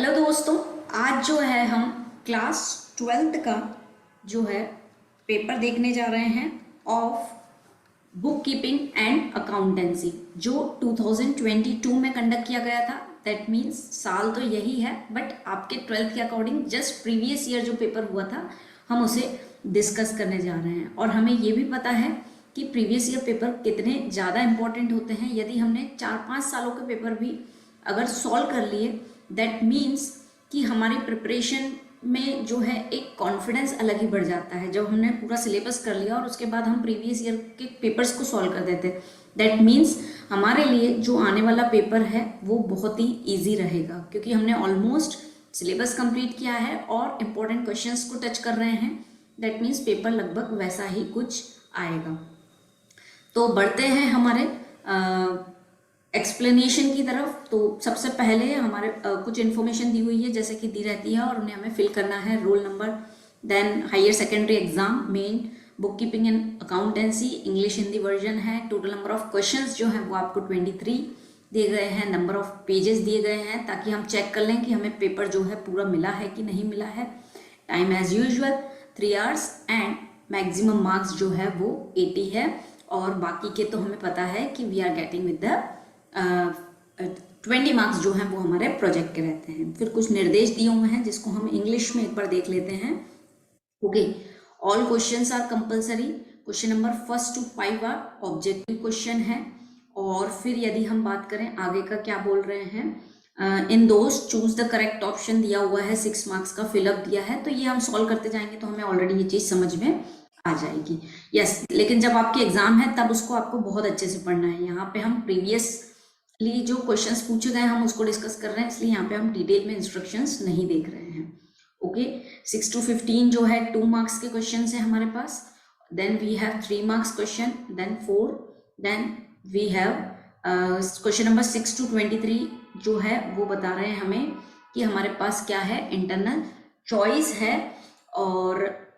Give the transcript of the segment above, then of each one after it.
Hello दोस्तों, आज जो है हम क्लास 12th का जो है पेपर देखने जा रहे हैं of book keeping and accountancy, जो 2022 में कंडक्ट किया गया था। दैट मीन्स साल तो यही है, बट आपके 12th के अकॉर्डिंग जस्ट प्रीवियस ईयर जो पेपर हुआ था हम उसे डिस्कस करने जा रहे हैं। और हमें ये भी पता है कि प्रीवियस ईयर पेपर कितने ज़्यादा इंपॉर्टेंट होते हैं। यदि हमने 4-5 सालों के पेपर भी अगर सॉल्व कर लिए, दैट मीन्स कि हमारी प्रिपरेशन में जो है एक कॉन्फिडेंस अलग ही बढ़ जाता है। जब हमने पूरा सिलेबस कर लिया और उसके बाद हम प्रीवियस ईयर के पेपर्स को सॉल्व कर देते, दैट मीन्स हमारे लिए जो आने वाला पेपर है वो बहुत ही ईजी रहेगा, क्योंकि हमने ऑलमोस्ट सिलेबस कंप्लीट किया है और इम्पोर्टेंट क्वेश्चंस को टच कर रहे हैं। दैट मीन्स पेपर लगभग वैसा ही कुछ आएगा। तो बढ़ते हैं हमारे एक्सप्लेनेशन की तरफ। तो सबसे पहले हमारे कुछ इन्फॉर्मेशन दी हुई है जैसे कि दी रहती है, और उन्हें हमें फिल करना है। Roll number, then higher secondary exam, main book keeping and accountancy, English Hindi version है। टोटल नंबर ऑफ क्वेश्चंस जो है वो आपको 23 दिए गए हैं। नंबर ऑफ पेजेस दिए गए हैं ताकि हम चेक कर लें कि हमें पेपर जो है पूरा मिला है कि नहीं मिला है। Time as usual 3 hours and maximum marks जो है वो 80 है। और बाकी के तो हमें पता है कि we are getting with the 20 marks जो हैं वो हमारे प्रोजेक्ट के रहते हैं। फिर कुछ निर्देश दिए हुए हैं जिसको हम इंग्लिश में एक बार देख लेते हैं। Okay, all questions are compulsory. Question number 1 to 5 are objective question है। और फिर यदि हम बात करें आगे का, क्या बोल रहे हैं, इन दोस्त चूज द करेक्ट ऑप्शन दिया हुआ है, 6 मार्क्स का फिलअप दिया है। तो ये हम सॉल्व करते जाएंगे तो हमें ऑलरेडी ये चीज समझ में आ जाएगी। यस, लेकिन जब आपके एग्जाम है तब उसको आपको बहुत अच्छे से पढ़ना है। यहाँ पे हम प्रीवियसली जो क्वेश्चंस पूछे गए हम उसको डिस्कस कर रहे हैं, इसलिए यहाँ पे हम डिटेल में इंस्ट्रक्शंस नहीं देख रहे हैं। ओके, 6 to 15 जो है 2 मार्क्स के क्वेश्चन है हमारे पास। Then we have 3 marks question, then 4, then we have question number 6 to 23 जो है वो बता रहे हैं हमें कि हमारे पास क्या है, इंटरनल चॉइस है। और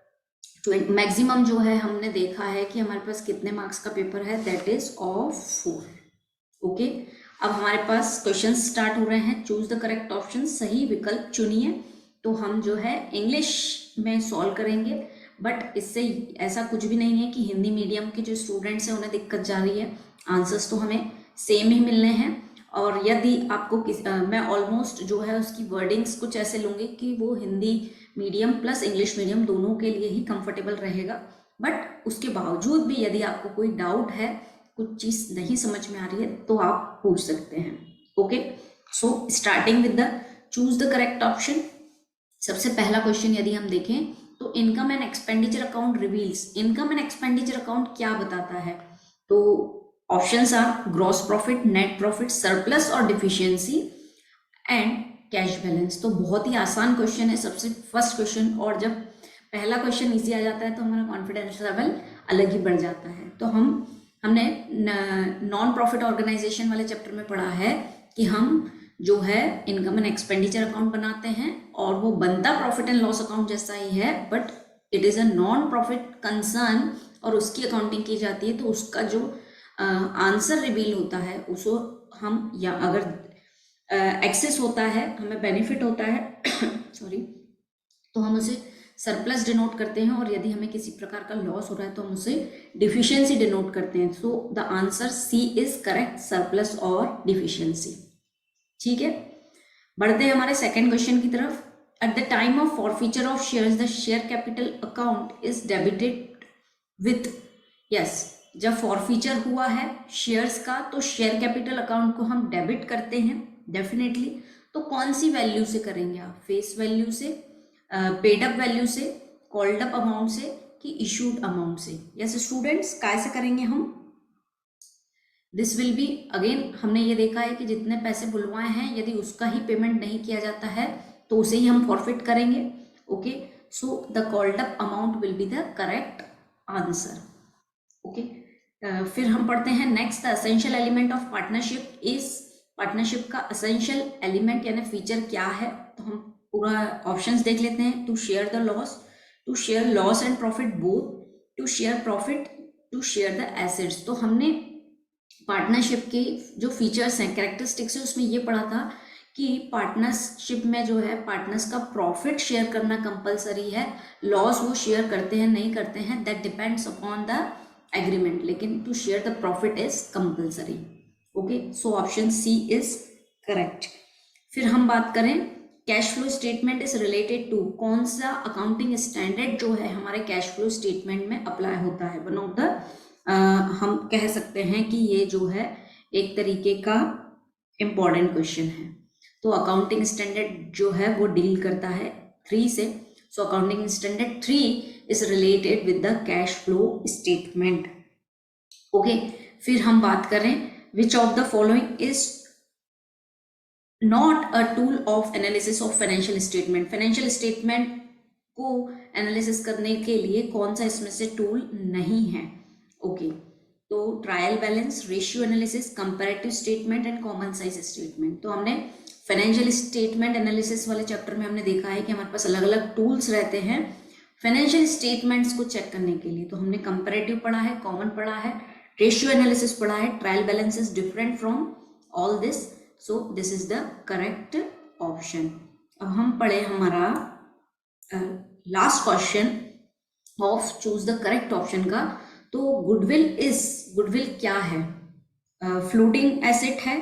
मैक्सिमम जो है हमने देखा है कि हमारे पास कितने मार्क्स का पेपर है, दैट इज ऑफ 4। ओके, अब हमारे पास क्वेश्चन स्टार्ट हो रहे हैं। चूज द करेक्ट ऑप्शन, सही विकल्प चुनिए। तो हम जो है इंग्लिश में सॉल्व करेंगे, बट इससे ऐसा कुछ भी नहीं है कि हिंदी मीडियम के जो स्टूडेंट्स हैं उन्हें दिक्कत जा रही है। आंसर्स तो हमें सेम ही मिलने हैं। और यदि आपको मैं ऑलमोस्ट जो है उसकी वर्डिंग्स कुछ ऐसे लूँगी कि वो Hindi medium plus English medium दोनों के लिए ही कंफर्टेबल रहेगा। बट उसके बावजूद भी यदि आपको कोई डाउट है, कुछ चीज़ नहीं समझ में आ रही है, तो आप पूछ सकते हैं। Okay, so starting with the choose the correct option. सबसे पहला क्वेश्चन यदि हम देखें तो income and expenditure account reveals. Income and expenditure account क्या बताता है? तो options are gross profit, net profit, surplus और डिफिशियंसी एंड कैश बैलेंस। तो बहुत ही आसान क्वेश्चन है, सबसे फर्स्ट क्वेश्चन। और जब पहला क्वेश्चन इजी आ जाता है तो हमारा कॉन्फिडेंस लेवल अलग ही बढ़ जाता है। तो हमने नॉन प्रॉफिट ऑर्गेनाइजेशन वाले चैप्टर में पढ़ा है कि हम जो है इनकम एंड एक्सपेंडिचर अकाउंट बनाते हैं, और वो बनता प्रॉफिट एंड लॉस अकाउंट जैसा ही है, but it is a non profit concern और उसकी अकाउंटिंग की जाती है। तो उसका जो आंसर रिवील होता है उसको हम, या अगर एक्सेस होता है, हमें बेनिफिट होता है सॉरी, तो हम उसे सरप्लस डिनोट करते हैं। और यदि हमें किसी प्रकार का लॉस हो रहा है तो हम उसे डिफिशियंसी डिनोट करते हैं। So the answer C is correct, surplus और डिफिशियंसी। ठीक है, बढ़ते हैं हमारे सेकंड क्वेश्चन की तरफ। At the time of forfeiture of shares the share capital account is debited with. Yes, जब फॉरफीचर हुआ है शेयर्स का तो शेयर कैपिटल अकाउंट को हम डेबिट करते हैं डेफिनेटली। तो कौन सी वैल्यू से करेंगे आप? फेस वैल्यू से, पेड अप वैल्यू से, कॉल्ड अप अमाउंट से, कि इशूड अमाउंट से? यस स्टूडेंट्स, कैसे करेंगे हम? दिस विल बी अगेन, हमने ये देखा है कि जितने पैसे बुलवाए हैं यदि उसका ही पेमेंट नहीं किया जाता है तो उसे ही हम फॉरफिट करेंगे। Okay, so the called up amount will be the correct answer. Okay, फिर हम पढ़ते हैं next, the essential element of partnership is. Partnership का एसेंशियल एलिमेंट यानी फीचर क्या है? तो हम पूरा ऑप्शंस देख लेते हैं। To share the loss, to share loss and profit both, to share profit, to share the assets. तो हमने पार्टनरशिप के जो फीचर्स हैं, कैरेक्टरिस्टिक्स है, उसमें ये पढ़ा था कि पार्टनरशिप में जो है पार्टनर्स का प्रॉफिट शेयर करना कंपलसरी है, लॉस वो शेयर करते हैं नहीं करते हैं, that depends upon the agreement, लेकिन to share the profit is compulsory. Okay, so option C is correct. फिर हम बात करें cash flow statement is related to, कौन सा अकाउंटिंग स्टैंडर्ड जो है हमारे कैश फ्लो स्टेटमेंट में अप्लाई होता है। वन ऑफ द हम कह सकते हैं कि ये जो है एक तरीके का इम्पॉर्टेंट क्वेश्चन है। तो अकाउंटिंग स्टैंडर्ड जो है वो डील करता है 3 से। So accounting standard 3 is related with the cash flow statement. Okay, फिर हम बात करें which of the following is not a tool of analysis of financial statement. Financial statement को एनालिसिस करने के लिए कौन सा इसमें से टूल नहीं है। ओके, तो trial balance, ratio analysis, comparative statement and common size statement. तो हमने फाइनेंशियल स्टेटमेंट एनालिसिस वाले चैप्टर में हमने देखा है कि हमारे पास अलग अलग टूल्स रहते हैं फाइनेंशियल स्टेटमेंट्स को चेक करने के लिए। तो हमने कंपैरेटिव पढ़ा है, कॉमन पढ़ा है, रेशियो एनालिसिस पढ़ा है, trial balance is different from all this, so this is the correct option. अब हम पढ़े हमारा last question of choose the correct option का। तो गुडविल क्या है? फ्लोटिंग एसेट है,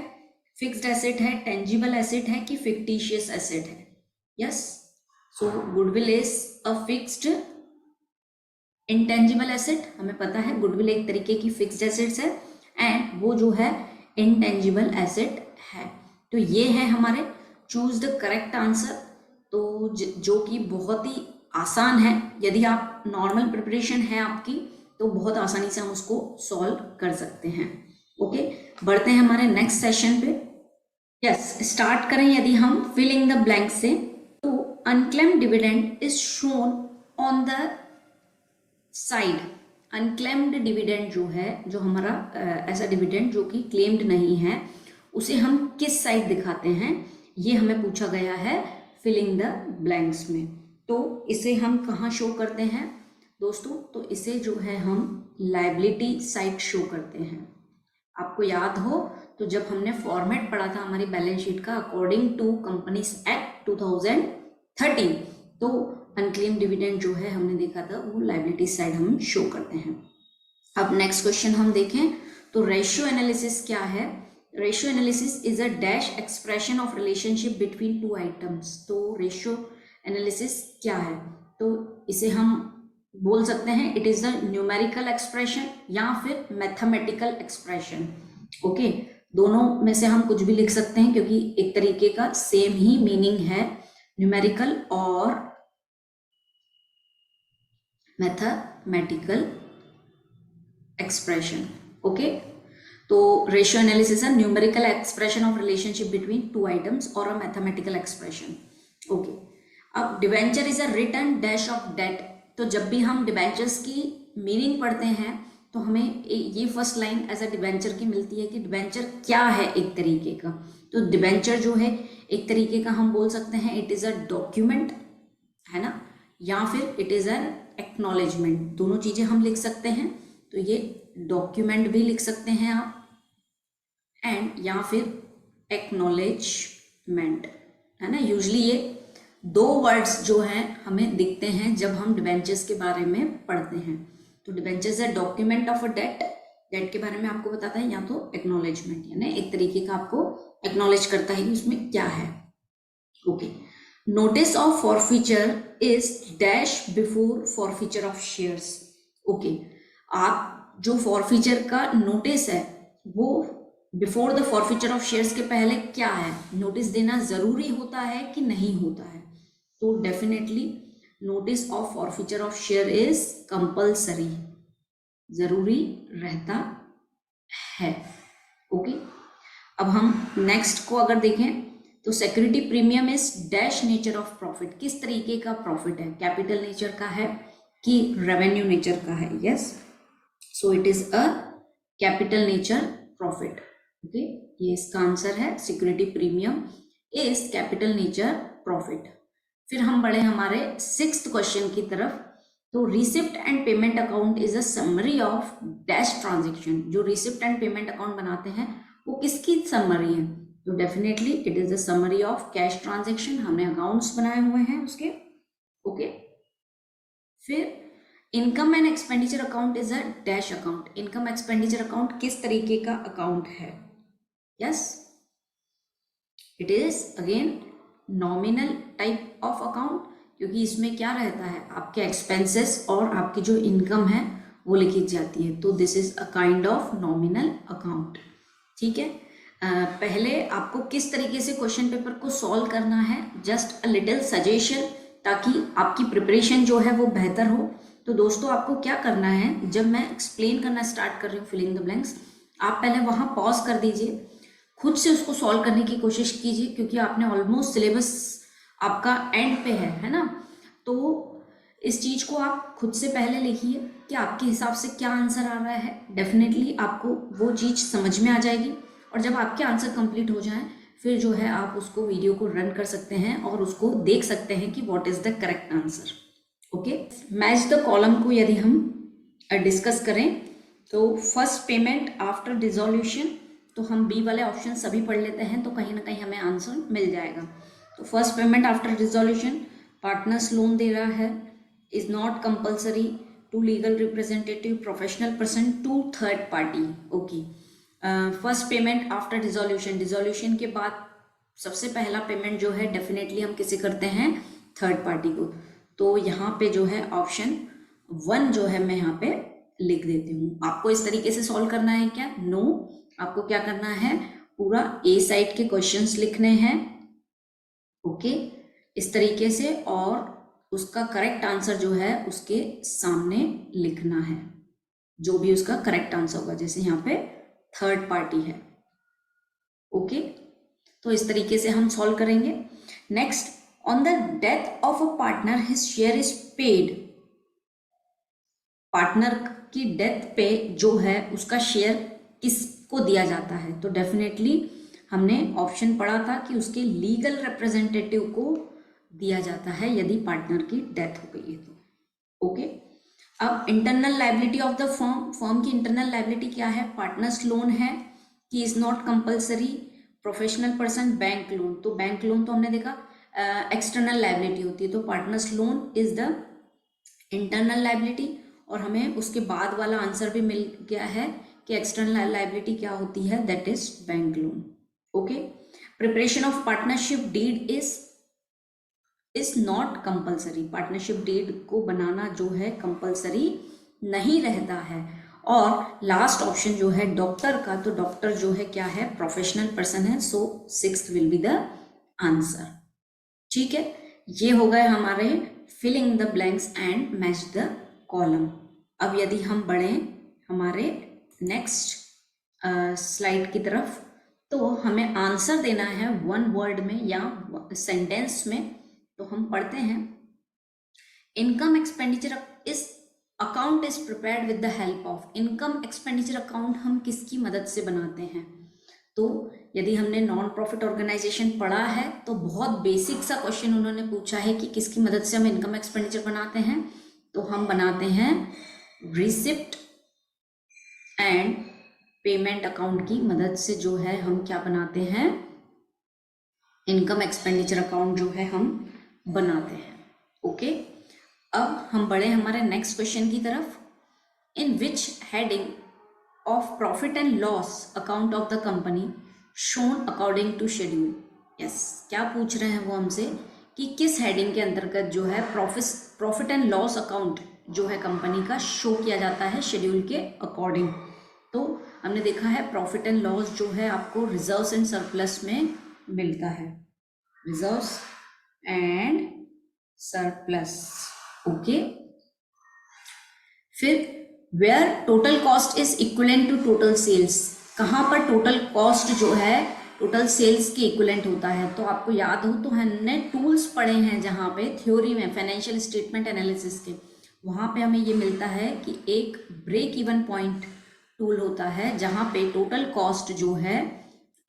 फिक्स्ड एसेट है, टेंजिबल एसेट है कि फिक्टिशियस एसेट है? Yes, so goodwill is a fixed intangible asset. हमें पता है गुडविल एक तरीके की फिक्स्ड एसेट्स है एंड वो जो है इंटेंजिबल एसेट है। तो ये है हमारे चूज द करेक्ट आंसर, तो जो कि बहुत ही आसान है। यदि आप नॉर्मल प्रिपरेशन है आपकी तो बहुत आसानी से हम उसको सॉल्व कर सकते हैं। ओके, बढ़ते हैं हमारे नेक्स्ट सेशन पे। यस, स्टार्ट करें यदि हम फिलिंग द ब्लैंक से। तो unclaimed dividend is shown on the side. Unclaimed dividend जो है, जो हमारा ऐसा डिविडेंड जो कि क्लेम्ड नहीं है, उसे हम किस साइड दिखाते हैं, ये हमें पूछा गया है फिलिंग द ब्लैंक्स में। तो इसे हम कहाँ शो करते हैं दोस्तों? तो इसे जो है हम लायबिलिटी साइड शो करते हैं। आपको याद हो तो जब हमने फॉर्मेट पढ़ा था हमारी बैलेंस शीट का अकॉर्डिंग टू कंपनीज एक्ट 2013, तो अनक्लेम डिविडेंड जो है हमने देखा था वो लायबिलिटी साइड हम शो करते हैं। अब नेक्स्ट क्वेश्चन हम देखें तो रेशियो एनालिसिस क्या है? Ratio analysis is a dash expression of relationship between two items. तो रेशियो एनालिसिस क्या है? तो इसे हम बोल सकते हैं it is a numerical expression या फिर मैथमेटिकल एक्सप्रेशन। ओके, दोनों में से हम कुछ भी लिख सकते हैं क्योंकि एक तरीके का सेम ही मीनिंग है, न्यूमेरिकल और मैथमेटिकल एक्सप्रेशन। ओके, तो रेशियो एनालिसिस है numerical expression of relationship between two items और अ मैथमेटिकल एक्सप्रेशन। ओके, अब debenture is a return dash of debt. तो जब भी हम डिवेंचर्स की मीनिंग पढ़ते हैं तो हमें ये first line as a debenture की मिलती है कि डिवेंचर क्या है एक तरीके का। तो डिवेंचर जो है एक तरीके का हम बोल सकते हैं इट इज अ डॉक्यूमेंट, है ना, या फिर इट इज एन एक्नॉलेजमेंट। दोनों चीजें हम लिख सकते हैं। तो ये डॉक्यूमेंट भी लिख सकते हैं आप एंड या फिर एक्नॉलेजमेंट, है ना। यूजली ये दो वर्ड्स जो हैं हमें दिखते हैं जब हम डिबेंचर्स के बारे में पढ़ते हैं। तो डिबेंचर्स है document of a debt, debt के बारे में आपको बताता है, या तो एक्नॉलेजमेंट, यानी एक तरीके का आपको एक्नॉलेज करता है कि उसमें क्या है। Okay, notice of forfeiture is dash before forfeiture of shares. Okay, आप जो फॉरफीचर का नोटिस है वो before the forfeiture of shares के पहले क्या है, नोटिस देना जरूरी होता है कि नहीं होता है? तो definitely notice of forfeiture of share is compulsory, जरूरी रहता है। ओके, अब हम नेक्स्ट को अगर देखें तो security premium is dash nature of profit. किस तरीके का प्रॉफिट है? कैपिटल नेचर का है कि रेवेन्यू नेचर का है? Yes, so it is a capital nature profit. Okay, ये इसका आंसर है, security premium is capital nature profit. फिर हम बढ़े हमारे 6th क्वेश्चन की तरफ। तो receipt and payment account is a summary of dash transaction. जो रिसिप्ट एंड पेमेंट अकाउंट बनाते हैं वो किसकी समरी है? तो definitely it is the summary of cash transaction, हमने अकाउंट्स बनाए हुए हैं उसके। ओके, फिर income and expenditure account is a dash account. Income expenditure account किस तरीके का अकाउंट है? Yes, it is again nominal type of account, क्योंकि इसमें क्या रहता है, आपके एक्सपेंसेस और आपकी जो इनकम है वो लिखी जाती है। तो this is a kind of nominal account. ठीक है, पहले आपको किस तरीके से क्वेश्चन पेपर को सॉल्व करना है, जस्ट अ लिटिल सजेशन, ताकि आपकी प्रिपरेशन जो है वो बेहतर हो। तो दोस्तों आपको क्या करना है, जब मैं एक्सप्लेन करना स्टार्ट कर रही हूँ फिलिंग द ब्लैंक्स, आप पहले वहाँ पॉज कर दीजिए, खुद से उसको सॉल्व करने की कोशिश कीजिए, क्योंकि आपने ऑलमोस्ट सिलेबस आपका एंड पे है ना। तो इस चीज़ को आप खुद से पहले लिखिए कि आपके हिसाब से क्या आंसर आ रहा है। डेफिनेटली आपको वो चीज़ समझ में आ जाएगी, और जब आपके आंसर कंप्लीट हो जाए फिर जो है आप उसको वीडियो को रन कर सकते हैं और उसको देख सकते हैं कि what is the correct answer. Okay, match the column को यदि हम डिस्कस करें तो फर्स्ट पेमेंट आफ्टर डिसोल्यूशन, तो हम बी वाले ऑप्शन सभी पढ़ लेते हैं तो कहीं ना कहीं हमें आंसर मिल जाएगा। तो first payment after dissolution, partners loan दे रहा है, is not compulsory to legal representative, professional person, to third party. Okay, first payment after dissolution, dissolution के बाद सबसे पहला पेमेंट जो है डेफिनेटली हम किसे करते हैं, थर्ड पार्टी को। तो यहाँ पे जो है ऑप्शन 1 जो है मैं यहाँ पे लिख देती हूँ। आपको इस तरीके से सॉल्व करना है क्या? नो, आपको क्या करना है, पूरा ए साइड के क्वेश्चंस लिखने हैं। ओके, इस तरीके से, और उसका करेक्ट आंसर जो है उसके सामने लिखना है, जो भी उसका करेक्ट आंसर होगा, जैसे यहाँ पे थर्ड पार्टी है। ओके, तो इस तरीके से हम सॉल्व करेंगे। Next, on the death of a partner his share is paid, partner की डेथ पे जो है उसका शेयर किसको दिया जाता है? तो डेफिनेटली हमने ऑप्शन पढ़ा था कि उसके लीगल रिप्रेजेंटेटिव को दिया जाता है यदि पार्टनर की डेथ हो गई है तो। ओके, अब internal liability of the firm, firm की इंटरनल लायबिलिटी क्या है? पार्टनर्स लोन है कि is not compulsory, professional person, bank loan. तो बैंक लोन तो हमने देखा एक्सटर्नल लायबिलिटी होती है, तो partners loan is the internal liability. और हमें उसके बाद वाला आंसर भी मिल गया है कि एक्सटर्नल लायबिलिटी क्या होती है, that is bank loan. Okay, preparation of partnership deed is not compulsory, partnership deed को बनाना जो है कंपल्सरी नहीं रहता है। और लास्ट ऑप्शन जो है डॉक्टर का, तो डॉक्टर जो है क्या है, प्रोफेशनल पर्सन है, so 6th will be the answer. ठीक है, ये हो गए हमारे filling the blanks and match the column. अब यदि हम बढ़े हमारे नेक्स्ट स्लाइड की तरफ, तो हमें आंसर देना है 1 वर्ड में या सेंटेंस में। तो हम पढ़ते हैं, इनकम एक्सपेंडिचर इस account is prepared with the help of. Income expenditure account हम किसकी मदद से बनाते हैं? तो यदि हमने नॉन प्रॉफिट ऑर्गेनाइजेशन पढ़ा है तो बहुत बेसिक सा क्वेश्चन उन्होंने पूछा है कि किसकी मदद से हम इनकम एक्सपेंडिचर बनाते हैं। तो हम बनाते हैं रिसिप्ट एंड पेमेंट अकाउंट की मदद से जो है हम क्या बनाते हैं, इनकम एक्सपेंडिचर अकाउंट जो है हम बनाते हैं। ओके, अब हम बढ़े हमारे नेक्स्ट क्वेश्चन की तरफ। In which heading of profit and loss account of the company shown according to schedule. Yes, क्या पूछ रहे हैं वो हमसे कि किस हेडिंग के अंतर्गत जो है प्रॉफिट एंड लॉस अकाउंट जो है कंपनी का शो किया जाता है शेड्यूल के अकॉर्डिंग। तो हमने देखा है प्रॉफिट एंड लॉस जो है आपको रिजर्व्स एंड सरप्लस में मिलता है, रिजर्व्स एंड सरप्लस। ओके, फिर where total cost is equivalent to total sales, कहाँ पर टोटल कॉस्ट जो है टोटल सेल्स के इक्विवेलेंट होता है? तो आपको याद हो तो हमने टूल्स पढ़े हैं जहाँ पे थ्योरी में फाइनेंशियल स्टेटमेंट एनालिसिस के, वहाँ पे हमें ये मिलता है कि एक ब्रेक इवन पॉइंट टूल होता है जहाँ पे टोटल कॉस्ट जो है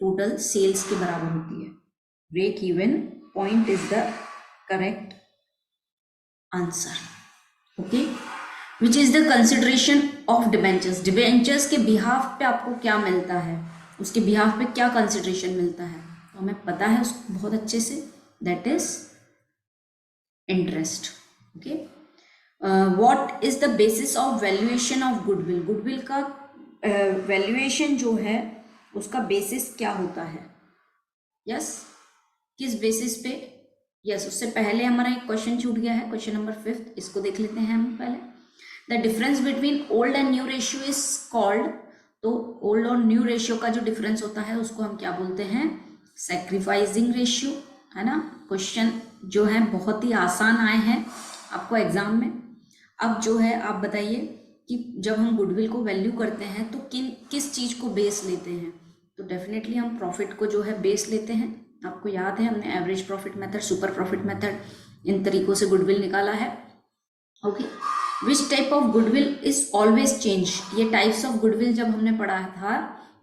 टोटल सेल्स के बराबर होती है। Break even point is the correct answer. Okay, which is the consideration of debentures, debentures के बिहाफ पे आपको क्या मिलता है? उसके बिहाफ पे क्या कंसिडरेशन मिलता है, तो हमें पता है उसको बहुत अच्छे से, that is interest. Okay, what is the basis of valuation of goodwill, goodwill का वैल्यूएशन जो है उसका बेसिस क्या होता है, यस किस बेसिस पे, यस उससे पहले हमारा एक क्वेश्चन छूट गया है, क्वेश्चन नंबर 5, इसको देख लेते हैं हम पहले। The difference between old and new ratio is called, तो ओल्ड और न्यू रेशियो का जो डिफरेंस होता है उसको हम क्या बोलते हैं, सैक्रिफाइसिंग रेशियो, है ना। क्वेश्चन जो है बहुत ही आसान आए हैं आपको एग्जाम में। अब जो है आप बताइए कि जब हम गुडविल को वैल्यू करते हैं तो किस चीज को बेस लेते हैं, तो डेफिनेटली हम प्रॉफिट को जो है बेस लेते हैं। आपको याद है हमने average profit method, super profit method, इन तरीकों से गुडविल निकाला है। Okay, which type of goodwill is always change, ये टाइप्स ऑफ गुडविल जब हमने पढ़ा था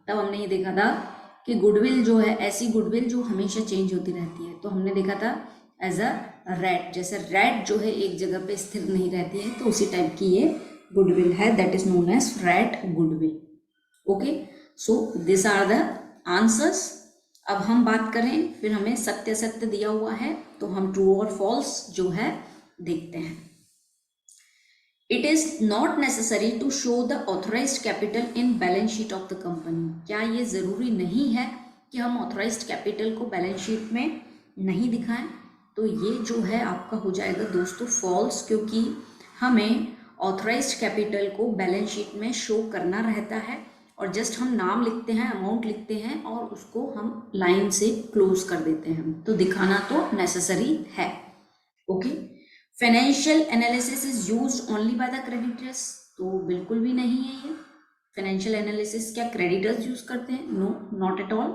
तब हमने ये देखा था कि गुडविल जो है ऐसी गुडविल जो हमेशा चेंज होती रहती है, तो हमने देखा था एज अ रैट, जैसे रैट जो है एक जगह पे स्थिर नहीं रहती है, तो उसी टाइप की ये गुडविल है, that is known as rat goodwill. Okay, so this are the answers. अब हम बात करें, फिर हमें सत्य सत्य दिया हुआ है तो हम ट्रू और फॉल्स जो है देखते हैं। It is not necessary to show the authorised capital in balance sheet of the company, क्या ये जरूरी नहीं है कि हम ऑथोराइज्ड कैपिटल को बैलेंस शीट में नहीं दिखाएं, तो ये जो है आपका हो जाएगा दोस्तों फॉल्स, क्योंकि हमें ऑथोराइज्ड कैपिटल को बैलेंस शीट में शो करना रहता है और जस्ट हम नाम लिखते हैं, अमाउंट लिखते हैं और उसको हम लाइन से क्लोज कर देते हैं, तो दिखाना तो नेसेसरी है। Okay, financial analysis is used only by the creditors, तो बिल्कुल भी नहीं है ये। फाइनेंशियल एनालिसिस क्या क्रेडिटर्स यूज करते हैं, no not at all.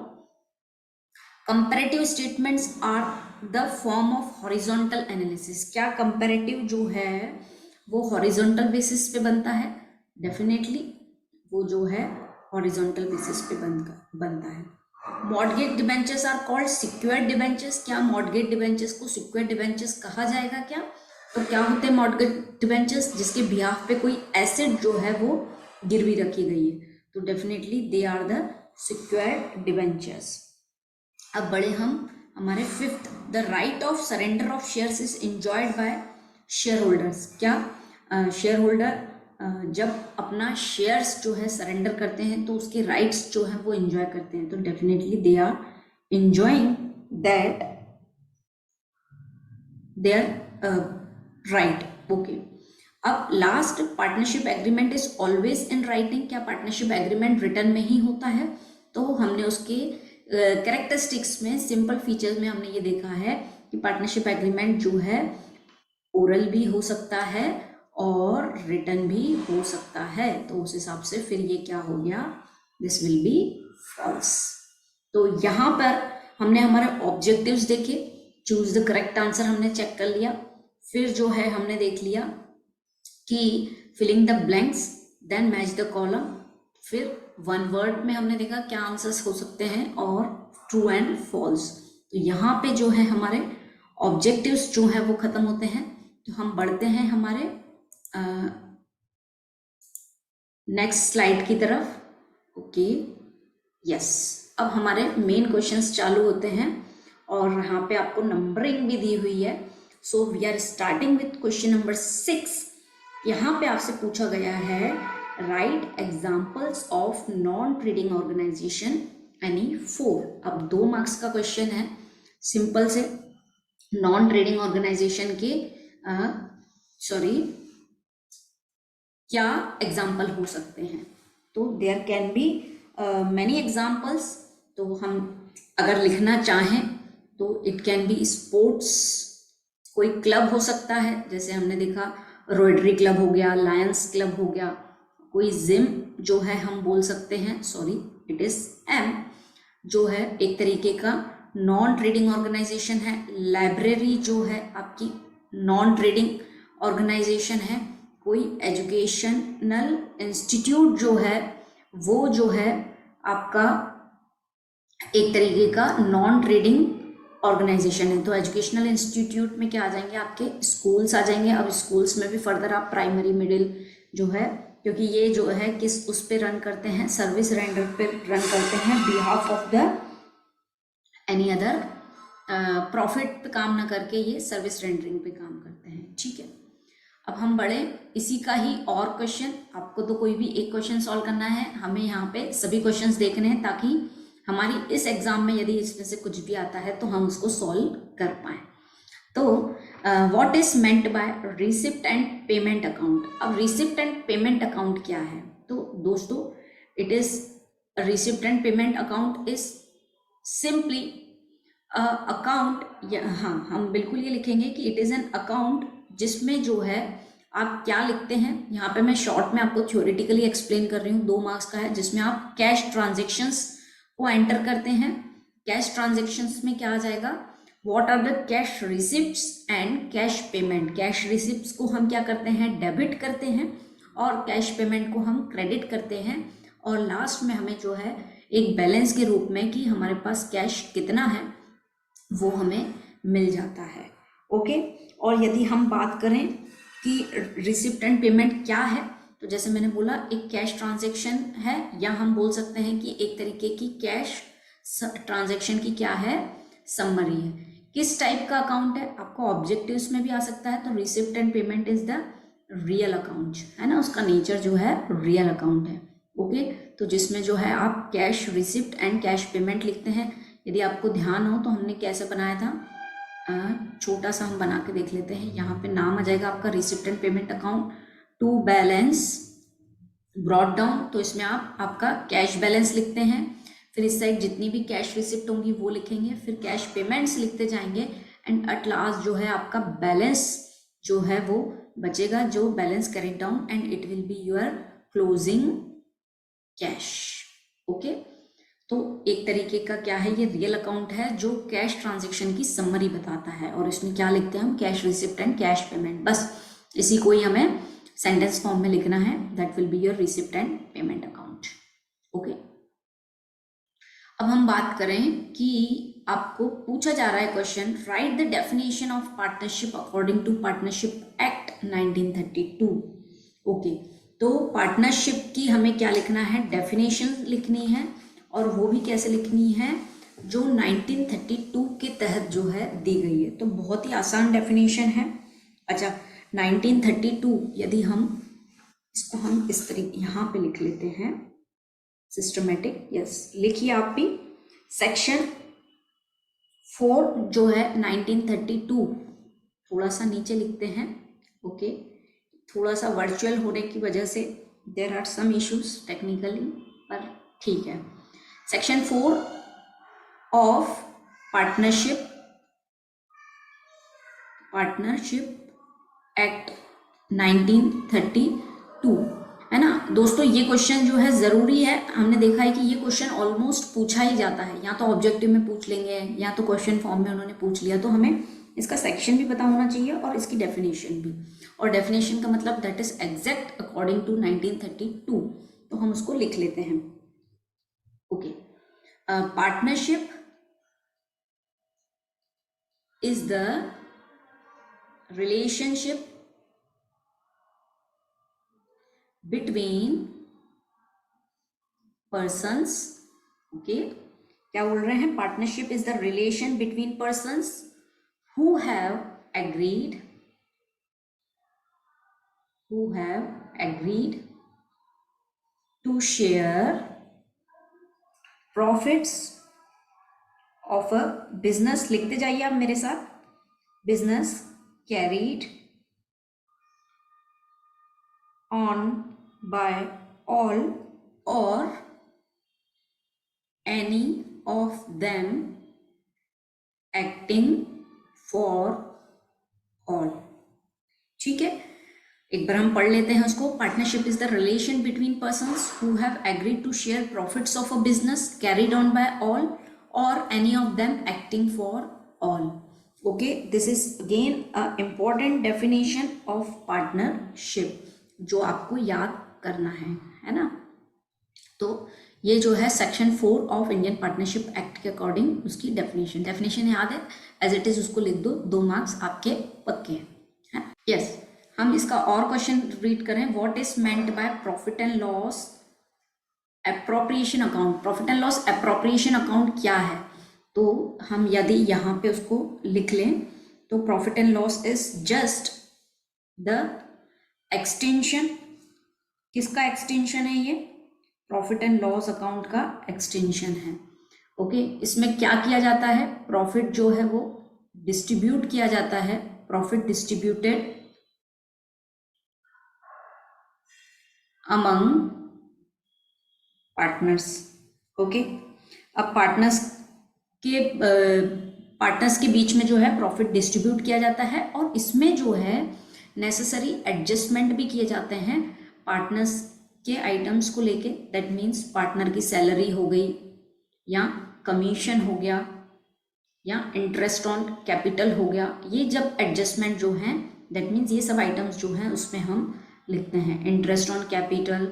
Comparative statements are the form of horizontal analysis, क्या कंपैरेटिव जो है वो हॉरिजॉन्टल बेसिस पे बनता है, डेफिनेटली वो जो है हॉरिजॉन्टल बेसिस पे बनता है। Mortgage debentures are called secured debentures, क्या मॉर्गेज डिबेंचर्स को सिक्योर्ड डिबेंचर्स कहा जाएगा क्या, तो क्या होते हैं मॉर्गेज डिबेंचर्स, जिसके बिहाफ पे कोई एसेट जो है वो गिरवी रखी गई है, तो definitely they are the secured debentures. अब बढ़े हम हमारे 5th, the right of surrender of shares is enjoyed by shareholders, क्या शेयर होल्डर जब अपना शेयर्स जो है सरेंडर करते हैं तो उसके राइट्स जो है वो एंजॉय करते हैं, तो definitely they are enjoying that there right. Okay, अब last, partnership agreement is always in writing, क्या पार्टनरशिप एग्रीमेंट रिटर्न में ही होता है, तो हमने उसके कैरेक्टरिस्टिक्स में, सिंपल फीचर्स में हमने ये देखा है कि पार्टनरशिप एग्रीमेंट जो है ओरल भी हो सकता है और रिटर्न भी हो सकता है, तो उस हिसाब से फिर ये क्या हो गया, दिस विल बी फॉल्स। तो यहाँ पर हमने हमारे ऑब्जेक्टिव्स देखे, चूज द करेक्ट आंसर हमने चेक कर लिया, फिर जो है हमने देख लिया कि filling the blanks, then match the column, फिर वन वर्ड में हमने देखा क्या आंसर्स हो सकते हैं और ट्रू एंड फॉल्स। तो यहाँ पे जो है हमारे ऑब्जेक्टिव्स जो है वो खत्म होते हैं, तो हम बढ़ते हैं हमारे नेक्स्ट स्लाइड की तरफ। ओके, यस, अब हमारे मेन क्वेश्चंस चालू होते हैं और यहाँ पे आपको नंबरिंग भी दी हुई है। So we are starting with question number 6। यहाँ पे आपसे पूछा गया है write examples of non trading organisation any 4। अब 2 मार्क्स का क्वेश्चन है, सिंपल से नॉन ट्रेडिंग ऑर्गेनाइजेशन के क्या एग्जाम्पल हो सकते हैं, तो there can be many examples. तो हम अगर लिखना चाहें तो इट कैन बी स्पोर्ट्स, कोई क्लब हो सकता है, जैसे हमने देखा रोटरी क्लब हो गया, लायंस क्लब हो गया, कोई जिम जो है हम बोल सकते हैं, सॉरी इट इज एम, जो है एक तरीके का नॉन ट्रेडिंग ऑर्गेनाइजेशन है। लाइब्रेरी जो है आपकी नॉन ट्रेडिंग ऑर्गेनाइजेशन है। कोई एजुकेशनल इंस्टीट्यूट जो है वो जो है आपका एक तरीके का नॉन ट्रेडिंग ऑर्गेनाइजेशन है। तो एजुकेशनल इंस्टीट्यूट में क्या आ जाएंगे, आपके स्कूल्स आ जाएंगे। अब स्कूल्स में भी फर्दर आप प्राइमरी, मिडिल जो है क्योंकि ये जो है किस उस पे रन करते हैं, सर्विस रेंडर पे रन करते हैं, behalf of the any other profit पे काम ना करके ये सर्विस रेंडरिंग पे काम करते हैं। ठीक है, अब हम बढ़े इसी का ही और क्वेश्चन। आपको तो कोई भी एक क्वेश्चन सॉल्व करना है, हमें यहाँ पे सभी क्वेश्चंस देखने हैं ताकि हमारी इस एग्जाम में यदि इसमें से कुछ भी आता है तो हम उसको सॉल्व कर पाए। तो what is meant bye receipt and payment account. अब रिसिप्ट एंड पेमेंट अकाउंट क्या है? तो दोस्तों it is receipt and payment account is simply account, हाँ हम बिल्कुल ये लिखेंगे कि इट इज एन अकाउंट जिसमें जो है आप क्या लिखते हैं। यहाँ पे मैं शॉर्ट में आपको थ्योरेटिकली एक्सप्लेन कर रही हूँ, 2 मार्क्स का है, जिसमें आप कैश ट्रांजेक्शन्स को एंटर करते हैं। कैश ट्रांजेक्शन्स में क्या आ जाएगा, what are the cash receipts and cash payment. Cash receipts को हम क्या करते हैं, डेबिट करते हैं, और कैश पेमेंट को हम क्रेडिट करते हैं, और लास्ट में हमें जो है एक बैलेंस के रूप में कि हमारे पास कैश कितना है वो हमें मिल जाता है। ओके, और यदि हम बात करें कि रिसिप्ट एंड पेमेंट क्या है, तो जैसे मैंने बोला एक कैश ट्रांजैक्शन है, या हम बोल सकते हैं कि एक तरीके की कैश ट्रांजैक्शन की क्या है, समरी है। किस टाइप का अकाउंट है, आपको ऑब्जेक्टिव्स में भी आ सकता है। तो receipt and payment is the real account, है ना, उसका नेचर जो है रियल अकाउंट है। ओके, तो जिसमें जो है आप cash receipt and cash payment लिखते हैं। यदि आपको ध्यान हो तो हमने कैसे बनाया था, छोटा सा हम बना के देख लेते हैं। यहाँ पे नाम आ जाएगा आपका receipt and payment account, to balance brought down, तो इसमें आप आपका कैश बैलेंस लिखते हैं, फिर इस साइड जितनी भी कैश रिसिप्ट होंगी वो लिखेंगे, फिर कैश पेमेंट्स लिखते जाएंगे, एंड एट लास्ट जो है आपका बैलेंस जो है वो बचेगा, जो balance carry down, and it will be your closing cash. Okay, तो एक तरीके का क्या है, ये रियल अकाउंट है जो कैश ट्रांजैक्शन की समरी बताता है, और इसमें क्या लिखते हैं हम, cash receipt and cash payment. बस इसी को ही हमें सेंटेंस फॉर्म में लिखना है, that will be your receipt and payment account. Okay, अब हम बात करें कि आपको पूछा जा रहा है question, write the definition of partnership according to partnership act 1932। Okay, तो पार्टनरशिप की हमें क्या लिखना है, डेफिनेशन लिखनी है, और वो भी कैसे लिखनी है, जो 1932 के तहत जो है दी गई है। तो बहुत ही आसान डेफिनेशन है। अच्छा, 1932 यदि हम इसको हम इस तरीके यहाँ पे लिख लेते हैं, सिस्टमेटिक, यस लिखिए आप भी। सेक्शन 4 जो है 1932, थोड़ा सा नीचे लिखते हैं। ओके, थोड़ा सा वर्चुअल होने की वजह से there are some issues technically, पर ठीक है। सेक्शन 4 ऑफ पार्टनरशिप एक्ट 1932, है ना दोस्तों। ये क्वेश्चन जो है ज़रूरी है, हमने देखा है कि ये क्वेश्चन ऑलमोस्ट पूछा ही जाता है, या तो ऑब्जेक्टिव में पूछ लेंगे या तो क्वेश्चन फॉर्म में उन्होंने पूछ लिया। तो हमें इसका सेक्शन भी पता होना चाहिए और इसकी डेफिनेशन भी, और डेफिनेशन का मतलब that is exact according to 1932, तो हम उसको लिख लेते हैं। Okay, partnership is the relationship between persons. Okay, क्या बोल रहे हैं, partnership is the relation between persons who have agreed to share profits of a business। लिखते जाइए आप मेरे साथ, business carried on by all or any of them acting for all। ठीक है, एक बार हम पढ़ लेते हैं उसको। Partnership is the relation between persons who have agreed to share profits of a business carried on by all or any of them acting for all. Okay, this is again a important definition of partnership जो आपको याद करना है ना। तो ये जो है section 4 of Indian partnership act के अकॉर्डिंग उसकी डेफिनेशन याद है, एज इट इज उसको लिख दो, 2 मार्क्स आपके पक्के हैं। यस, हम इसका और क्वेश्चन रीड करें, what is meant by profit and loss appropriation account. Profit and loss appropriation account क्या है, तो हम यदि यहाँ पे उसको लिख लें तो profit and loss is just the extension, किसका एक्सटेंशन है ये, प्रॉफिट एंड लॉस अकाउंट का एक्सटेंशन है। ओके, इसमें क्या किया जाता है, प्रॉफिट जो है वो डिस्ट्रीब्यूट किया जाता है, profit distributed among partners. Okay, अब पार्टनर्स के बीच में जो है प्रॉफिट डिस्ट्रीब्यूट किया जाता है, और इसमें जो है नेसेसरी एडजस्टमेंट भी किए जाते हैं पार्टनर्स के आइटम्स को लेके। दैट मीन्स पार्टनर की सैलरी हो गई, या कमीशन हो गया, या इंटरेस्ट ऑन कैपिटल हो गया। ये जब एडजस्टमेंट जो है, दैट मीन्स ये सब आइटम्स जो हैं उसमें हम लिखते हैं interest on capital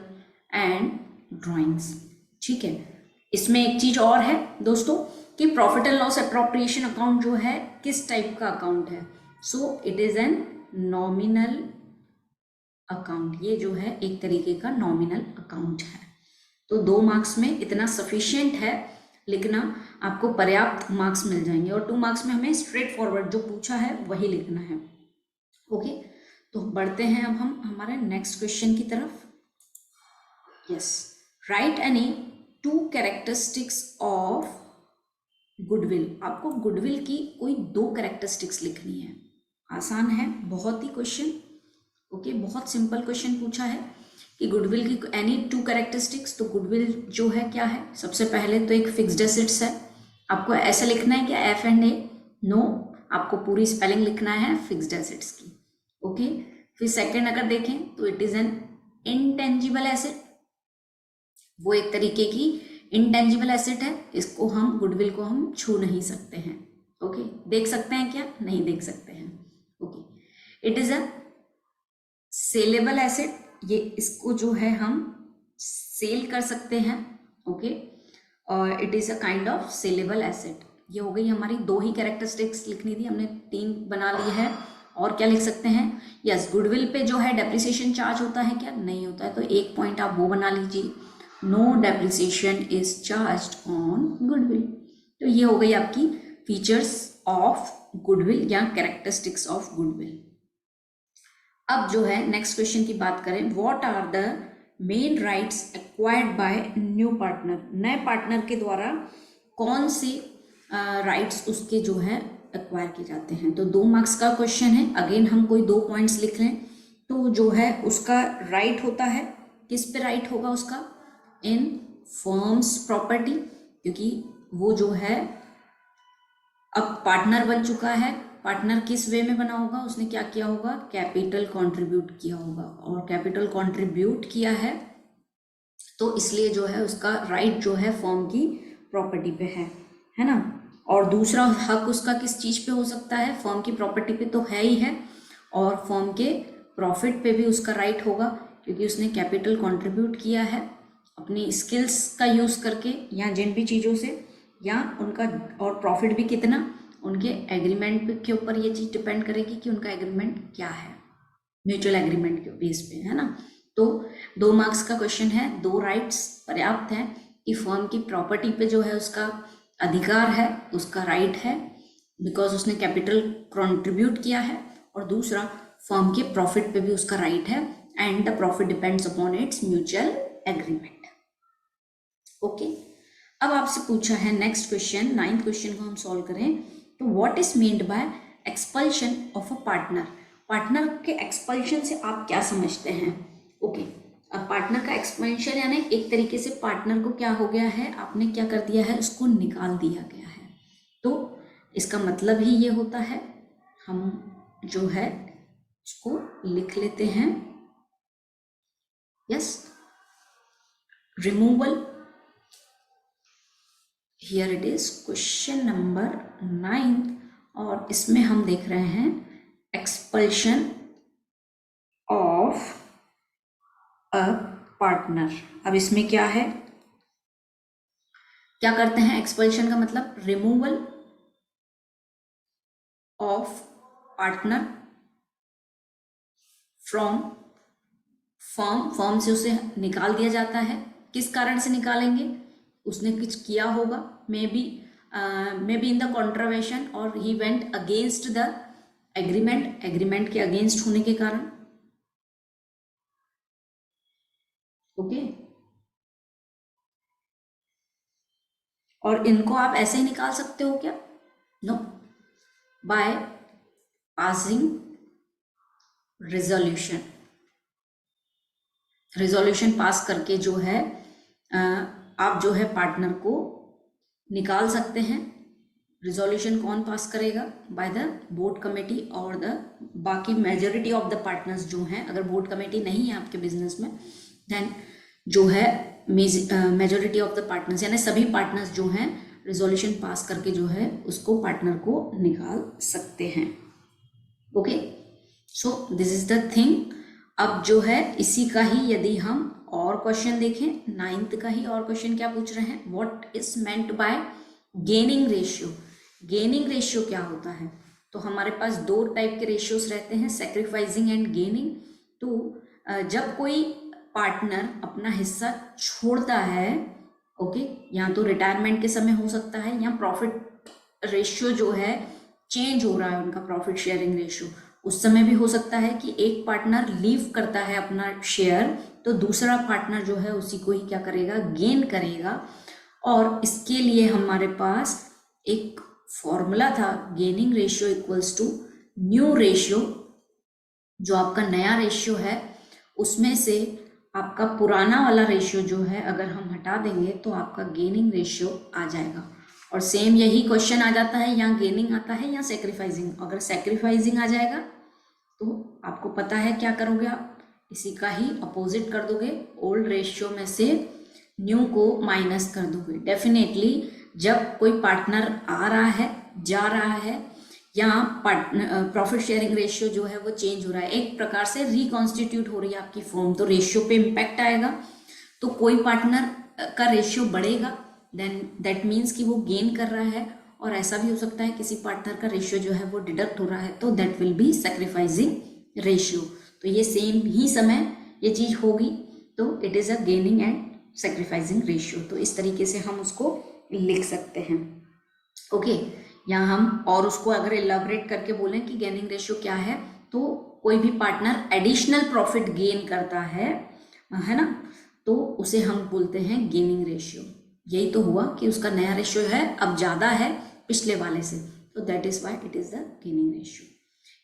and drawings. ठीक है, इसमें एक चीज और है दोस्तों कि profit and loss appropriation account जो है किस टाइप का अकाउंट है, so it is an nominal account. ये जो है एक तरीके का नॉमिनल अकाउंट है। तो 2 मार्क्स में इतना सफिशिएंट है लिखना, आपको पर्याप्त मार्क्स मिल जाएंगे, और 2 मार्क्स में हमें स्ट्रेट फॉरवर्ड जो पूछा है वही लिखना है। ओके, तो बढ़ते हैं अब हम हमारे नेक्स्ट क्वेश्चन की तरफ। Yes, right any 2 characteristics of goodwill. आपको गुडविल की कोई 2 कैरेक्टरिस्टिक्स लिखनी है। आसान है बहुत ही क्वेश्चन। ओके, बहुत सिंपल क्वेश्चन पूछा है कि गुडविल की एनी 2 कैरेक्टरिस्टिक्स। तो गुडविल जो है क्या है, सबसे पहले तो एक फिक्स्ड एसेट्स है। आपको ऐसा लिखना है क्या, एफ एंड ए, नो, आपको पूरी स्पेलिंग लिखना है फिक्स्ड एसेट्स की। ओके, फिर सेकंड अगर देखें तो it is an intangible asset, वो एक तरीके की इनटेंजिबल एसेट है, इसको हम गुडविल को हम छू नहीं सकते हैं। ओके, देख सकते हैं क्या, नहीं देख सकते हैं। Okay, it is a saleable asset, ये इसको जो है हम सेल कर सकते हैं। ओके, और it is a kind of saleable asset. ये हो गई हमारी 2 ही कैरेक्टरिस्टिक्स लिखनी थी, हमने 3 बना ली है। और क्या लिख सकते हैं, यस, गुडविल पे जो है डेप्रिसिएशन चार्ज होता है क्या, नहीं होता है, तो 1 पॉइंट आप वो बना लीजिए, no depreciation is charged on goodwill. तो ये हो गई आपकी फीचर्स ऑफ गुडविल या कैरेक्टरिस्टिक्स ऑफ गुडविल। अब जो है नेक्स्ट क्वेश्चन की बात करें, what are the main rights acquired by new partner. नए पार्टनर के द्वारा कौन से राइट्स उसके जो है एक्वायर किए जाते हैं। तो 2 मार्क्स का क्वेश्चन है, अगेन हम कोई 2 पॉइंट्स लिख लें। तो जो है उसका राइट होता है, किस पे राइट होगा उसका, इन फर्म्स प्रॉपर्टी, क्योंकि वो जो है अब पार्टनर बन चुका है। पार्टनर किस वे में बना होगा, उसने क्या किया होगा, कैपिटल कंट्रीब्यूट किया होगा, और कैपिटल कंट्रीब्यूट किया है तो इसलिए जो है उसका राइट जो है फर्म की प्रॉपर्टी पे है ना। और दूसरा हक उसका किस चीज पे हो सकता है, फर्म की प्रॉपर्टी पे तो है ही है, और फर्म के प्रॉफिट पे भी उसका राइट होगा, क्योंकि उसने कैपिटल कंट्रीब्यूट किया है अपनी स्किल्स का यूज करके, या जिन भी चीज़ों से, या उनका, और प्रॉफिट भी कितना, उनके एग्रीमेंट के ऊपर ये चीज़ डिपेंड करेगी कि उनका एग्रीमेंट क्या है, म्यूचुअल एग्रीमेंट के बेस पे, है ना। तो 2 मार्क्स का क्वेश्चन है, 2 राइट्स पर्याप्त है कि फर्म की प्रॉपर्टी पे जो है उसका अधिकार है, उसका राइट है, बिकॉज उसने कैपिटल कंट्रीब्यूट किया है, और दूसरा फर्म के प्रॉफिट पे भी उसका राइट है, and the profit depends upon its mutual agreement. Okay, अब आपसे पूछा है नेक्स्ट क्वेश्चन, 9th क्वेश्चन को हम सॉल्व करें। तो what is meant by expulsion of a partner. Partner के एक्सपल्शन से आप क्या समझते हैं। ओके, अब पार्टनर का एक्सपल्शन यानी एक तरीके से पार्टनर को क्या हो गया है, आपने क्या कर दिया है, उसको निकाल दिया गया है। तो इसका मतलब ही ये होता है, हम जो है उसको लिख लेते हैं, yes, removal. Here it is question number 9, और इसमें हम देख रहे हैं एक्सपल्शन ऑफ अ पार्टनर। अब इसमें क्या है, क्या करते हैं, एक्सपल्शन का मतलब removal of partner from firm से उसे निकाल दिया जाता है। किस कारण से निकालेंगे? उसने कुछ किया होगा, मे बी इन द कॉन्ट्रावेशन और he went against the agreement के अगेंस्ट होने के कारण। ओके, और इनको आप ऐसे ही निकाल सकते हो क्या? No, by passing resolution pass करके जो है आप जो है पार्टनर को निकाल सकते हैं। रिजोल्यूशन कौन पास करेगा? बाय द बोर्ड कमेटी और द बाकी मेजोरिटी ऑफ द पार्टनर्स जो हैं। अगर बोर्ड कमेटी नहीं है आपके बिजनेस में, देन जो है मेजोरिटी ऑफ द पार्टनर्स यानी सभी पार्टनर्स जो हैं रिजोल्यूशन पास करके जो है उसको पार्टनर को निकाल सकते हैं। Okay, so this is the thing. अब जो है इसी का ही यदि हम और क्वेश्चन देखें, 9th का ही और क्वेश्चन क्या पूछ रहे हैं? What is meant bye gaining ratio. Gaining ratio क्या होता है? तो हमारे पास दो टाइप के रेशियोज रहते हैं, सैक्रिफाइसिंग एंड गेनिंग। तो जब कोई पार्टनर अपना हिस्सा छोड़ता है, ओके, या तो रिटायरमेंट के समय हो सकता है, या प्रॉफिट रेशियो जो है चेंज हो रहा है उनका, प्रॉफिट शेयरिंग रेशियो, उस समय भी हो सकता है कि एक पार्टनर लीव करता है अपना शेयर, तो दूसरा पार्टनर जो है उसी को ही क्या करेगा? गेन करेगा। और इसके लिए हमारे पास एक फॉर्मूला था, gaining ratio equals to new ratio. जो आपका नया रेशियो है उसमें से आपका पुराना वाला रेशियो जो है अगर हम हटा देंगे तो आपका गेनिंग रेशियो आ जाएगा। और सेम यही क्वेश्चन आ जाता है, यहाँ गेनिंग आता है या सैक्रिफाइसिंग। अगर सैक्रिफाइसिंग आ जाएगा तो आपको पता है क्या करोगे आप? इसी का ही अपोजिट कर दोगे, ओल्ड रेशियो में से न्यू को माइनस कर दोगे। डेफिनेटली जब कोई पार्टनर आ रहा है, जा रहा है, या प्रॉफिट शेयरिंग रेशियो जो है वो चेंज हो रहा है, एक प्रकार से रिकॉन्स्टिट्यूट हो रही है आपकी फर्म, तो रेशियो पे इम्पैक्ट आएगा। तो कोई पार्टनर का रेशियो बढ़ेगा, देन दैट मीन्स कि वो गेन कर रहा है। और ऐसा भी हो सकता है किसी पार्टनर का रेशियो जो है वो डिडक्ट हो रहा है, तो that will be sacrificing ratio. तो ये सेम ही समय ये चीज होगी, तो it is a gaining and sacrificing ratio. तो इस तरीके से हम उसको लिख सकते हैं। ओके, यहाँ हम और उसको अगर इलाबरेट करके बोलें कि गेनिंग रेशियो क्या है, तो कोई भी पार्टनर एडिशनल प्रॉफिट गेन करता है ना, तो उसे हम बोलते हैं गेनिंग रेशियो। यही तो हुआ कि उसका नया रेशियो है अब ज्यादा है पिछले वाले से, तो that is why it is the gaining ratio.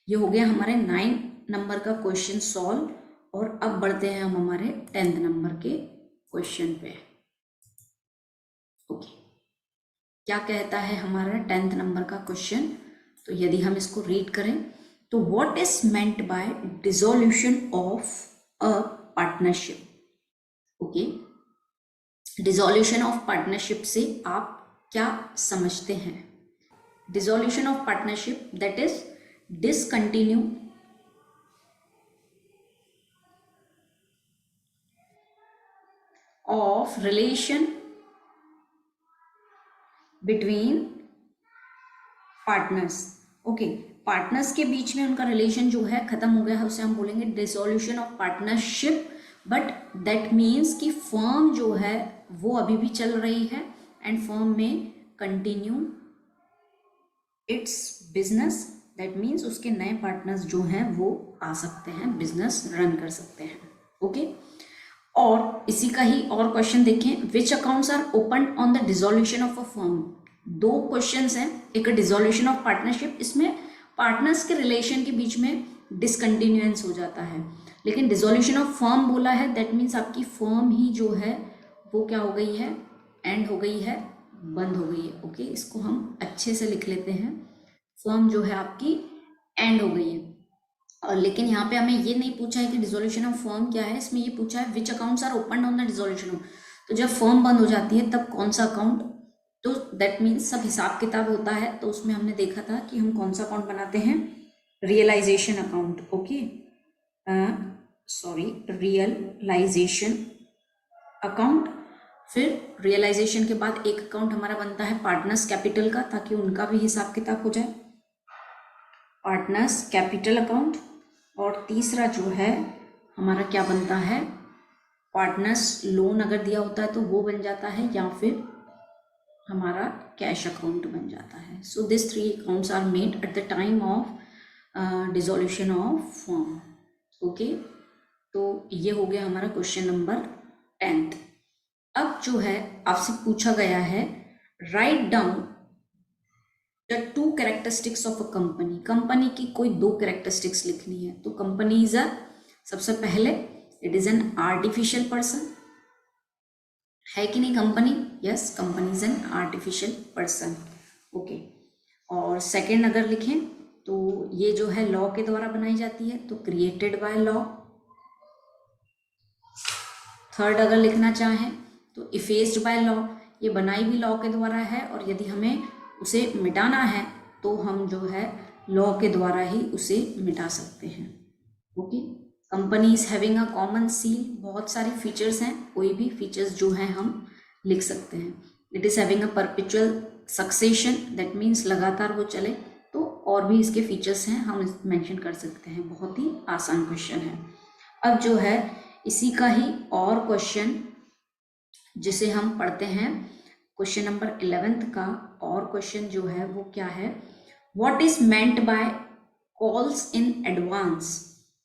ये हो गया हमारे 9 नंबर का क्वेश्चन सॉल्व। और अब बढ़ते हैं हम हमारे 10th नंबर के क्वेश्चन पे। ओके, क्या कहता है हमारा 10th नंबर का क्वेश्चन? तो यदि हम इसको रीड करें तो what is meant bye dissolution of a partnership. Okay, dissolution of partnership से आप क्या समझते हैं? Dissolution of partnership that is discontinue of relation between partners. Okay, partners के बीच में उनका रिलेशन जो है खत्म हो गया है, उसे हम बोलेंगे dissolution of partnership. But that means कि फर्म जो है वो अभी भी चल रही है एंड फर्म में continue its business. That means उसके नए पार्टनर्स जो हैं वो आ सकते हैं, बिजनेस रन कर सकते हैं। ओके, और इसी का ही और क्वेश्चन देखें, which accounts are open on the dissolution of a firm. दो क्वेश्चंस हैं, एक डिसोल्यूशन ऑफ पार्टनरशिप, इसमें पार्टनर्स के रिलेशन के बीच में डिसकंटिन्यूएंस हो जाता है, लेकिन डिसोल्यूशन ऑफ फर्म बोला है, दैट मीन्स आपकी फर्म ही जो है वो क्या हो गई है? एंड हो गई है, बंद हो गई है। ओके, इसको हम अच्छे से लिख लेते हैं, फर्म जो है आपकी एंड हो गई है। और लेकिन यहाँ पे हमें ये नहीं पूछा है कि डिसोल्यूशन ऑफ फर्म क्या है, इसमें ये पूछा है which accounts are open on the dissolution of. तो जब फर्म बंद हो जाती है तब कौन सा अकाउंट, तो दैट मीन्स सब हिसाब किताब होता है, तो उसमें हमने देखा था कि हम कौन सा अकाउंट बनाते हैं? Realisation account. Okay, sorry, realisation account. फिर रियलाइजेशन के बाद एक अकाउंट हमारा बनता है पार्टनर्स कैपिटल का, ताकि उनका भी हिसाब किताब हो जाए, पार्टनर्स कैपिटल अकाउंट। और तीसरा जो है हमारा क्या बनता है, पार्टनर्स लोन अगर दिया होता है तो वो बन जाता है, या फिर हमारा कैश अकाउंट बन जाता है। So this 3 accounts are made at the time of dissolution of firm. Okay, तो ये हो गया हमारा क्वेश्चन नंबर 10th। अब जो है आपसे पूछा गया है, write down the 2 characteristics of a company. Company की कोई 2 कैरेक्टरिस्टिक्स लिखनी है। तो कंपनी इज अ, सबसे पहले it is an artificial person, है कि नहीं company? Yes, company is an artificial person. Okay, और सेकंड अगर लिखें तो ये जो है लॉ के द्वारा बनाई जाती है, तो क्रिएटेड बाय लॉ। थर्ड अगर लिखना चाहें तो इफेस्ड बाय लॉ, ये बनाई भी लॉ के द्वारा है, और यदि हमें उसे मिटाना है तो हम जो है लॉ के द्वारा ही उसे मिटा सकते हैं। Okay, company is having a common seal, बहुत सारे फीचर्स हैं, कोई भी फीचर्स जो हैं हम लिख सकते हैं। It is having a perpetual succession, that means लगातार वो चले, तो और भी इसके फीचर्स हैं, हम मेंशन कर सकते हैं। बहुत ही आसान क्वेश्चन है। अब जो है इसी का ही और क्वेश्चन जिसे हम पढ़ते हैं, क्वेश्चन नंबर 11th का और क्वेश्चन जो है वो क्या है, what is meant buy calls in advance.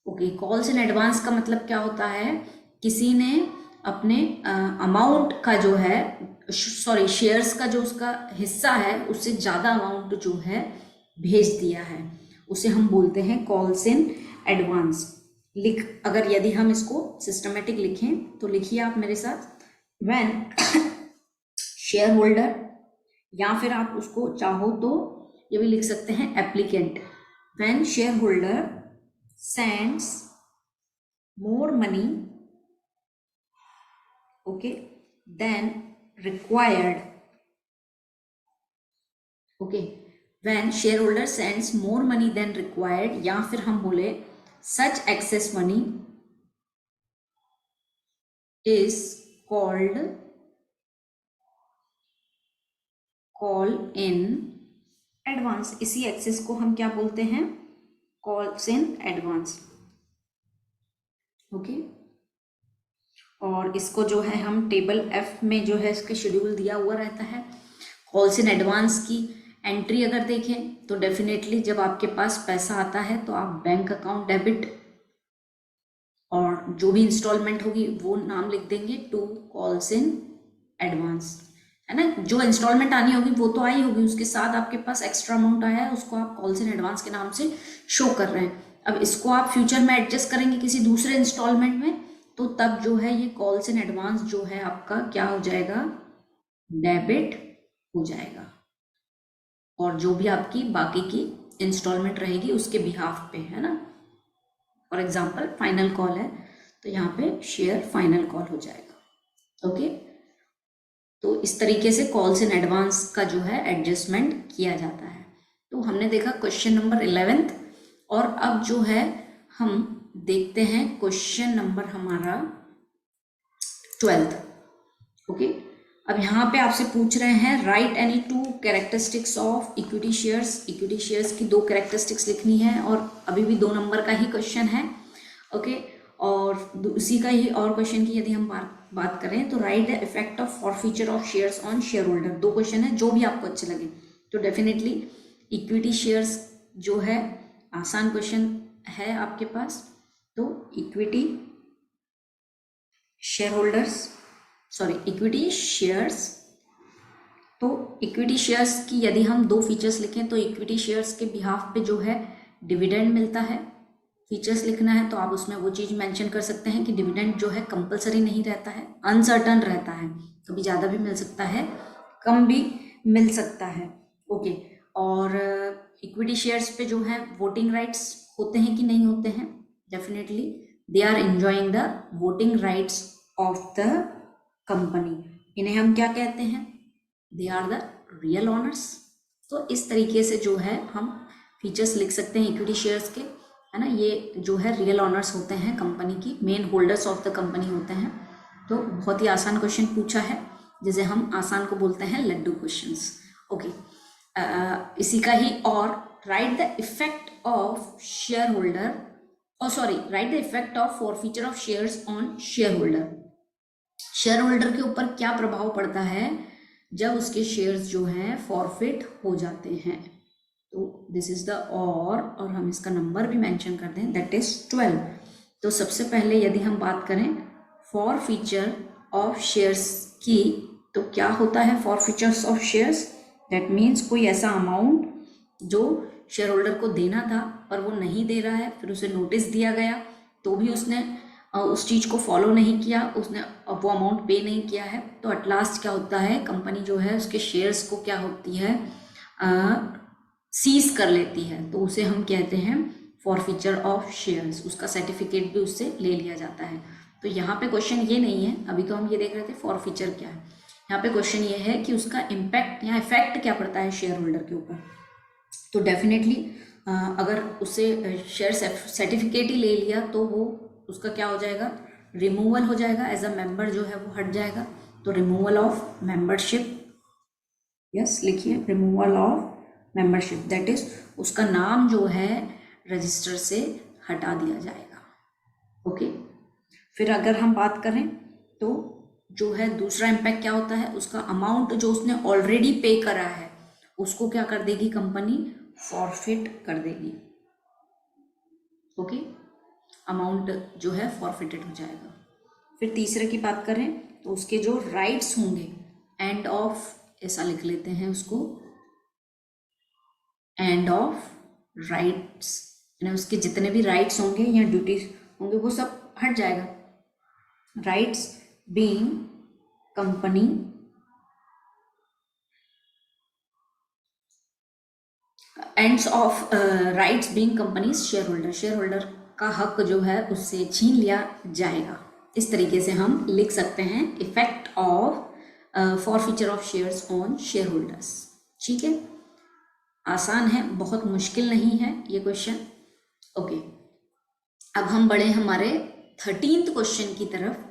Okay, calls in advance का मतलब क्या होता है, किसी ने अपने अमाउंट का जो है, सॉरी शेयर्स का जो उसका हिस्सा है उससे ज़्यादा अमाउंट जो है भेज दिया है, उसे हम बोलते हैं कॉल्स इन एडवांस। अगर यदि हम इसको सिस्टमेटिक लिखें तो लिखिए आप मेरे साथ, व्हेन शेयर होल्डर, या फिर आप उसको चाहो तो ये भी लिख सकते हैं applicant, when shareholder sends more money, okay, then required. Okay, when shareholder sends more money then required, या फिर हम बोले such excess money is called call in advance. इसी एक्सेस को हम क्या बोलते हैं, कॉल्स इन एडवांस। ओके, और इसको जो है हम टेबल एफ में जो है इसके शेड्यूल दिया हुआ रहता है। कॉल्स इन एडवांस की एंट्री अगर देखें तो डेफिनेटली जब आपके पास पैसा आता है तो आप बैंक अकाउंट डेबिट और जो भी इंस्टॉलमेंट होगी वो नाम लिख देंगे टू कॉल्स इन एडवांस, है ना। जो इंस्टॉलमेंट आनी होगी वो तो आई होगी, उसके साथ आपके पास एक्स्ट्रा अमाउंट आया है, उसको आप कॉल्स इन एडवांस के नाम से शो कर रहे हैं। अब इसको आप फ्यूचर में एडजस्ट करेंगे किसी दूसरे इंस्टॉलमेंट में, तो तब जो है ये कॉल्स इन एडवांस जो है आपका क्या हो जाएगा, डेबिट हो जाएगा, और जो भी आपकी बाकी की इंस्टॉलमेंट रहेगी उसके बिहाफ पे, है ना। फॉर एग्जाम्पल फाइनल कॉल है तो यहाँ पे शेयर फाइनल कॉल हो जाएगा। ओके, तो इस तरीके से कॉल्स इन एडवांस का जो है एडजस्टमेंट किया जाता है। तो हमने देखा क्वेश्चन नंबर 11th, और अब जो है हम देखते हैं क्वेश्चन नंबर हमारा 12th। ओके, अब यहाँ पे आपसे पूछ रहे हैं right any 2 characteristics of equity shares. Equity shares की 2 कैरेक्टरिस्टिक्स लिखनी है, और अभी भी 2 नंबर का ही क्वेश्चन है। ओके, और उसी का ही और क्वेश्चन की यदि हम बात करें तो right the effect of forfeiture of shares on share holder. 2 question है, जो भी आपको अच्छे लगे। तो डेफिनेटली इक्विटी शेयर्स जो है आसान क्वेश्चन है आपके पास, तो equity share holders, sorry equity shares, तो इक्विटी शेयर्स की यदि हम 2 फीचर्स लिखें तो इक्विटी शेयर्स के बिहाफ पे जो है डिविडेंड मिलता है। फीचर्स लिखना है तो आप उसमें वो चीज़ मेंशन कर सकते हैं कि डिविडेंड जो है कंपलसरी नहीं रहता है, अनसर्टन रहता है, कभी ज़्यादा भी मिल सकता है, कम भी मिल सकता है। ओके, और इक्विटी शेयर्स पे जो है वोटिंग राइट्स होते हैं कि नहीं होते हैं, definitely they are enjoying the voting rights of the company. इन्हें हम क्या कहते हैं, they are the real owners. तो इस तरीके से जो है हम फीचर्स लिख सकते हैं इक्विटी शेयर्स के, है ना। ये जो है रियल ओनर्स होते हैं कंपनी की, main holders of the company होते हैं। तो बहुत ही आसान क्वेश्चन पूछा है, जिसे हम आसान को बोलते हैं लड्डू क्वेश्चंस। ओके, इसी का ही और right the effect of share holder sorry, right the effect of forfeiture of shares on share holder. Share holder के ऊपर क्या प्रभाव पड़ता है जब उसके शेयर्स जो हैं फॉरफिट हो जाते हैं। तो दिस इज द और हम इसका नंबर भी मेंशन कर दें, दैट इज 12। तो सबसे पहले यदि हम बात करें फॉरफीचर ऑफ शेयर्स की, तो क्या होता है फॉरफीचर्स ऑफ शेयर्स? दैट मीन्स कोई ऐसा अमाउंट जो शेयर होल्डर को देना था पर वो नहीं दे रहा है, फिर उसे नोटिस दिया गया तो भी उसने उस चीज़ को फॉलो नहीं किया, उसने वो अमाउंट पे नहीं किया है, तो एट लास्ट क्या होता है, कंपनी जो है उसके शेयर्स को क्या होती है, सीज कर लेती है। तो उसे हम कहते हैं फॉरफीचर ऑफ शेयर्स, उसका सर्टिफिकेट भी उससे ले लिया जाता है। तो यहाँ पे क्वेश्चन ये नहीं है, अभी तो हम ये देख रहे थे फॉरफीचर क्या है, यहाँ पे क्वेश्चन ये है कि उसका इम्पैक्ट या इफेक्ट क्या पड़ता है शेयर होल्डर के ऊपर। तो डेफिनेटली अगर उसे शेयर सर्टिफिकेट ही ले लिया तो वो उसका क्या हो जाएगा, रिमूवल हो जाएगा, एज अ मेंबर जो है वो हट जाएगा। तो रिमूवल ऑफ मेंबरशिप, यस लिखिए, removal of membership, that is उसका नाम जो है रजिस्टर से हटा दिया जाएगा। ओके, फिर अगर हम बात करें तो जो है दूसरा इम्पैक्ट क्या होता है, उसका अमाउंट जो उसने ऑलरेडी पे करा है उसको क्या कर देगी कंपनी, फॉरफिट कर देगी। ओके, अमाउंट जो है फॉरफिटेड हो जाएगा। फिर तीसरे की बात करें तो उसके जो राइट्स होंगे, एंड ऑफ, ऐसा लिख लेते हैं उसको, एंड ऑफ राइट्स, यानी उसके जितने भी राइट्स होंगे या ड्यूटीज होंगे वो सब हट जाएगा। Rights being company ends of rights being companies share holder, share holder का हक जो है उससे छीन लिया जाएगा। इस तरीके से हम लिख सकते हैं effect of forfeiture of shares on share holders. ठीक है, आसान है, बहुत मुश्किल नहीं है ये क्वेश्चन। ओके, अब हम बढ़े हमारे 13th क्वेश्चन की तरफ।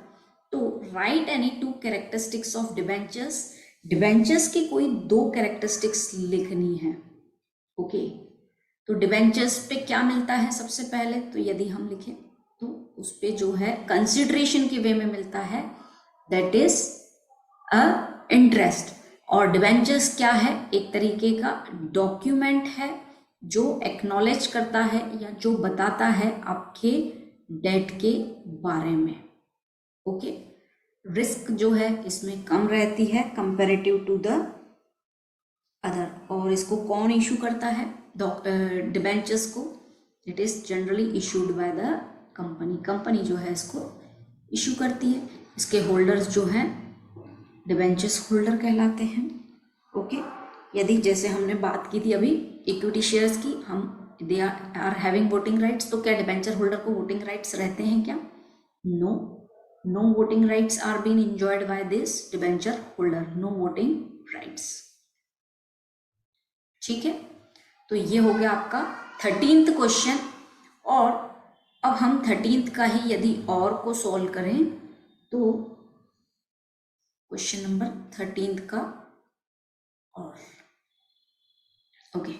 तो right any 2 characteristics of debentures, debentures की कोई 2 कैरेक्टरिस्टिक्स लिखनी है। ओके, तो डिबेंचर्स पे क्या मिलता है सबसे पहले, तो यदि हम लिखें तो उस पे जो है कंसिडरेशन के वे में मिलता है, दैट इज अ इंटरेस्ट। और डिबेंचर्स क्या है, एक तरीके का डॉक्यूमेंट है जो एक्नॉलेज करता है या जो बताता है आपके डेट के बारे में। ओके, रिस्क जो है इसमें कम रहती है कंपेरेटिव टू द अदर। और इसको कौन इशू करता है डिबेंचर्स को, it is generally issued by the company, company जो है इसको इशू करती है। इसके होल्डर्स जो हैं डिबेंचर्स होल्डर कहलाते हैं। ओके, यदि जैसे हमने बात की थी अभी इक्विटी शेयर्स की, हम they are having voting rights, तो क्या डिबेंचर होल्डर को वोटिंग राइट्स रहते हैं क्या? No, no voting rights are been enjoyed by this debenture holder, no voting rights. ठीक है, तो ये हो गया आपका 13th क्वेश्चन। और अब हम 13th का ही यदि और को सॉल्व करें तो क्वेश्चन नंबर 13th का और, okay,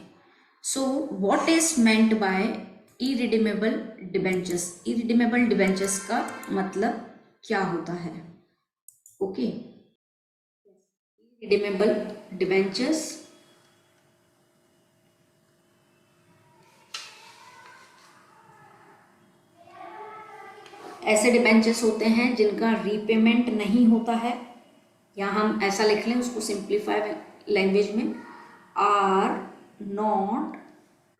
so what is meant by irredeemable debentures, irredeemable debentures का मतलब क्या होता है? ओके, इरिडीमेबल डिबेंचर्स ऐसे डिबेंचर्स होते हैं जिनका रीपेमेंट नहीं होता है, या हम ऐसा लिख लें उसको सिंप्लीफाइड लैंग्वेज में, are not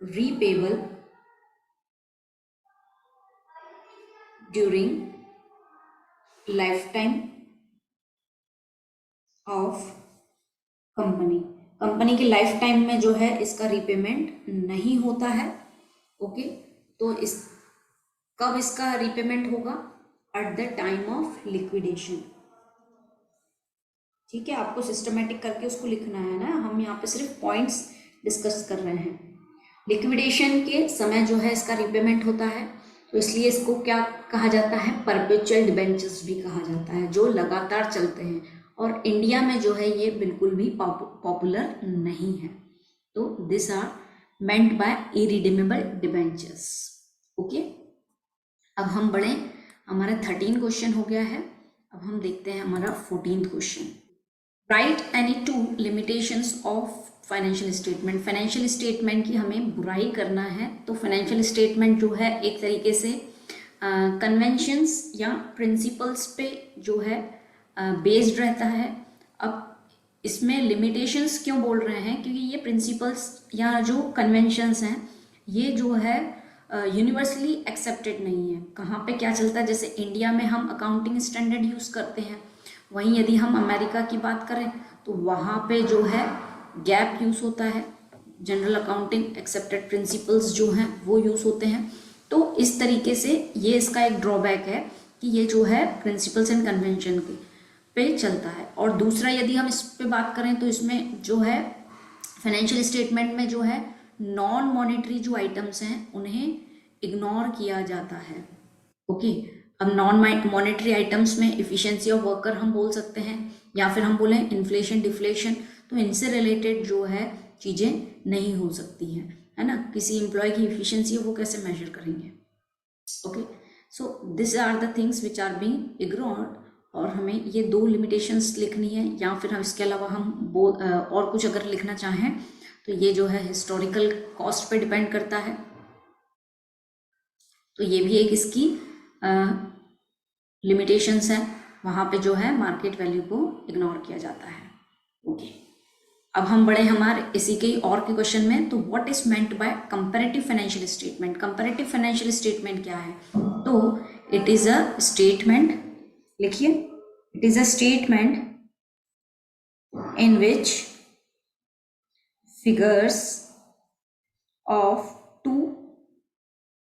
repayable during life time of company, company की लाइफ टाइम में जो है इसका रीपेमेंट नहीं होता है। ओके, तो इस कब इसका रीपेमेंट होगा? Eight the time of liquidation. ठीक है, आपको सिस्टमेटिक करके उसको लिखना है ना, हम यहाँ पे सिर्फ पॉइंट्स डिस्कस कर रहे हैं। लिक्विडेशन के समय जो है इसका रीपेमेंट होता है, तो इसलिए इसको क्या कहा जाता है? परपेचुअल डिबेंचर्स भी कहा जाता है, जो लगातार चलते हैं। और इंडिया में जो है ये बिल्कुल भी पॉपुलर नहीं है। तो this are meant by irredeemable debentures. Okay, अब हम बढ़े, हमारा 13 क्वेश्चन हो गया है। अब हम देखते हैं हमारा 14th question. Right any two limitations of financial statement. Financial statement की हमें बुराई करना है, तो फाइनेंशियल स्टेटमेंट जो है एक तरीके से कन्वेंशंस या प्रिंसिपल्स पे जो है बेस्ड रहता है। अब इसमें लिमिटेशंस क्यों बोल रहे हैं, क्योंकि ये प्रिंसिपल्स या जो कन्वेंशंस हैं ये जो है यूनिवर्सली एक्सेप्टेड नहीं है। कहाँ पे क्या चलता है, जैसे इंडिया में हम अकाउंटिंग स्टैंडर्ड यूज़ करते हैं, वहीं यदि हम अमेरिका की बात करें तो वहाँ पे जो है गैप यूज़ होता है, जनरल अकाउंटिंग एक्सेप्टेड प्रिंसिपल्स जो हैं वो यूज़ होते हैं। तो इस तरीके से ये इसका एक ड्रॉबैक है कि ये जो है प्रिंसिपल्स एंड कन्वेंशन के पे चलता है। और दूसरा यदि हम इस पे बात करें तो इसमें जो है फाइनेंशियल स्टेटमेंट में जो है नॉन मॉनेटरी जो आइटम्स हैं उन्हें इग्नोर किया जाता है। ओके, अब नॉन मॉनेटरी आइटम्स में इफिशिएंसी ऑफ वर्कर हम बोल सकते हैं, या फिर हम बोलें इन्फ्लेशन डिफ्लेशन, तो इनसे रिलेटेड जो है चीज़ें नहीं हो सकती हैं, है ना। किसी एम्प्लॉय की इफिशिएंसी वो कैसे मेजर करेंगे। Okay, so this are the things which are being ignored, और हमें ये 2 लिमिटेशंस लिखनी है, या फिर हम इसके अलावा हम और कुछ अगर लिखना चाहें तो ये जो है हिस्टोरिकल कॉस्ट पे डिपेंड करता है, तो ये भी एक इसकी लिमिटेशंस है, वहाँ पे जो है मार्केट वैल्यू को इग्नोर किया जाता है। ओके, अब हम बढ़े हमारे इसी के और के क्वेश्चन में। तो what is meant bye comparative financial statement. Comparative financial statement क्या है, तो इट इज अ स्टेटमेंट, लिखिए, it is a statement in which figures of 2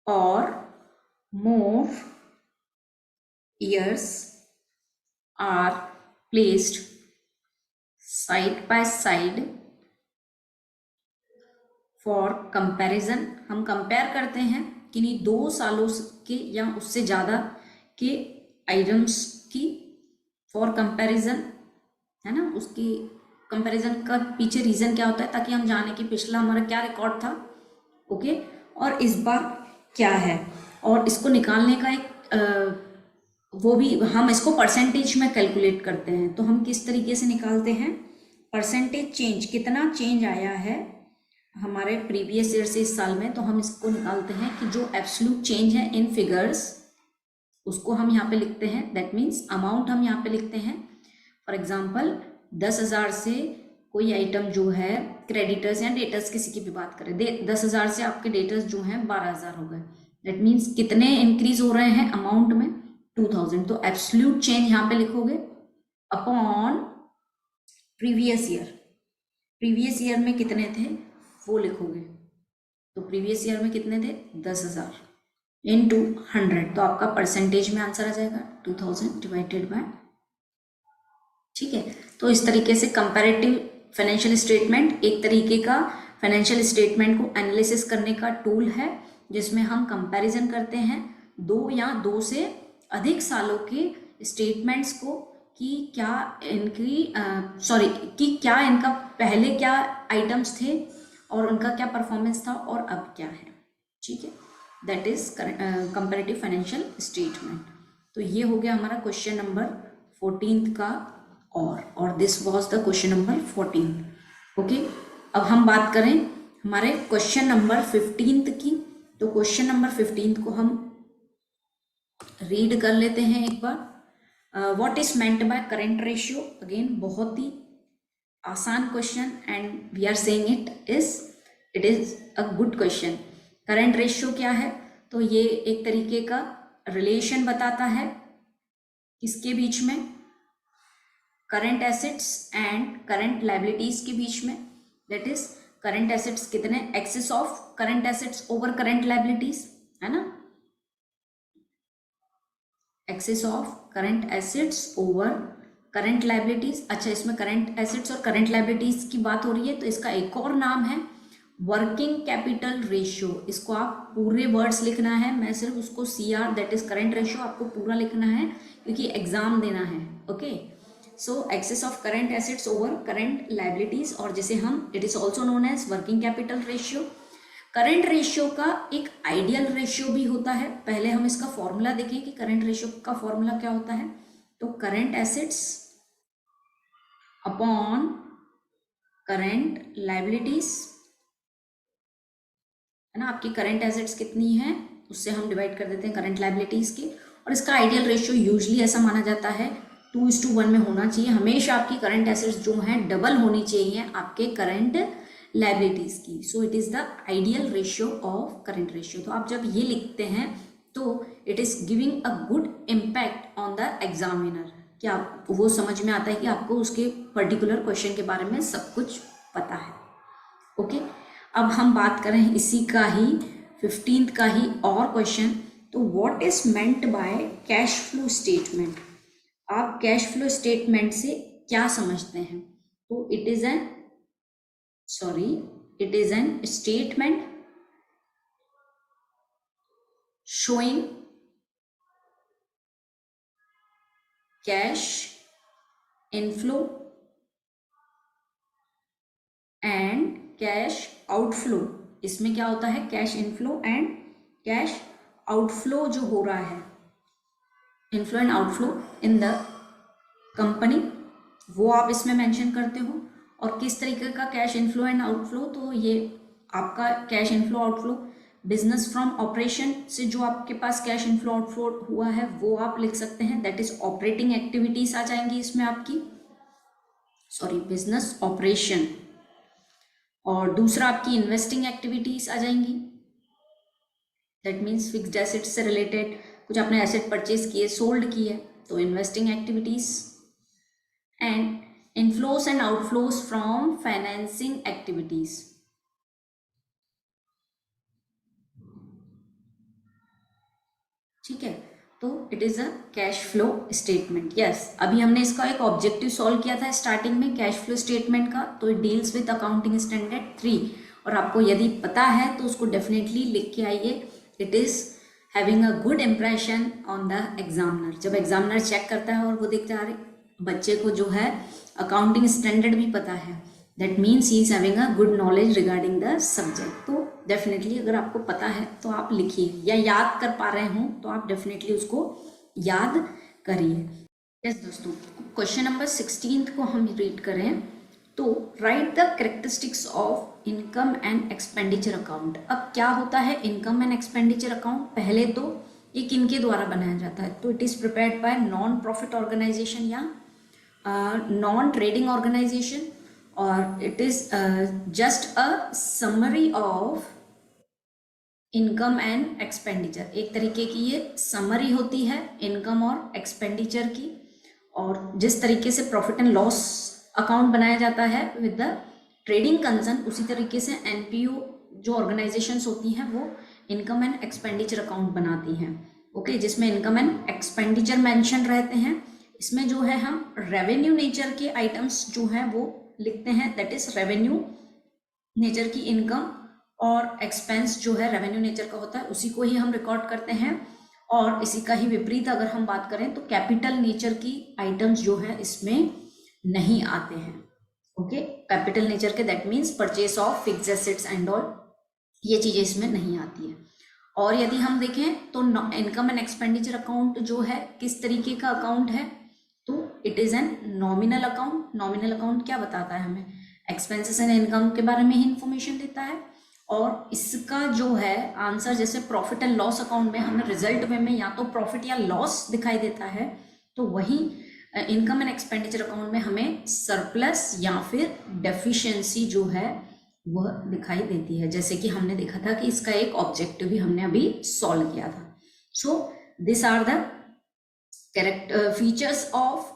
or more years are placed side by side for comparison। हम compare करते हैं किन्हीं 2 सालों के या उससे ज़्यादा के आइटम्स की फॉर कंपैरिजन, है ना। उसकी कंपैरिजन का पीछे रीज़न क्या होता है, ताकि हम जाने कि पिछला हमारा क्या रिकॉर्ड था, ओके, और इस बार क्या है। और इसको निकालने का एक वो भी हम इसको परसेंटेज में कैलकुलेट करते हैं। तो हम किस तरीके से निकालते हैं, परसेंटेज चेंज, कितना चेंज आया है हमारे प्रीवियस ईयर से इस साल में, तो हम इसको निकालते हैं कि जो एब्सोल्यूट चेंज है इन फिगर्स उसको हम यहाँ पे लिखते हैं, दैट मीन्स अमाउंट हम यहाँ पे लिखते हैं। फॉर एग्जाम्पल 10,000 से कोई आइटम जो है क्रेडिटर्स या डेटर्स किसी की भी बात करें, 10,000 से आपके डेटर्स जो हैं 12,000 हो गए, दैट मीन्स कितने इंक्रीज हो रहे हैं अमाउंट में, 2,000। तो एब्सोल्यूट चेंज यहाँ पे लिखोगे upon previous year, previous year में कितने थे वो लिखोगे। तो प्रीवियस ईयर में कितने थे 10,000 इनटू 100, तो आपका परसेंटेज में आंसर आ जाएगा 2000 डिवाइडेड बाय, ठीक है। तो इस तरीके से कंपैरेटिव फाइनेंशियल स्टेटमेंट एक तरीके का फाइनेंशियल स्टेटमेंट को एनालिसिस करने का टूल है, जिसमें हम कंपैरिजन करते हैं 2 या 2 से अधिक सालों के स्टेटमेंट्स को कि क्या इनकी कि क्या इनका पहले क्या आइटम्स थे और उनका क्या परफॉर्मेंस था और अब क्या है, ठीक है। That is comparative financial statement. तो ये हो गया हमारा क्वेश्चन नंबर 14 का, और this was the question number 14। Okay, अब हम बात करें हमारे क्वेश्चन नंबर 15 की। तो क्वेश्चन नंबर 15 को हम रीड कर लेते हैं एक बार। What is meant by current ratio. Again बहुत ही आसान question and we are saying it is a good question. Current ratio क्या है, तो ये एक तरीके का रिलेशन बताता है किसके बीच में, current assets and current liabilities के बीच में। दैट इज करंट एसेट्स कितने, excess of current assets over current liabilities, है ना, excess of current assets over current liabilities. अच्छा, इसमें करंट एसेट्स और करंट लायबिलिटीज की बात हो रही है, तो इसका एक और नाम है वर्किंग कैपिटल रेशियो। इसको आप पूरे वर्ड्स लिखना है, मैं सिर्फ उसको CR that is current ratio आपको पूरा लिखना है क्योंकि एग्जाम देना है। Okay, so excess of current assets over current liabilities, और जिसे हम it is also known as working capital ratio. Current ratio का एक आइडियल रेशियो भी होता है। पहले हम इसका फॉर्मूला देखें कि करंट रेशियो का फॉर्मूला क्या होता है। तो current assets upon current liabilities, है ना। आपकी करंट एसेट्स कितनी है उससे हम डिवाइड कर देते हैं करंट लायबिलिटीज के, और इसका आइडियल रेशियो यूजुअली ऐसा माना जाता है 2:1 में होना चाहिए। हमेशा आपकी करंट एसेट्स जो हैं डबल होनी चाहिए आपके करंट लायबिलिटीज की। So it is the ideal ratio of current ratio. तो आप जब ये लिखते हैं तो it is giving a good impact on the examiner, कि आप वो समझ में आता है कि आपको उसके पर्टिकुलर क्वेश्चन के बारे में सब कुछ पता है। ओके, अब हम बात करें इसी का ही 15th का ही और क्वेश्चन। तो what is meant by cash flow statement. आप कैश फ्लो स्टेटमेंट से क्या समझते हैं। तो it is an statement showing cash inflow and cash outflow। इसमें क्या होता है, cash inflow and cash outflow जो हो रहा है, inflow and outflow in the company, वो आप इसमें मेंशन करते हो। और किस तरीके का कैश इनफ्लो एंड आउटफ्लो, तो ये आपका cash inflow outflow business from operation से जो आपके पास कैश इनफ्लो आउटफ्लो हुआ है वो आप लिख सकते हैं, दैट इज ऑपरेटिंग एक्टिविटीज आ जाएंगी इसमें आपकी, बिजनेस ऑपरेशन। और दूसरा आपकी इन्वेस्टिंग एक्टिविटीज आ जाएंगी, दैट मीन्स फिक्स्ड एसेट से रिलेटेड कुछ आपने एसेट परचेज किए, सोल्ड किए, तो investing activities. And inflows and outflows from financing activities. ठीक है, तो it is a cash flow statement. Yes, अभी हमने इसका एक ऑब्जेक्टिव सॉल्व किया था स्टार्टिंग में कैश फ्लो स्टेटमेंट का, तो it deals with accounting standard 3। और आपको यदि पता है तो उसको डेफिनेटली लिख के आइए। It is having a good impression on the examiner. जब एग्जामिनर चेक करता है और वो देखता है बच्चे को जो है अकाउंटिंग स्टैंडर्ड भी पता है, that means he is having a good knowledge regarding the subject. तो डेफिनेटली अगर आपको पता है तो आप लिखिए, या याद कर पा रहे हो तो आप डेफिनेटली उसको याद करिए। यस दोस्तों, क्वेश्चन नंबर 16 को हम रीड करें। तो right the characteristics of income and expenditure account. अब क्या होता है इनकम एंड एक्सपेंडिचर अकाउंट, पहले तो ये किनके द्वारा बनाया जाता है, तो it is prepared by non profit organisation या नॉन ट्रेडिंग ऑर्गेनाइजेशन, और it is just a summary of income and expenditure. एक तरीके की ये समरी होती है इनकम और एक्सपेंडिचर की। और जिस तरीके से प्रॉफिट एंड लॉस अकाउंट बनाया जाता है विद द ट्रेडिंग कंसर्न, उसी तरीके से एनपीओ जो ऑर्गेनाइजेशंस होती हैं वो इनकम एंड एक्सपेंडिचर अकाउंट बनाती हैं। ओके, जिसमें इनकम एंड एक्सपेंडिचर मेंशन रहते हैं। इसमें जो है हम रेवेन्यू नेचर के आइटम्स जो हैं वो लिखते हैं, दैट इज रेवेन्यू नेचर की इनकम, और एक्सपेंस जो है रेवेन्यू नेचर का होता है उसी को ही हम रिकॉर्ड करते हैं। और इसी का ही विपरीत अगर हम बात करें तो कैपिटल नेचर की आइटम्स जो है इसमें नहीं आते हैं। ओके, कैपिटल नेचर के that means purchase of fixed assets and all, ये चीजें इसमें नहीं आती है। और यदि हम देखें तो इनकम एंड एक्सपेंडिचर अकाउंट जो है किस तरीके का अकाउंट है, तो it is an nominal account. Nominal account क्या बताता है हमें, एक्सपेंसेस एंड इनकम के बारे में ही इंफॉर्मेशन देता है। और इसका जो है आंसर, जैसे प्रॉफिट एंड लॉस अकाउंट में हमें रिजल्ट में या तो प्रॉफिट या लॉस दिखाई देता है, तो वही इनकम एंड एक्सपेंडिचर अकाउंट में हमें सरप्लस या फिर डेफिशिएंसी जो है वह दिखाई देती है, जैसे कि हमने देखा था कि इसका एक ऑब्जेक्टिव भी हमने अभी सॉल्व किया था। So this are the character features of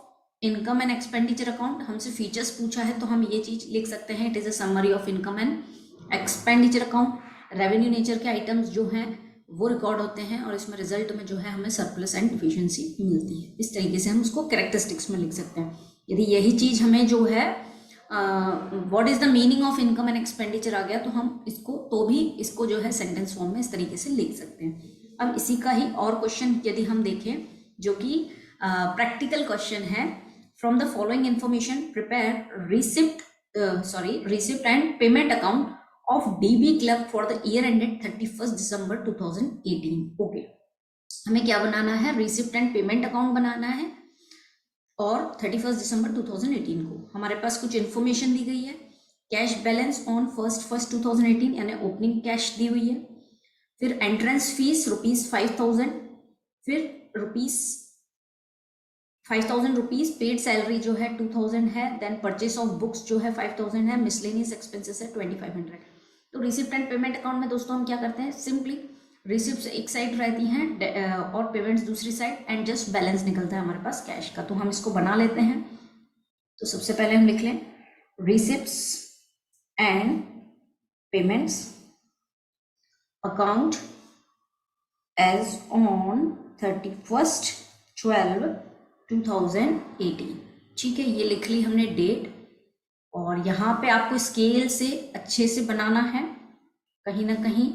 income and expenditure account. हमसे फीचर्स पूछा है तो हम ये चीज लिख सकते हैं, it is a summary of income and expenditure account. Revenue nature के आइटम्स जो हैं वो रिकॉर्ड होते हैं और इसमें रिजल्ट में जो है हमें सरप्लस एंड डिफिशिएंसी मिलती है। इस तरीके से हम उसको कैरेक्टरिस्टिक्स में लिख सकते हैं। यदि यही चीज हमें जो है what is the meaning of income and expenditure आ गया तो हम इसको जो है सेंटेंस फॉर्म में इस तरीके से लिख सकते हैं। अब इसी का ही और क्वेश्चन यदि हम देखें जो कि प्रैक्टिकल क्वेश्चन है, from the following information prepare receipt and payment account of dB club for the year ended 31 December 2018। Okay, हमें क्या बनाना है, रिसिप्ट एंड पेमेंट अकाउंट बनाना है और 31 दिसंबर 2018 को हमारे पास कुछ इन्फॉर्मेशन दी गई है। कैश बैलेंस ऑन 1 2018 यानी ओपनिंग कैश दी हुई है। फिर एंट्रेंस फीस ₹5,000, फिर ₹5,000 पेड सैलरी जो है 2,000 है, देन परचेस ऑफ बुक्स जो है 5,000 है, मिसलेनियस एक्सपेंसेस है 2,500। तो रिसिप्ट एंड पेमेंट अकाउंट में दोस्तों हम क्या करते हैं, सिंपली रिसिप्ट एक साइड रहती हैं और पेमेंट्स दूसरी साइड, एंड जस्ट बैलेंस निकलता है हमारे पास कैश का। तो हम इसको बना लेते हैं। तो सबसे पहले हम लिख लें receipts and payments account as on 31/12/2018। ठीक है, ये लिख ली हमने डेट, और यहाँ पे आपको स्केल से अच्छे से बनाना है। कहीं ना कहीं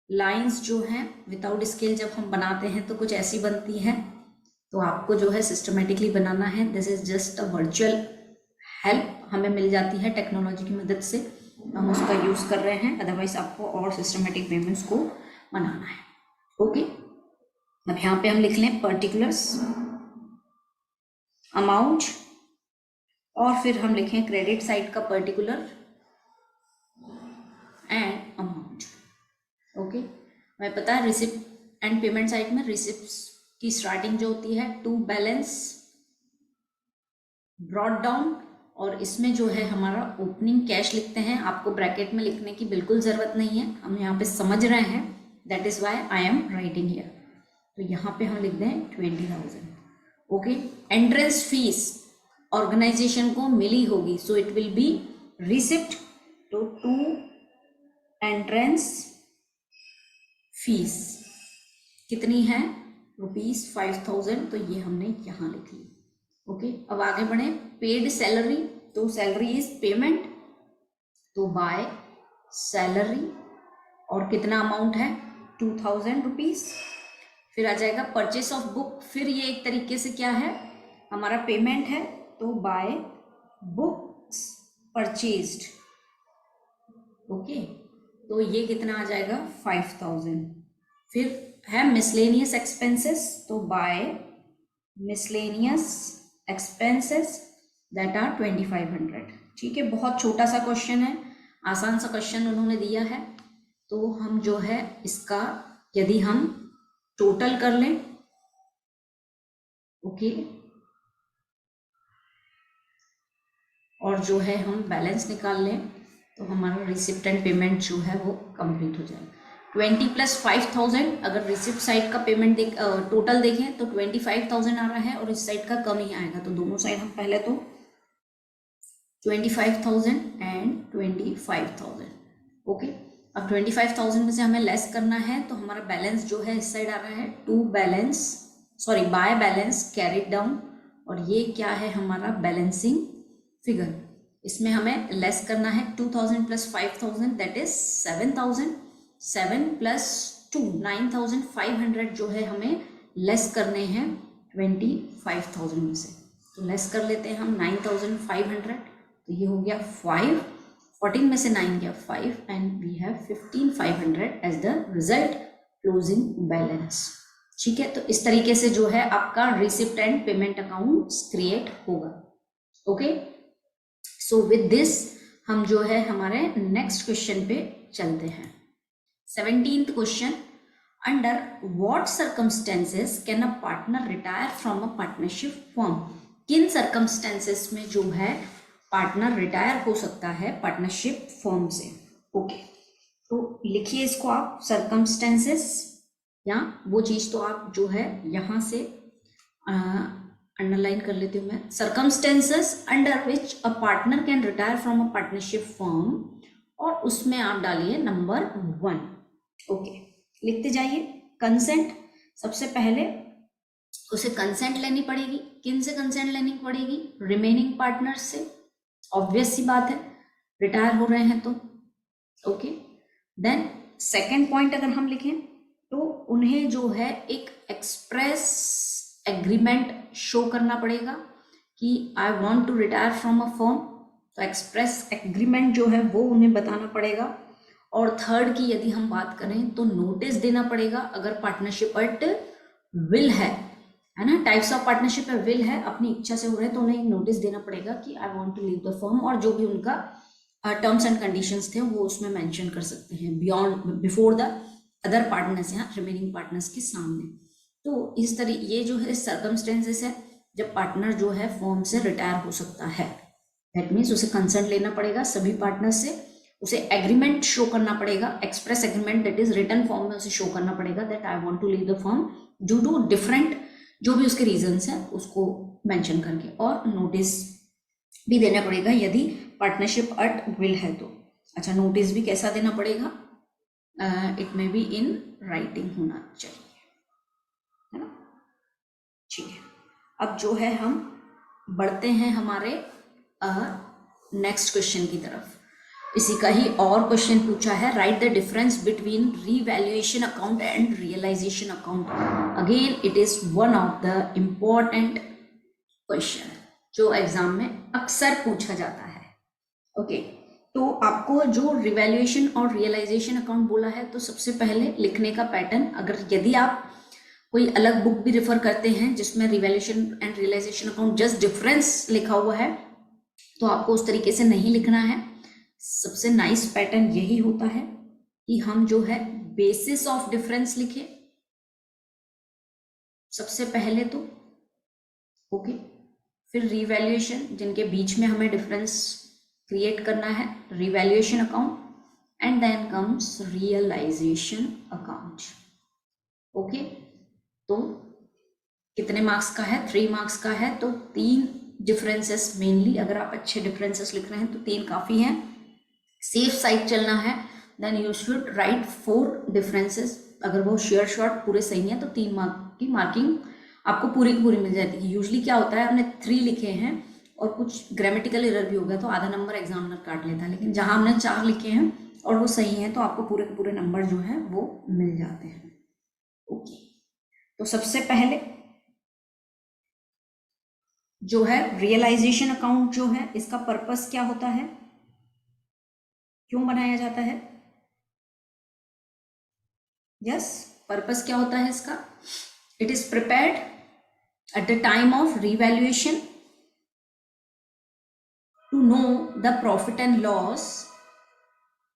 लाइंस जो हैं विदाउट स्केल जब हम बनाते हैं तो कुछ ऐसी बनती है, तो आपको जो है सिस्टमेटिकली बनाना है। This is just a virtual help हमें मिल जाती है टेक्नोलॉजी की मदद से, हम उसका यूज कर रहे हैं, अदरवाइज आपको और सिस्टमेटिक पेमेंट्स को बनाना है। ओके, अब यहाँ पे हम लिख लें पर्टिकुलर्स, अमाउंट, और फिर हम लिखें क्रेडिट साइड का पर्टिकुलर एंड अमाउंट। ओके, हमें पता है रिसिप्ट एंड पेमेंट साइड में रिसिप्ट की स्टार्टिंग जो होती है टू बैलेंस ब्रॉट डाउन, और इसमें जो है हमारा ओपनिंग कैश लिखते हैं। आपको ब्रैकेट में लिखने की बिल्कुल ज़रूरत नहीं है, हम यहाँ पे समझ रहे हैं, that is why I am writing here. तो यहाँ पे हम लिख दें 20,000। ओके, एंट्रेंस फीस ऑर्गेनाइजेशन को मिली होगी, so it will be receipt to entrance fees कितनी है, ₹5,000, तो ये हमने यहाँ लिख ली। ओके, अब आगे बढ़े। पेड सैलरी, तो सैलरी इज पेमेंट, तो बाय सैलरी, और कितना अमाउंट है, ₹2,000। फिर आ जाएगा परचेस ऑफ बुक, फिर ये एक तरीके से क्या है, हमारा पेमेंट है, तो बाय बुक्स परचेज्ड। ओके, तो ये कितना आ जाएगा, 5,000। फिर है मिसलेनियस एक्सपेंसेस, तो by miscellaneous expenses that are 2,500। ठीक है, बहुत छोटा सा क्वेश्चन है, आसान सा क्वेश्चन उन्होंने दिया है। तो हम जो है इसका यदि हम टोटल कर लें, ओके, और जो है हम बैलेंस निकाल लें, तो हमारा रिसिप्ट एंड पेमेंट जो है वो कंप्लीट हो जाएगा। 20 + 5,000, अगर रिसिप्ट साइड का पेमेंट टोटल देखें तो 25,000 आ रहा है, और इस साइड का कम ही आएगा। तो दोनों साइड हम पहले तो 25,000 एंड 25,000। ओके, अब 25,000 में से हमें लेस करना है, तो हमारा बैलेंस जो है इस साइड आ रहा है बाय बैलेंस कैरिड डाउन, और ये क्या है हमारा बैलेंसिंग फिगर। इसमें हमें लेस करना है 2,000 + 5,000 दैट इज 7,000, 7 + 2 9,500 जो है हमें लेस करने हैं 25,000 में से। तो लेस कर लेते हैं हम 9,500, तो ये हो गया 5, 14 में से 9 गया 5, and we have 15,500 as the result closing balance. ठीक है, तो इस तरीके से जो है आपका receipt and payment account create होगा। ओके, सो विद दिस हम जो है हमारे नेक्स्ट क्वेश्चन पे चलते हैं। 17th question, under what circumstances can a partner retire from a partnership firm. किन सर्कमस्टेंसेस में जो है पार्टनर रिटायर हो सकता है पार्टनरशिप फर्म से। ओके, तो लिखिए इसको आप सर्कमस्टेंसेस, या वो चीज तो आप जो है यहां से अंडरलाइन कर लेती हूँ मैं। Circumstances under which a partner can retire from a partnership firm, और उसमें आप डालिए नंबर 1। ओके, लिखते जाइए। कंसेंट, सबसे पहले उसे कंसेंट लेनी पड़ेगी। किन से कंसेंट लेनी पड़ेगी, रिमेनिंग पार्टनर्स से, ऑब्वियस सी बात है, रिटायर हो रहे हैं तो। ओके, देन सेकेंड पॉइंट अगर हम लिखें तो उन्हें जो है एक एक्सप्रेस एग्रीमेंट शो करना पड़ेगा कि I want to retire from a firm, तो एक्सप्रेस एग्रीमेंट जो है वो उन्हें बताना पड़ेगा। और थर्ड की यदि हम बात करें तो नोटिस देना पड़ेगा अगर पार्टनरशिप एट विल है ना। टाइप्स ऑफ पार्टनरशिप है, विल है, अपनी इच्छा से हो रहा है तो उन्हें एक नोटिस देना पड़ेगा कि I want to leave the firm, और जो भी उनका टर्म्स एंड कंडीशंस थे वो उसमें मेंशन कर सकते हैं beyond before the other partners, यहाँ रिमेनिंग पार्टनर्स के सामने। तो इस तरह ये जो है सर्कमस्टेंसेस है जब पार्टनर जो है फर्म से रिटायर हो सकता है। दैट मीन्स उसे कंसर्ट लेना पड़ेगा सभी पार्टनर से, उसे एग्रीमेंट शो करना पड़ेगा, express agreement that is written form में उसे शो करना पड़ेगा that I want to leave the firm due to different जो भी उसके रीजंस हैं उसको मेंशन करके, और नोटिस भी देना पड़ेगा यदि पार्टनरशिप एट विल है तो। अच्छा, नोटिस भी कैसा देना पड़ेगा? It may be in writing होना चाहिए, है ना। ठीक है, अब जो है हम बढ़ते हैं हमारे नेक्स्ट क्वेश्चन की तरफ। इसी का ही और क्वेश्चन पूछा है, write the difference between revaluation account and realisation account. Again it is one of the important question जो एग्जाम में अक्सर पूछा जाता है। ओके, तो आपको जो रिवैल्यूएशन और रियलाइजेशन अकाउंट बोला है तो सबसे पहले लिखने का पैटर्न, अगर यदि आप कोई अलग बुक भी रेफर करते हैं जिसमें revaluation and realisation account just difference लिखा हुआ है तो आपको उस तरीके से नहीं लिखना है। सबसे नाइस पैटर्न यही होता है कि हम जो है बेसिस ऑफ डिफरेंस लिखें सबसे पहले तो, ओके, फिर रिवैल्यूएशन जिनके बीच में हमें डिफरेंस क्रिएट करना है, revaluation account, and then comes realisation account. Okay, तो कितने मार्क्स का है? 3 मार्क्स का है, तो 3 डिफरेंसेस मेनली, अगर आप अच्छे डिफरेंसेस लिख रहे हैं तो 3 काफ़ी हैं। सेफ साइड चलना है then you should write 4 differences. अगर वो शेयर शॉर्ट पूरे सही है तो 3 मार्क की मार्किंग आपको पूरी की पूरी मिल जाती है। यूजली क्या होता है, हमने 3 लिखे हैं और कुछ ग्रामेटिकल एरर भी हो गया तो आधा नंबर एग्जामिनर काट लेता है, लेकिन जहां हमने 4 लिखे हैं और वो सही है तो आपको पूरे के पूरे नंबर जो है वो मिल जाते हैं। ओके, तो सबसे पहले जो है रियलाइजेशन अकाउंट जो है इसका पर्पस क्या होता है, क्यों बनाया जाता है? यस, पर्पस क्या होता है इसका? It is prepared at the time of revaluation to know the profit and loss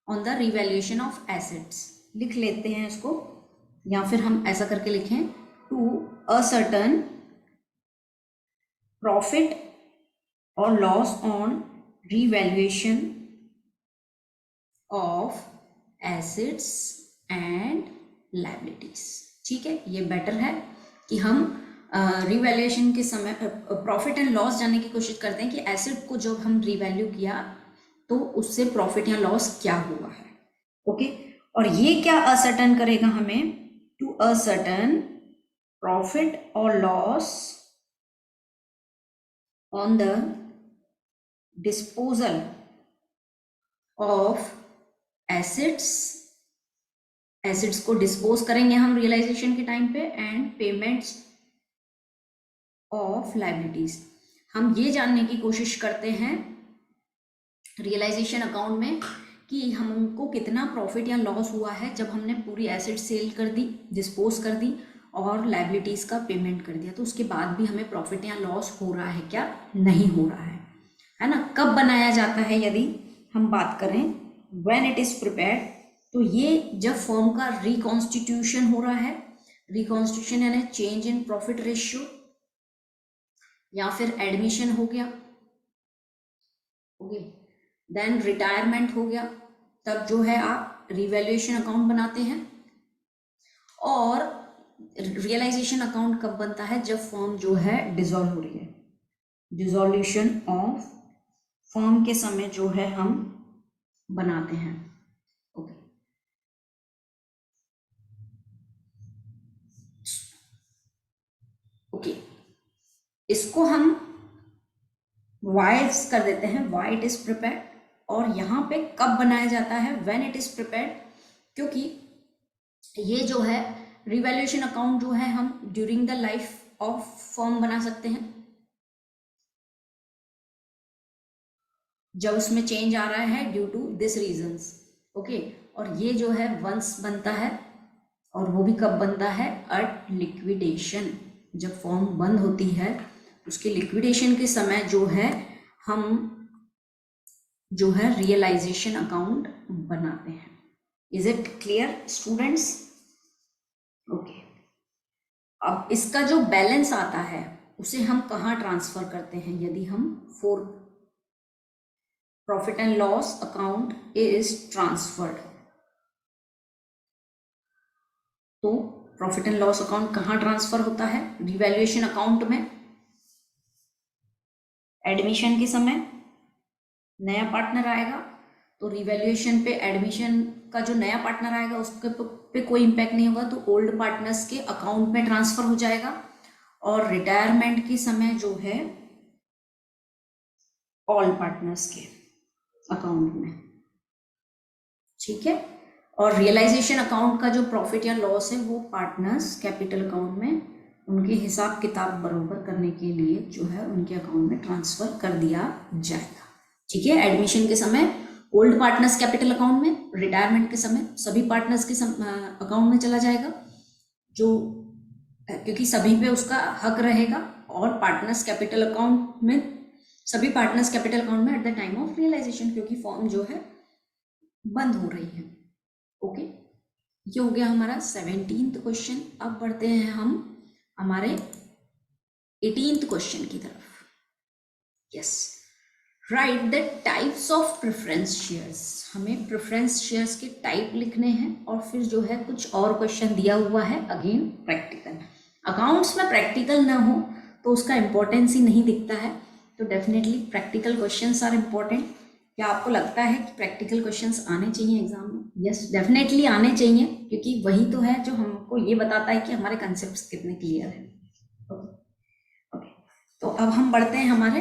on the revaluation of assets. लिख लेते हैं इसको, या फिर हम ऐसा करके लिखें, टू अ सर्टन प्रॉफिट और loss on revaluation of assets and liabilities. ठीक है, ये बेटर है कि हम रिवैल्यूएशन के समय प्रॉफिट एंड लॉस जानने की कोशिश करते हैं कि एसेट को जब हम रिवैल्यू किया तो उससे प्रॉफिट या लॉस क्या हुआ है। ओके, और ये क्या असर्टन करेगा हमें? टू असर्टन प्रॉफिट और loss on the disposal of assets, assets को डिस्पोज करेंगे हम रियलाइजेशन के टाइम पे, एंड पेमेंट्स ऑफ लायबिलिटीज। हम ये जानने की कोशिश करते हैं रियलाइजेशन अकाउंट में कि हमको कितना प्रॉफिट या लॉस हुआ है जब हमने पूरी एसेट सेल कर दी, डिस्पोज कर दी और लायबिलिटीज का पेमेंट कर दिया, तो उसके बाद भी हमें प्रॉफिट या लॉस हो रहा है क्या, नहीं हो रहा है ना। कब बनाया जाता है यदि हम बात करें, व्हेन इट इज प्रिपेयर्ड, तो ये जब फर्म का रिकॉन्स्टिट्यूशन हो रहा है, रिकॉन्स्टिट्यूशन यानी चेंज इन प्रॉफिट रेशियो, या फिर एडमिशन हो गया, ओके, देन रिटायरमेंट हो गया, तब जो है आप रिवैल्यूएशन अकाउंट बनाते हैं। और रियलाइजेशन अकाउंट कब बनता है? जब फर्म जो है डिसॉल्व हो रही है, डिसॉल्यूशन ऑफ फर्म के समय जो है हम बनाते हैं। ओके, ओके, इसको हम वाइज कर देते हैं, वाई इट इज प्रिपेयर्ड, और यहाँ पे कब बनाया जाता है, व्हेन इट इज प्रिपेयर्ड, क्योंकि ये जो है रिवैल्यूएशन अकाउंट जो है हम during the life of firm बना सकते हैं, जब उसमें चेंज आ रहा है due to this reasons, okay. और ये जो है वंस बनता है, और वो भी कब बनता है, एट लिक्विडेशन। जब फॉर्म बंद होती है उसके लिक्विडेशन के समय जो है हम जो है रियलाइजेशन अकाउंट बनाते हैं। Is it clear students? Okay. अब इसका जो बैलेंस आता है उसे हम कहाँ ट्रांसफर करते हैं? यदि हम for profit and loss account is transferred, तो प्रॉफिट एंड लॉस अकाउंट कहाँ ट्रांसफर होता है? रिवैल्यूएशन अकाउंट में। एडमिशन के समय नया पार्टनर आएगा तो रिवैल्यूएशन पे एडमिशन का जो नया पार्टनर आएगा उसके पे कोई इम्पैक्ट नहीं होगा, तो ओल्ड पार्टनर्स के अकाउंट में ट्रांसफर हो जाएगा। और रिटायरमेंट के समय जो है ऑल पार्टनर्स के अकाउंट में, ठीक है। और रियलाइजेशन अकाउंट का जो प्रॉफिट या लॉस है वो पार्टनर्स कैपिटल अकाउंट में उनके हिसाब किताब बराबर करने के लिए जो है उनके अकाउंट में ट्रांसफर कर दिया जाएगा, ठीक है। एडमिशन के समय ओल्ड पार्टनर्स कैपिटल अकाउंट में, रिटायरमेंट के समय सभी पार्टनर्स के अकाउंट में चला जाएगा, जो क्योंकि सभी पे उसका हक रहेगा। और पार्टनर्स कैपिटल अकाउंट में, सभी पार्टनर्स कैपिटल अकाउंट में at the time of realisation, क्योंकि फॉर्म जो है बंद हो रही है, ओके। ये हो गया हमारा 17th क्वेश्चन। अब बढ़ते हैं हम हमारे 18th क्वेश्चन की तरफ। Yes, right the types of preference shares. हमें प्रेफरेंस शेयर्स के टाइप लिखने हैं, और फिर जो है कुछ और क्वेश्चन दिया हुआ है, अगेन प्रैक्टिकल। अकाउंट्स में प्रैक्टिकल ना हो तो उसका इंपॉर्टेंस ही नहीं दिखता है, तो definitely practical questions are important. क्या आपको लगता है कि प्रैक्टिकल क्वेश्चंस आने चाहिए एग्जाम में? यस, डेफिनेटली आने चाहिए, क्योंकि वही तो है जो हमको ये बताता है कि हमारे कंसेप्ट्स कितने क्लियर हैं। ओके, तो अब हम बढ़ते हैं हमारे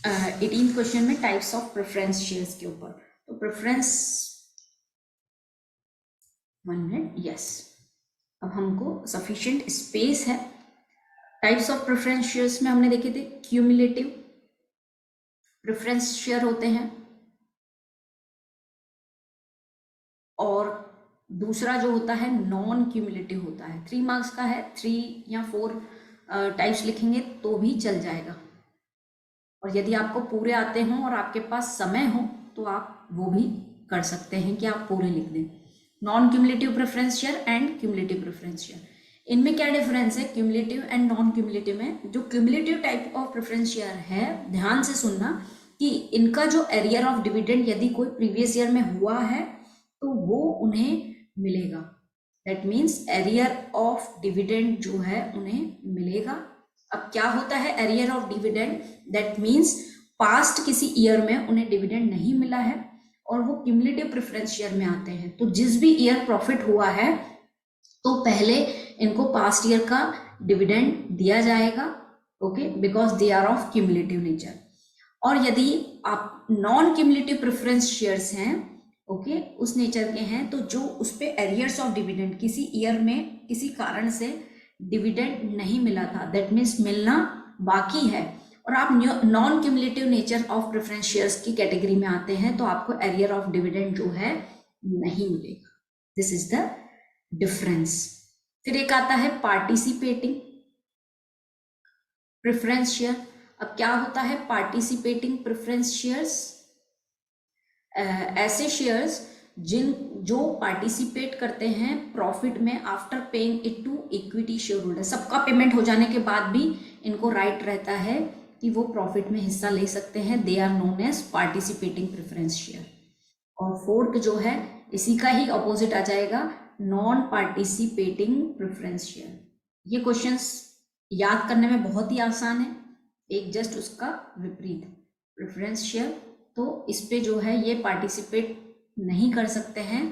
18th क्वेश्चन में, टाइप्स ऑफ प्रेफरेंस शेयर्स के ऊपर। तो प्रेफरेंस, 1 मिनट, यस, अब हमको सफिशिएंट स्पेस है। टाइप्स ऑफ प्रेफरेंस शेयर्स में हमने देखे थे क्यूमुलेटिव प्रेफरेंस शेयर होते हैं, और दूसरा जो होता है नॉन क्यूमुलेटिव होता है। 3 मार्क्स का है, 3 या 4 टाइप्स लिखेंगे तो भी चल जाएगा। और यदि आपको पूरे आते हों और आपके पास समय हो तो आप वो भी कर सकते हैं कि आप पूरे लिख दें। Non cumulative preference share and cumulative preference share, इनमें क्या डिफरेंस है क्यूमुलेटिव एंड नॉन क्यूमुलेटिव में? जो cumulative type of preference share है, ध्यान से सुनना कि इनका जो एरियर ऑफ डिविडेंड यदि कोई प्रीवियस ईयर में हुआ है तो वो उन्हें मिलेगा। That means arrear of dividend जो है उन्हें मिलेगा। अब क्या होता है arrear of dividend? That means past किसी ईयर में उन्हें डिविडेंड नहीं मिला है और वो क्यूमुलेटिव प्रेफरेंस शेयर में आते हैं। तो जिस भी ईयर प्रॉफिट हुआ है तो पहले इनको पास्ट ईयर का डिविडेंड दिया जाएगा, okay, because they are of cumulative nature. और यदि आप नॉन क्यूमुलेटिव प्रेफरेंस शेयर्स हैं, ओके, उस नेचर के हैं, तो जो उस पे एरियर्स ऑफ डिविडेंड किसी ईयर में किसी कारण से डिविडेंड नहीं मिला था, दैट मीन्स मिलना बाकी है, और आप non cumulative nature of preference shares की कैटेगरी में आते हैं, तो आपको एरियर ऑफ डिविडेंड जो है नहीं मिलेगा। This is the difference. फिर एक आता है पार्टिसिपेटिंग प्रेफरेंस शेयर। अब क्या होता है पार्टिसिपेटिंग प्रेफरेंस शेयर्स? ऐसे शेयर्स जो पार्टिसिपेट करते हैं प्रॉफिट में after paying it to equity shareholder. सबका पेमेंट हो जाने के बाद भी इनको राइट रहता है कि वो प्रॉफिट में हिस्सा ले सकते हैं। They are known as participating preference share. और फोर्थ जो है इसी का ही ऑपोजिट आ जाएगा, नॉन पार्टिसिपेटिंग प्रेफरेंस शेयर। ये क्वेश्चंस याद करने में बहुत ही आसान है, एक जस्ट उसका विपरीत प्रेफरेंस शेयर, तो इस पे जो है ये पार्टिसिपेट नहीं कर सकते हैं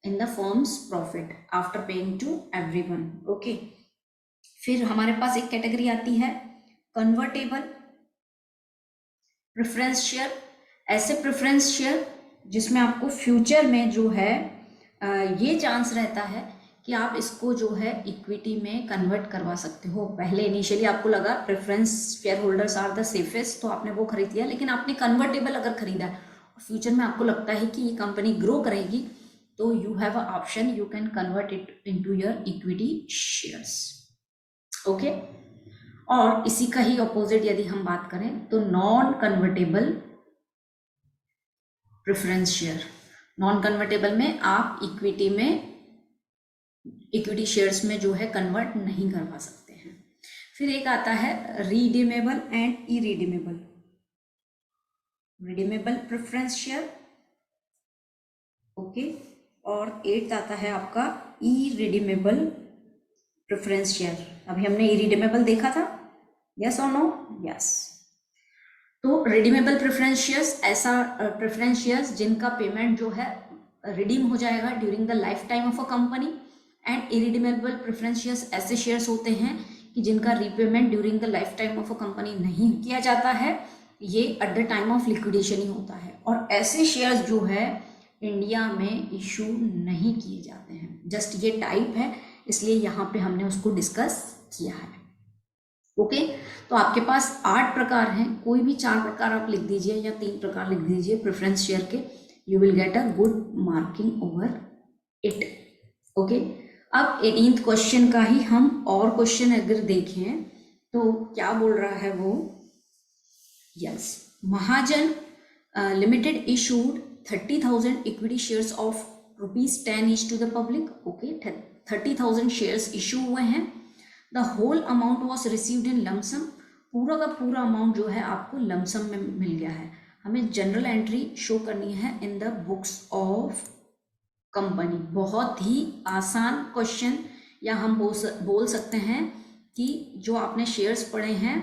in the firms profit after paying to everyone, okay. फिर हमारे पास एक कैटेगरी आती है कन्वर्टेबल प्रेफरेंस शेयर। ऐसे प्रेफरेंस शेयर जिसमें आपको फ्यूचर में जो है ये चांस रहता है कि आप इसको जो है इक्विटी में कन्वर्ट करवा सकते हो। पहले इनिशियली आपको लगा preference share holders are the safest, तो आपने वो खरीद लिया, लेकिन आपने कन्वर्टेबल अगर खरीदा है और फ्यूचर में आपको लगता है कि ये कंपनी ग्रो करेगी, तो you have a option, you can convert it into your equity shares. Okay, और इसी का ही ऑपोजिट यदि हम बात करें तो non convertible preference share. Non convertible में आप इक्विटी शेयर्स में जो है कन्वर्ट नहीं करवा सकते हैं। फिर एक आता है redeemable and irredeemable, redeemable preference share, okay, और एट्थ आता है आपका इरिडीमेबल प्रेफरेंस शेयर। अभी हमने इरिडीमेबल देखा था, यस और नो? यस। तो रिडीमेबल प्रेफरेंस शेयर्स ऐसा प्रेफरेंस शेयर्स जिनका पेमेंट जो है रिडीम हो जाएगा during the life time of a company, and irredeemable preference shares ऐसे शेयर्स होते हैं कि जिनका repayment during the life time of a company नहीं किया जाता है, ये at the time of liquidation ही होता है। और ऐसे शेयर्स जो है इंडिया में इशू नहीं किए जाते हैं, जस्ट ये टाइप है, इसलिए यहाँ पे हमने उसको डिस्कस किया है। ओके, तो आपके पास 8 प्रकार हैं, कोई भी 4 प्रकार आप लिख दीजिए या 3 प्रकार लिख दीजिए प्रेफरेंस शेयर के, you will get a good marking over it. Okay, अब 18th क्वेश्चन का ही हम और क्वेश्चन अगर देखें तो क्या बोल रहा है वो, yes, Mahajan limited issued 30,000 equity shares of ₹10 each to the public. Okay, 30,000 shares issue हुए हैं, the whole amount was received in lump sum, पूरा का पूरा अमाउंट जो है आपको लमसम में मिल गया है। हमें जनरल एंट्री शो करनी है in the books of company. बहुत ही आसान क्वेश्चन, या हम बोल सकते हैं कि जो आपने शेयर्स पढ़े हैं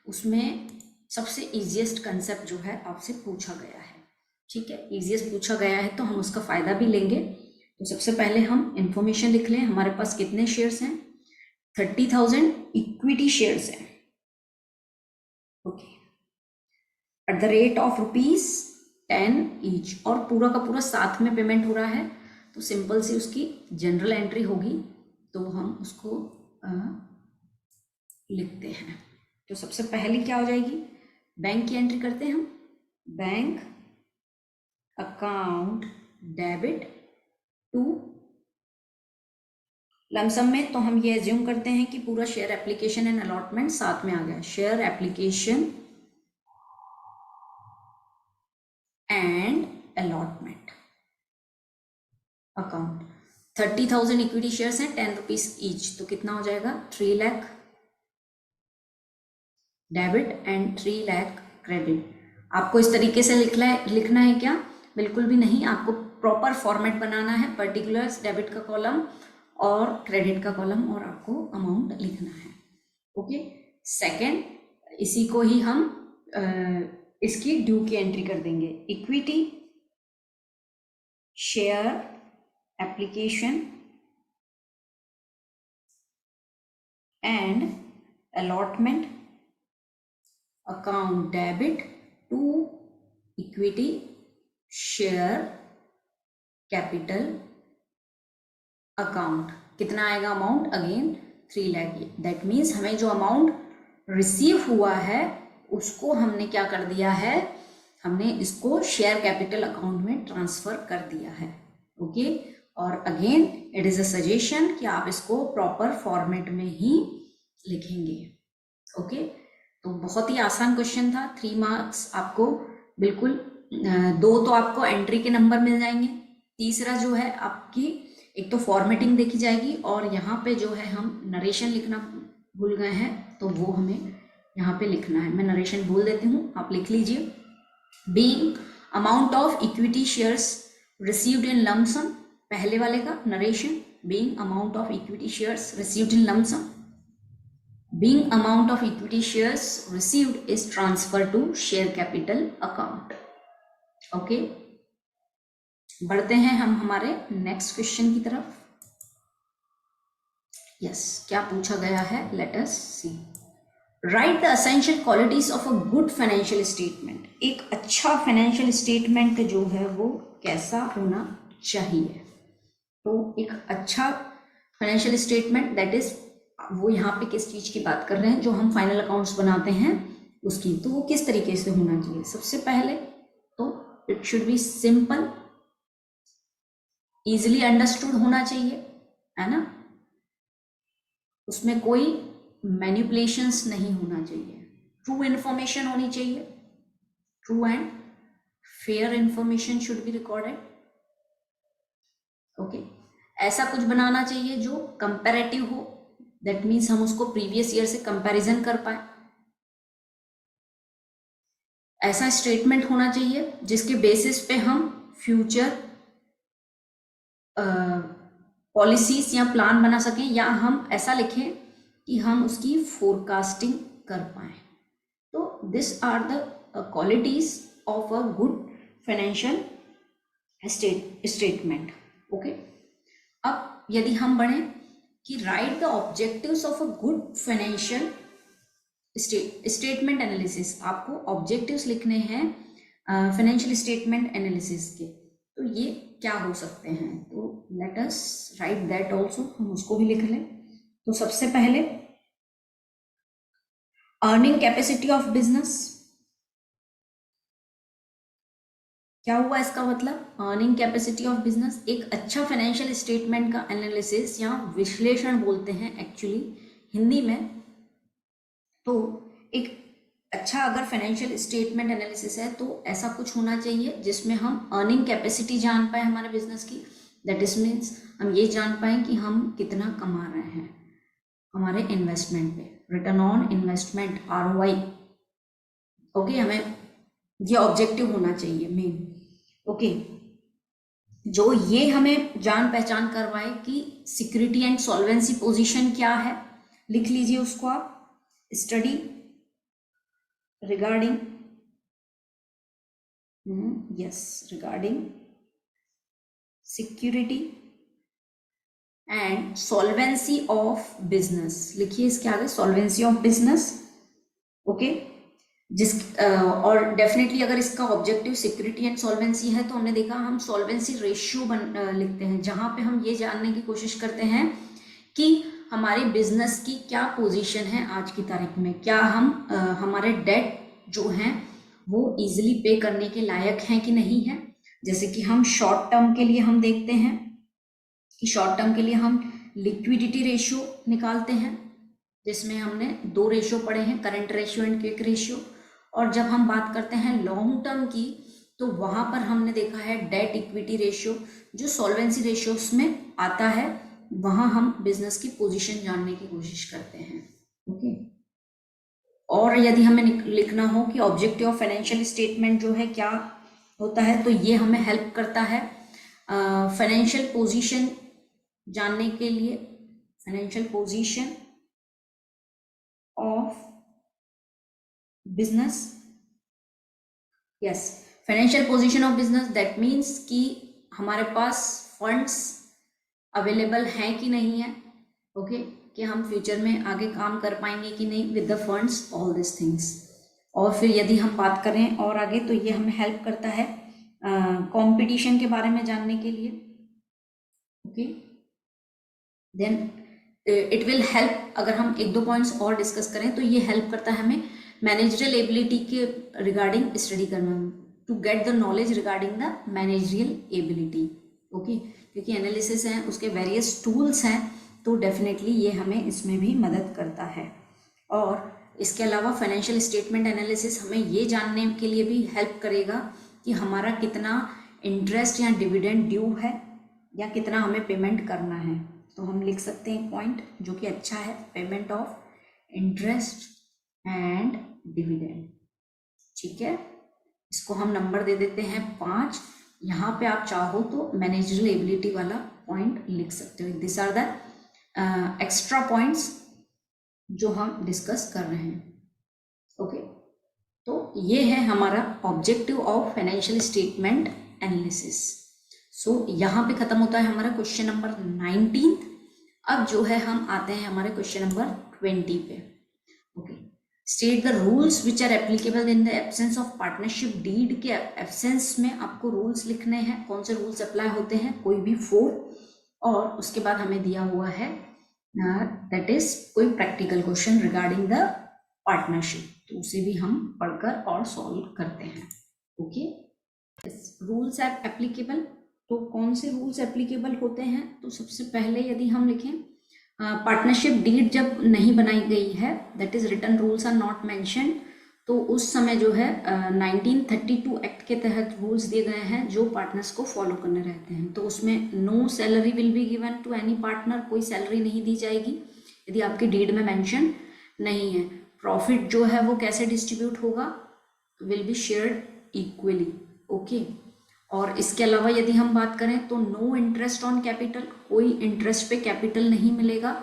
उसमें सबसे इजीएस्ट कंसेप्ट जो है आपसे पूछा गया है। ठीक है, इजीएस्ट पूछा गया है तो हम उसका फायदा भी लेंगे। तो सबसे पहले हम इंफॉर्मेशन लिख लें, हमारे पास कितने शेयर्स हैं, 30,000 इक्विटी शेयर्स हैं। Okay, at the rate of ₹10 each, और पूरा का पूरा साथ में पेमेंट हो रहा है, तो सिंपल सी उसकी जनरल एंट्री होगी, तो हम उसको लिखते हैं। तो सबसे पहले क्या हो जाएगी, बैंक की एंट्री करते हैं हम, bank account debit to lump sum में, तो हम ये एज्यूम करते हैं कि पूरा शेयर एप्लीकेशन एंड अलॉटमेंट साथ में आ गया, share application and allotment account. 30,000 equity shares हैं, ₹10 ईच, तो कितना हो जाएगा, 3 lakh debit and 3 lakh credit. आपको इस तरीके से लिखना है क्या, बिल्कुल भी नहीं, आपको प्रॉपर फॉर्मेट बनाना है, पर्टिकुलर्स डेबिट का कॉलम और क्रेडिट का कॉलम, और आपको अमाउंट लिखना है। ओके, सेकंड, इसी को ही हम इसकी ड्यू की एंट्री कर देंगे, equity share application and allotment account debit to equity share capital account. कितना आएगा amount, again 3 lakh. That means हमें जो अमाउंट रिसीव हुआ है उसको हमने क्या कर दिया है, हमने इसको शेयर कैपिटल अकाउंट में ट्रांसफर कर दिया है। ओके, और again it is a suggestion कि आप इसको प्रॉपर फॉर्मेट में ही लिखेंगे। ओके, तो बहुत ही आसान क्वेश्चन था, 3 मार्क्स आपको बिल्कुल, 2 तो आपको एंट्री के नंबर मिल जाएंगे, तीसरा जो है आपकी एक तो फॉर्मेटिंग देखी जाएगी, और यहाँ पे जो है हम नरेशन लिखना भूल गए हैं, तो वो हमें यहाँ पे लिखना है। मैं नरेशन बोल देती हूँ, आप लिख लीजिए, being amount of equity shares received in lump sum, पहले वाले का narration, being amount of equity shares received in lump sum, being amount of equity shares received is transferred to share capital account. Okay, बढ़ते हैं हम हमारे नेक्स्ट क्वेश्चन की तरफ। Yes, क्या पूछा गया है, let us see. Write the essential qualities of a good financial statement. एक अच्छा फाइनेंशियल स्टेटमेंट जो है वो कैसा होना चाहिए। तो एक अच्छा फाइनेंशियल स्टेटमेंट दैट इज, वो यहाँ पे किस चीज की बात कर रहे हैं, जो हम फाइनल अकाउंट्स बनाते हैं उसकी। तो वो किस तरीके से होना चाहिए, सबसे पहले तो it should be simple, easily understood होना चाहिए, है ना, उसमें कोई मैनिपुलेशंस नहीं होना चाहिए, ट्रू इन्फॉर्मेशन होनी चाहिए, true and fair information should be recorded. Okay, ऐसा कुछ बनाना चाहिए जो कंपैरेटिव हो, दैट मीन्स हम उसको प्रीवियस ईयर से कंपैरिजन कर पाए। ऐसा स्टेटमेंट होना चाहिए जिसके बेसिस पे हम फ्यूचर पॉलिसीज या प्लान बना सकें, या हम ऐसा लिखें कि हम उसकी फोरकास्टिंग कर पाए। तो this are the qualities of a good financial statement. Okay, अब यदि हम बढ़े कि write the objectives of a good financial statement analysis, आपको ऑब्जेक्टिव्स लिखने हैं फाइनेंशियल स्टेटमेंट एनालिसिस के, तो ये क्या हो सकते हैं, तो let us right that also, हम उसको भी लिख लें। तो सबसे पहले अर्निंग कैपेसिटी ऑफ बिजनेस, क्या हुआ इसका मतलब, अर्निंग कैपेसिटी ऑफ बिजनेस। एक अच्छा फाइनेंशियल स्टेटमेंट का एनालिसिस या विश्लेषण बोलते हैं एक्चुअली हिंदी में। तो एक अच्छा अगर फाइनेंशियल स्टेटमेंट एनालिसिस है तो ऐसा कुछ होना चाहिए जिसमें हम अर्निंग कैपेसिटी जान पाए हमारे बिजनेस की, दैट इज मीन्स हम ये जान पाए कि हम कितना कमा रहे हैं हमारे इन्वेस्टमेंट पे, return on investment, ROI। Okay, हमें ये ऑब्जेक्टिव होना चाहिए मेन। ओके, जो ये हमें जान पहचान करवाए कि सिक्योरिटी एंड सॉल्वेंसी पोजीशन क्या है, लिख लीजिए उसको आप, study regarding regarding security and solvency of business, लिखिए इसके आगे solvency of business। ओके, जिस और डेफिनेटली अगर इसका ऑब्जेक्टिव सिक्योरिटी एंड सॉल्वेंसी है तो हमने देखा हम सॉल्वेंसी रेशियो लिखते हैं, जहां पे हम ये जानने की कोशिश करते हैं कि हमारे बिजनेस की क्या पोजीशन है आज की तारीख में, क्या हम हमारे डेट जो हैं वो इजीली पे करने के लायक हैं कि नहीं है। जैसे कि हम शॉर्ट टर्म के लिए हम देखते हैं कि शॉर्ट टर्म के लिए हम लिक्विडिटी रेशियो निकालते हैं, जिसमें हमने 2 रेशियो पढ़े हैं, current ratio and quick ratio. और जब हम बात करते हैं लॉन्ग टर्म की तो वहां पर हमने देखा है डेट इक्विटी रेशियो, जो सॉल्वेंसी रेशियोस में आता है, वहां हम बिजनेस की पोजीशन जानने की कोशिश करते हैं। ओके, और यदि हमें लिखना हो कि ऑब्जेक्टिव ऑफ फाइनेंशियल स्टेटमेंट जो है क्या होता है, तो ये हमें हेल्प करता है फाइनेंशियल पोजीशन जानने के लिए, financial position of business. Yes, financial position of business, that means कि हमारे पास फंड्स अवेलेबल हैं कि नहीं है। ओके, कि हम फ्यूचर में आगे काम कर पाएंगे कि नहीं with the funds, all this things. और फिर यदि हम बात करें और आगे तो ये हमें हेल्प करता है कंपटीशन के बारे में जानने के लिए। Okay, then it will help, अगर हम 1-2 पॉइंट्स और डिस्कस करें तो ये हेल्प करता है हमें मैनेजरियल एबिलिटी के रिगार्डिंग स्टडी करना, to get the knowledge regarding the managerial ability. Okay, क्योंकि एनालिसिस है, उसके वेरियस टूल्स हैं, तो डेफिनेटली ये हमें इसमें भी मदद करता है। और इसके अलावा फाइनेंशियल स्टेटमेंट एनालिसिस हमें ये जानने के लिए भी हेल्प करेगा कि हमारा कितना इंटरेस्ट या डिविडेंड ड्यू है, या कितना हमें पेमेंट करना है। तो हम लिख सकते हैं पॉइंट जो कि अच्छा है, payment of interest and dividend. ठीक है, इसको हम नंबर दे देते हैं 5। यहाँ पे आप चाहो तो मैनेजरियल एबिलिटी वाला पॉइंट लिख सकते हो। This are the extra points जो हम डिस्कस कर रहे हैं। ओके, तो ये है हमारा objective of financial statement analysis. So यहाँ पे खत्म होता है हमारा क्वेश्चन नंबर 19। अब जो है हम आते हैं हमारे क्वेश्चन नंबर 20 पे। Okay, state the rules which are applicable in the absence of partnership deed. के एब्सेंस में आपको रूल्स लिखने हैं, कौन से रूल्स अप्लाई होते हैं, कोई भी 4। और उसके बाद हमें दिया हुआ है दैट इज कोई practical question regarding the partnership, तो उसे भी हम पढ़कर और सॉल्व करते हैं। Okay, rules are applicable. तो कौन से रूल्स एप्लीकेबल होते हैं? तो सबसे पहले यदि हम लिखें पार्टनरशिप डीड जब नहीं बनाई गई है, that is written rules are not mentioned, तो उस समय जो है 1932 एक्ट के तहत रूल्स दिए गए हैं जो पार्टनर्स को फॉलो करने रहते हैं। तो उसमें no salary will be given to any partner, कोई सैलरी नहीं दी जाएगी यदि आपके डीड में मेंशन नहीं है। प्रॉफिट जो है वो कैसे डिस्ट्रीब्यूट होगा? Will be shared equally. Okay, और इसके अलावा यदि हम बात करें तो नो इंटरेस्ट ऑन कैपिटल, कोई इंटरेस्ट पे कैपिटल नहीं मिलेगा,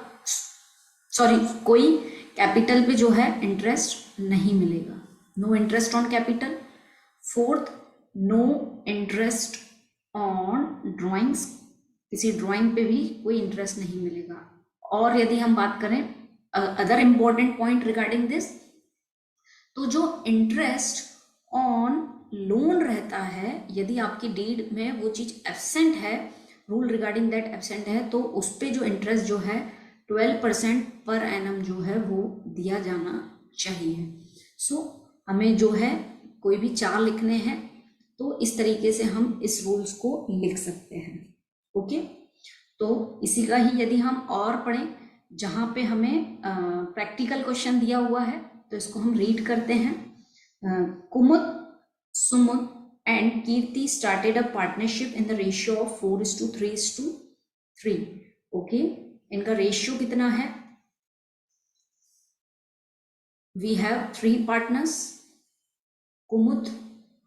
सॉरी कोई कैपिटल पे जो है इंटरेस्ट नहीं मिलेगा, no interest on capital. Fourth, no interest on drawings, किसी ड्राइंग पे भी कोई इंटरेस्ट नहीं मिलेगा। और यदि हम बात करें other important point regarding this, तो जो इंटरेस्ट ऑन लोन रहता है यदि आपकी डीड में वो चीज एब्सेंट है, रूल रिगार्डिंग दैट एब्सेंट है, तो उस पर जो इंटरेस्ट जो है 12% पर एनम जो है वो दिया जाना चाहिए। सो हमें जो है कोई भी 4 लिखने हैं तो इस तरीके से हम इस रूल्स को लिख सकते हैं। ओके, तो इसी का ही यदि हम और पढ़ें जहाँ पे हमें प्रैक्टिकल क्वेश्चन दिया हुआ है तो इसको हम रीड करते हैं। कुमुद, Sumit and Kirti started a partnership in the ratio of 4:3:3। Okay, इनका रेशियो कितना है? We have 3 partners। कुमुद,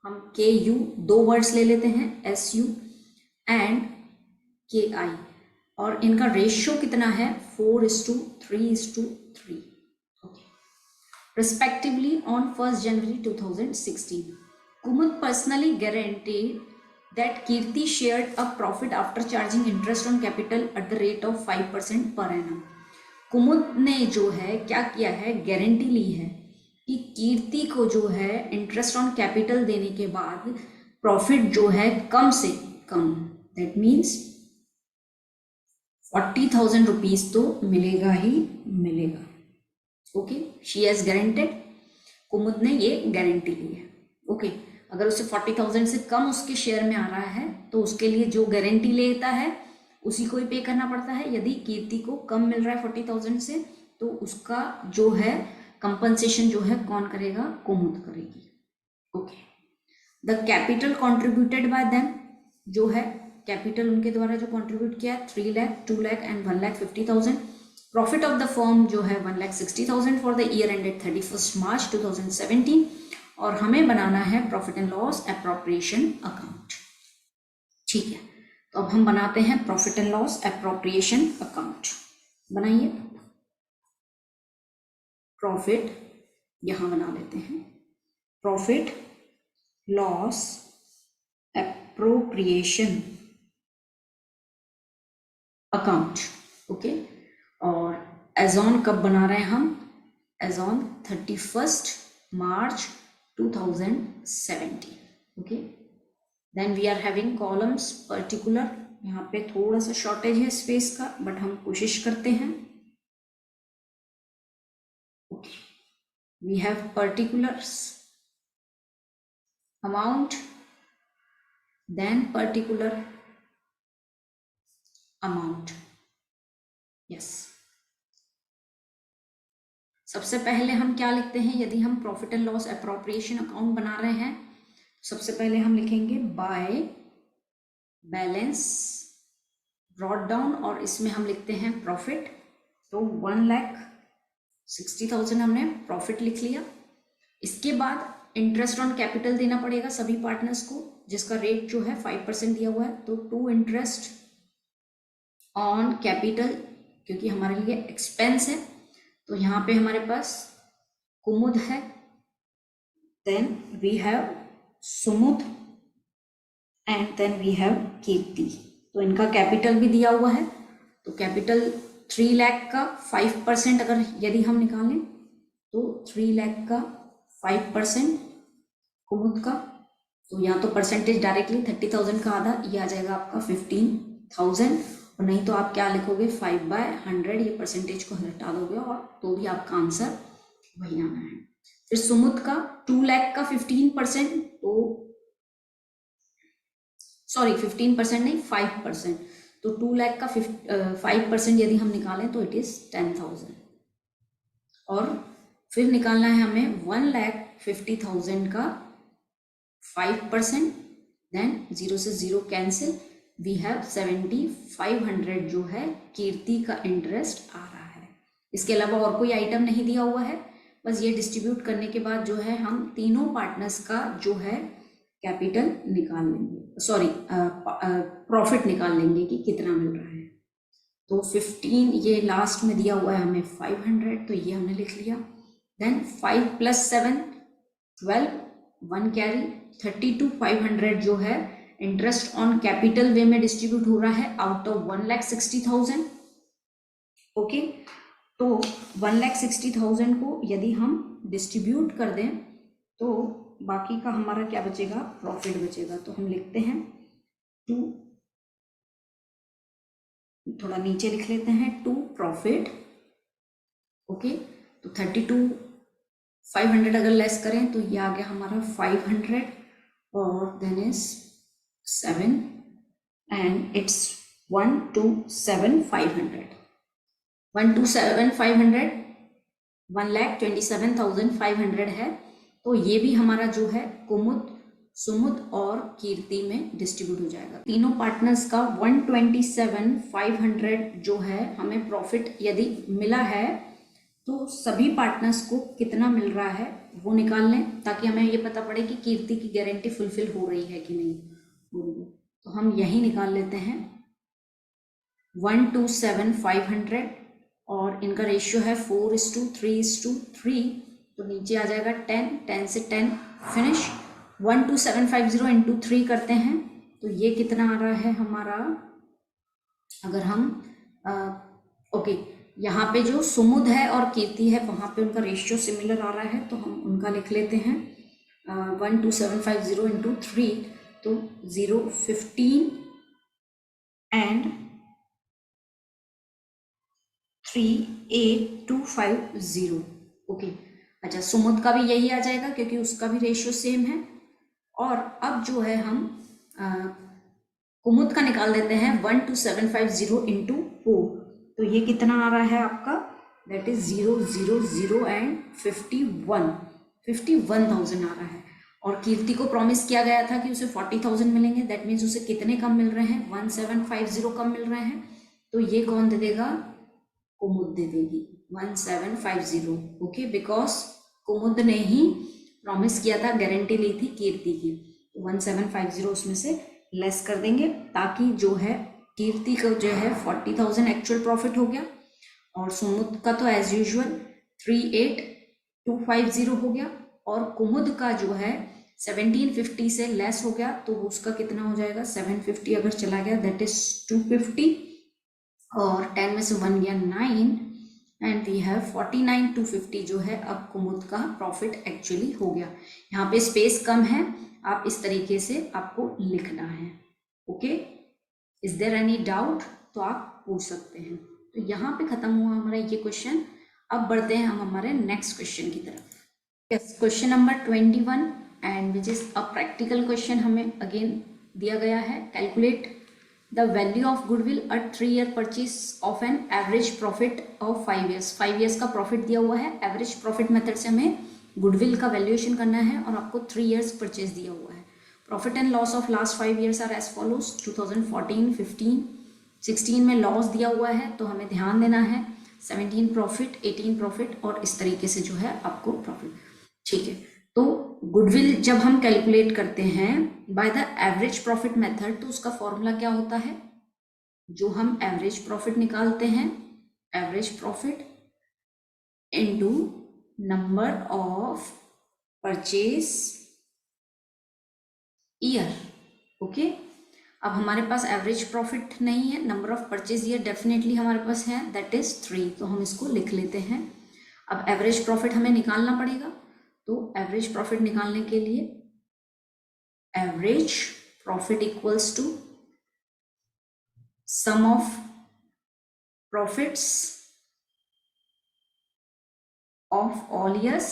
हम KU 2 वर्ड्स ले लेते हैं, SU एंड KI, और इनका रेशियो कितना है? 4:3:3। Okay, respectively on 1st January 2016. Kumud personally guaranteed that Kirti shared a profit after charging interest on capital at the rate of 5% per annum। कुमुद ने जो है क्या किया है? गारंटी ली है कि कीर्ति को जो है इंटरेस्ट ऑन कैपिटल देने के बाद प्रॉफिट जो है कम से कम, दैट मीन्स 40,000 रुपीज तो मिलेगा ही मिलेगा। ओके, शी हैज गारंटेड, कुमुद ने ये गारंटी ली है। ओके, अगर उसे 40,000 से कम उसके शेयर में आ रहा है तो उसके लिए जो गारंटी लेता है उसी को ही पे करना पड़ता है। यदि कीर्ति को कम मिल रहा है 40,000 से तो उसका जो है कंपनसेशन जो है कौन करेगा? कुमुद करेगी। Okay, the capital contributed bye them, जो है कैपिटल उनके द्वारा जो कॉन्ट्रीब्यूट किया 3 lakh, 2 lakh and 1,50,000। Profit of the firm जो है 1,60,000 for the year ended 31 March 2017। और हमें बनाना है profit and loss appropriation account. ठीक है, तो अब हम बनाते हैं profit and loss appropriation account. बनाइए, प्रॉफिट यहां बना लेते हैं, profit loss appropriation account. Okay, और एज ऑन कब बना रहे हैं हम? As on 31 March 2017। Okay, then we are having columns particular, यहाँ पे थोड़ा सा शॉर्टेज है स्पेस का बट हम कोशिश करते हैं। Okay, we have particulars, amount, then particular amount. Yes, सबसे पहले हम क्या लिखते हैं? यदि हम profit and loss appropriation account बना रहे हैं सबसे पहले हम लिखेंगे बाय बैलेंस ब्रॉट डाउन, और इसमें हम लिखते हैं प्रॉफिट। तो 1,60,000 हमने प्रॉफिट लिख लिया। इसके बाद इंटरेस्ट ऑन कैपिटल देना पड़ेगा सभी पार्टनर्स को, जिसका रेट जो है 5% दिया हुआ है। तो टू इंटरेस्ट ऑन कैपिटल, क्योंकि हमारे लिए एक्सपेंस है तो यहाँ पे हमारे पास कुमुद है, then we have Sumud and then we have Kirti. तो इनका कैपिटल भी दिया हुआ है, तो कैपिटल 3 लाख का 5% अगर यदि हम निकालें तो 3 लाख का 5% कुमुद का, तो यहाँ तो परसेंटेज डायरेक्टली 30,000 का आधा, ये आ जाएगा आपका 15,000। और नहीं तो आप क्या लिखोगे 5/100, ये परसेंटेज को हटा दोगे और तो भी आपका आंसर वही आना है। फिर सुमुद का 2 लाख का 15%, तो सॉरी 15% नहीं 5%, तो 2 लाख का 5% यदि हम निकालें तो इट इज 10,000। और फिर निकालना है हमें 1,50,000 का 5%, देन 0 से 0 कैंसिल, वी हैव 7,500 जो है कीर्ति का इंटरेस्ट आ रहा है। इसके अलावा और कोई आइटम नहीं दिया हुआ है, बस ये डिस्ट्रीब्यूट करने के बाद जो है हम तीनों पार्टनर्स का जो है कैपिटल निकाल लेंगे, सॉरी प्रॉफिट निकाल लेंगे कि कितना मिल रहा है। तो 15 ये लास्ट में दिया हुआ है हमें 500, तो ये हमने लिख लिया। देन 5 + 7 12, 1 कैरी 32,500 जो है इंटरेस्ट ऑन कैपिटल वे में डिस्ट्रीब्यूट हो रहा है आउट ऑफ 1,60,000। ओके, तो 1,60,000 को यदि हम डिस्ट्रीब्यूट कर दें तो बाकी का हमारा क्या बचेगा, प्रॉफिट बचेगा। तो हम लिखते हैं 2, थोड़ा नीचे लिख लेते हैं 2 प्रॉफिट। ओके, तो 32,500 अगर लेस करें तो ये आ गया हमारा 500 और देन इज 7 एंड इट्स 127,500 127,500 1,27,500 है। तो ये भी हमारा जो है कुमुद, सुमुद और कीर्ति में डिस्ट्रीब्यूट हो जाएगा। तीनों पार्टनर्स का 127,500 जो है हमें प्रॉफिट यदि मिला है तो सभी पार्टनर्स को कितना मिल रहा है वो निकाल लें, ताकि हमें ये पता पड़े कि कीर्ति की गारंटी फुलफिल हो रही है कि नहीं हो रही है। तो हम यही निकाल लेते हैं 127,500 और इनका रेशियो है 4:3:3, तो नीचे आ जाएगा 10 से 10 फिनिश। 12750 इंटू 3 करते हैं तो ये कितना आ रहा है हमारा, अगर हम ओके यहाँ पे जो सुमुद है और कीर्ति है वहाँ पे उनका रेशियो सिमिलर आ रहा है, तो हम उनका लिख लेते हैं 12750 इंटू 3, तो 0, 15 एंड 38250। ओके, अच्छा सुमुद का भी यही आ जाएगा क्योंकि उसका भी रेशियो सेम है। और अब जो है हम कुमुद का निकाल देते हैं 12750 इंटू 4, तो ये कितना आ रहा है आपका, दैट इज 0, 0, 0 एंड 51,000 आ रहा है। और कीर्ति को प्रॉमिस किया गया था कि उसे 40,000 मिलेंगे, दैट मीन्स उसे कितने कम मिल रहे हैं, 1750 कम मिल रहे हैं। तो ये कौन दे देगा, कुमुद दे देगी 1750। ओके, बिकॉज कुमुद ने ही प्रॉमिस किया था, गारंटी ली थी कीर्ति की, तो 1750 उसमें से लेस कर देंगे ताकि जो है कीर्ति को जो है 40,000 एक्चुअल प्रॉफिट हो गया और सुमुद का तो एज यूजुअल 38,250 हो गया और कुमुद का जो है 1750 से लेस हो गया, तो उसका कितना हो जाएगा, 750 अगर चला गया दैट इज 250 और 10 में से 1 गया 9 एंड वी हैव 49,250 जो है अब कुमुद का प्रॉफिट एक्चुअली हो गया। यहाँ पे स्पेस कम है, आप इस तरीके से आपको लिखना है। Okay, is there any doubt, तो आप पूछ सकते हैं। तो यहाँ पे खत्म हुआ हमारा ये क्वेश्चन। अब बढ़ते हैं हम हमारे नेक्स्ट क्वेश्चन की तरफ। Yes, question number 21 and which is a practical question हमें अगेन दिया गया है। Calculate the value of goodwill at 3 year purchase of an average profit of 5 years. 5 years का प्रॉफिट दिया हुआ है, एवरेज प्रॉफिट मेथड से हमें गुडविल का वैल्यूएशन करना है और आपको 3 ईयर्स परचेज दिया हुआ है। Profit and loss of last 5 years are as follows. 2014, 15, 16 में लॉस दिया हुआ है तो हमें ध्यान देना है, 17 प्रॉफिट, 18 प्रॉफिट और इस तरीके से जो है आपको प्रॉफिट। ठीक है, तो गुडविल जब हम कैलकुलेट करते हैं by the average profit method, तो उसका फॉर्मूला क्या होता है, जो हम एवरेज प्रॉफिट निकालते हैं, average profit into number of purchase year. Okay, अब हमारे पास एवरेज प्रॉफिट नहीं है, number of purchase year definitely हमारे पास है, दैट इज 3, तो हम इसको लिख लेते हैं। अब एवरेज प्रॉफिट हमें निकालना पड़ेगा, तो एवरेज प्रॉफिट निकालने के लिए average profit equals to sum of profits of all years